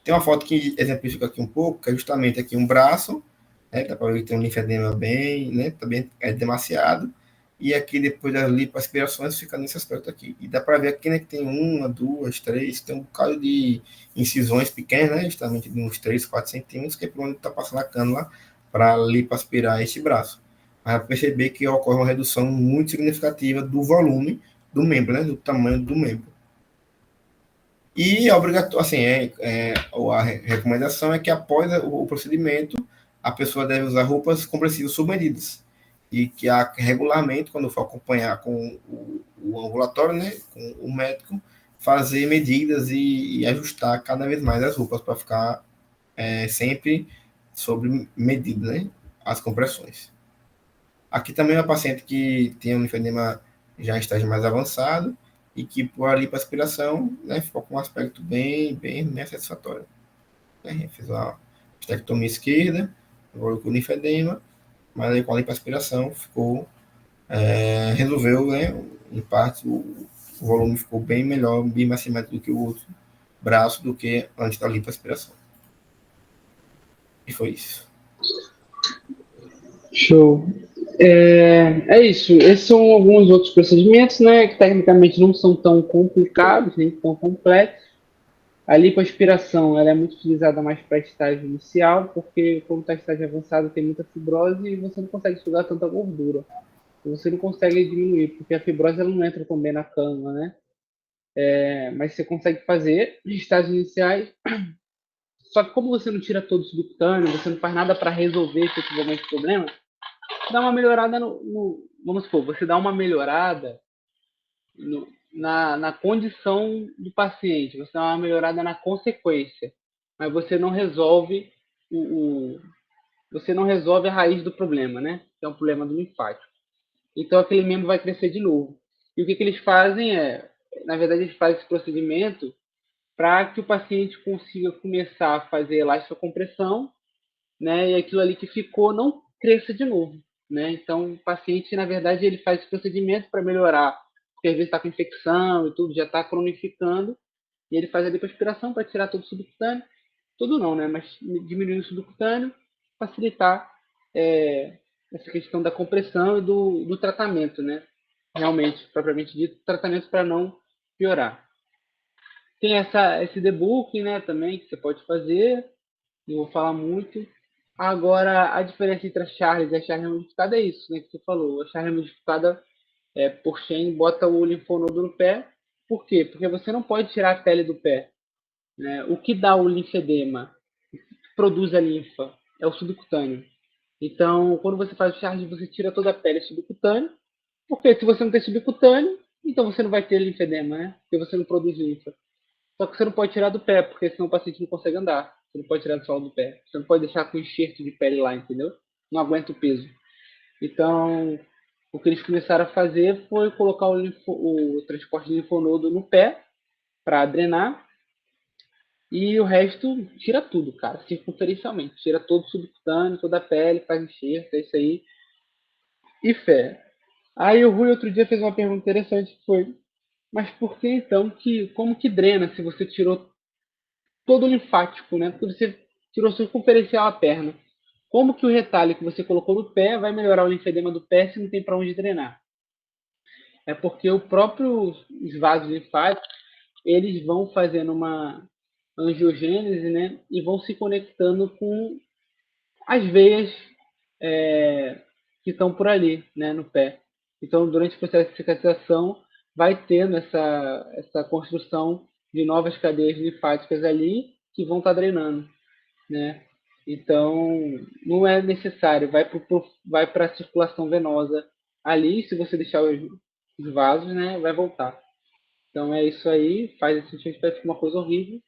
Tem uma foto que exemplifica aqui um pouco, que é justamente aqui um braço, né? Dá para ver que tem um linfedema bem, né? Também é demasiado. E aqui, depois das lipoaspirações, fica nesse aspecto aqui. E dá para ver aqui, né, que tem 1, 2, 3, tem um bocado de incisões pequenas, né? Justamente de uns 3, 4 centímetros, que é por onde está passando a cânula para lipoaspirar esse braço. Vai perceber que ocorre uma redução muito significativa do volume do membro, né, do tamanho do membro. E assim, a recomendação é que após o procedimento, a pessoa deve usar roupas compressivas submedidas. E que regularmente, quando for acompanhar com o ambulatório, né, com o médico, fazer medidas e ajustar cada vez mais as roupas para ficar sempre sobre medida, né? As compressões. Aqui também é uma paciente que tem um linfedema já em estágio mais avançado e que por ali para aspiração, né, ficou com um aspecto bem satisfatório. Né? Fez uma estectomia esquerda, agora com linfedema, mas aí com a lipoaspiração ficou, resolveu, né, em parte, o volume ficou bem melhor, bem mais simétrico do que o outro braço, do que antes da lipoaspiração. E foi isso. Show. É isso. Esses são alguns outros procedimentos, né, que tecnicamente não são tão complicados, nem tão complexos. A lipoaspiração ela é muito utilizada mais para estágio inicial, porque quando está em estágio avançado tem muita fibrose e você não consegue sugar tanta gordura. Você não consegue diminuir, porque a fibrose ela não entra também na cama, né? Mas você consegue fazer em estágios iniciais. Só que como você não tira todo o subcutâneo, você não faz nada para resolver efetivamente o problema, dá uma melhorada vamos supor, você dá uma melhorada na condição do paciente, você dá uma melhorada na consequência, mas você não resolve você não resolve a raiz do problema, né? Que é um problema do linfático. Então aquele membro vai crescer de novo. E o que eles fazem na verdade, eles fazem esse procedimento para que o paciente consiga começar a fazer elastocompressão, né? E aquilo ali que ficou não cresça de novo, né? Então o paciente, na verdade, ele faz esse procedimento para melhorar, porque às vezes está com infecção e tudo, já está cronificando, e ele faz a lipoaspiração para tirar todo o subcutâneo, tudo não, né? Mas diminuir o subcutâneo, facilitar essa questão da compressão e do tratamento, né? Realmente, propriamente dito, tratamento para não piorar. Tem esse debooking, né, também, que você pode fazer, não vou falar muito. Agora, a diferença entre a Charles e a Charles modificada é isso, né, que você falou. A Charles modificada, por Shane, bota o linfonodo no pé. Por quê? Porque você não pode tirar a pele do pé. Né? O que dá o linfedema, que produz a linfa, é o subcutâneo. Então, quando você faz o Charles, você tira toda a pele subcutânea, porque se você não tem subcutâneo, então você não vai ter linfedema, né? Porque você não produz linfa. Só que você não pode tirar do pé, porque senão o paciente não consegue andar. Você não pode tirar do solo do pé. Você não pode deixar com enxerto de pele lá, entendeu? Não aguenta o peso. Então, o que eles começaram a fazer foi colocar o transporte de linfonodo no pé para drenar. E o resto tira tudo, cara, circunferencialmente. Tira todo o subcutâneo, toda a pele, faz enxerto, é isso aí. E fé. Aí o Rui outro dia fez uma pergunta interessante que foi: mas por que então como que drena se você tirou todo o linfático, né? Porque você tirou circunferencial a perna. Como que o retalho que você colocou no pé vai melhorar o linfedema do pé se não tem para onde drenar? É porque os vasos linfáticos, eles vão fazendo uma angiogênese, né? E vão se conectando com as veias que estão por ali, né? No pé. Então, durante o processo de cicatrização, vai tendo essa construção de novas cadeias linfáticas ali que vão estar drenando, né? Então, não é necessário, vai para a circulação venosa ali, se você deixar os vasos, né, vai voltar. Então, é isso aí, faz esse sentido, parece uma coisa horrível,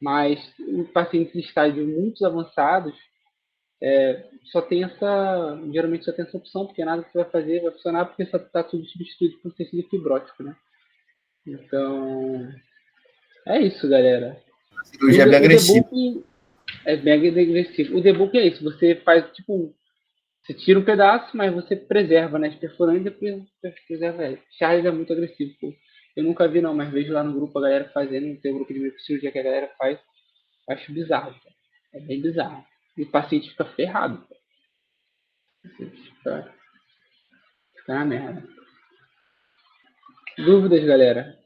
mas em pacientes em estágios muito avançados, geralmente só tem essa opção, porque nada que você vai fazer vai funcionar, porque só está tudo substituído por tecido fibrótico, né? Então, é isso, galera. A cirurgia é bem agressiva. É bem agressivo. O debug é isso, você faz tipo, você tira um pedaço, mas você preserva, né? Perfurando e depois preserva ele. Charles é muito agressivo, pô. Eu nunca vi não, mas vejo lá no grupo a galera fazendo, tem um grupo de microcirurgia que a galera faz, acho bizarro, pô. É bem bizarro. E o paciente fica ferrado, pô. Fica uma merda. Dúvidas, galera?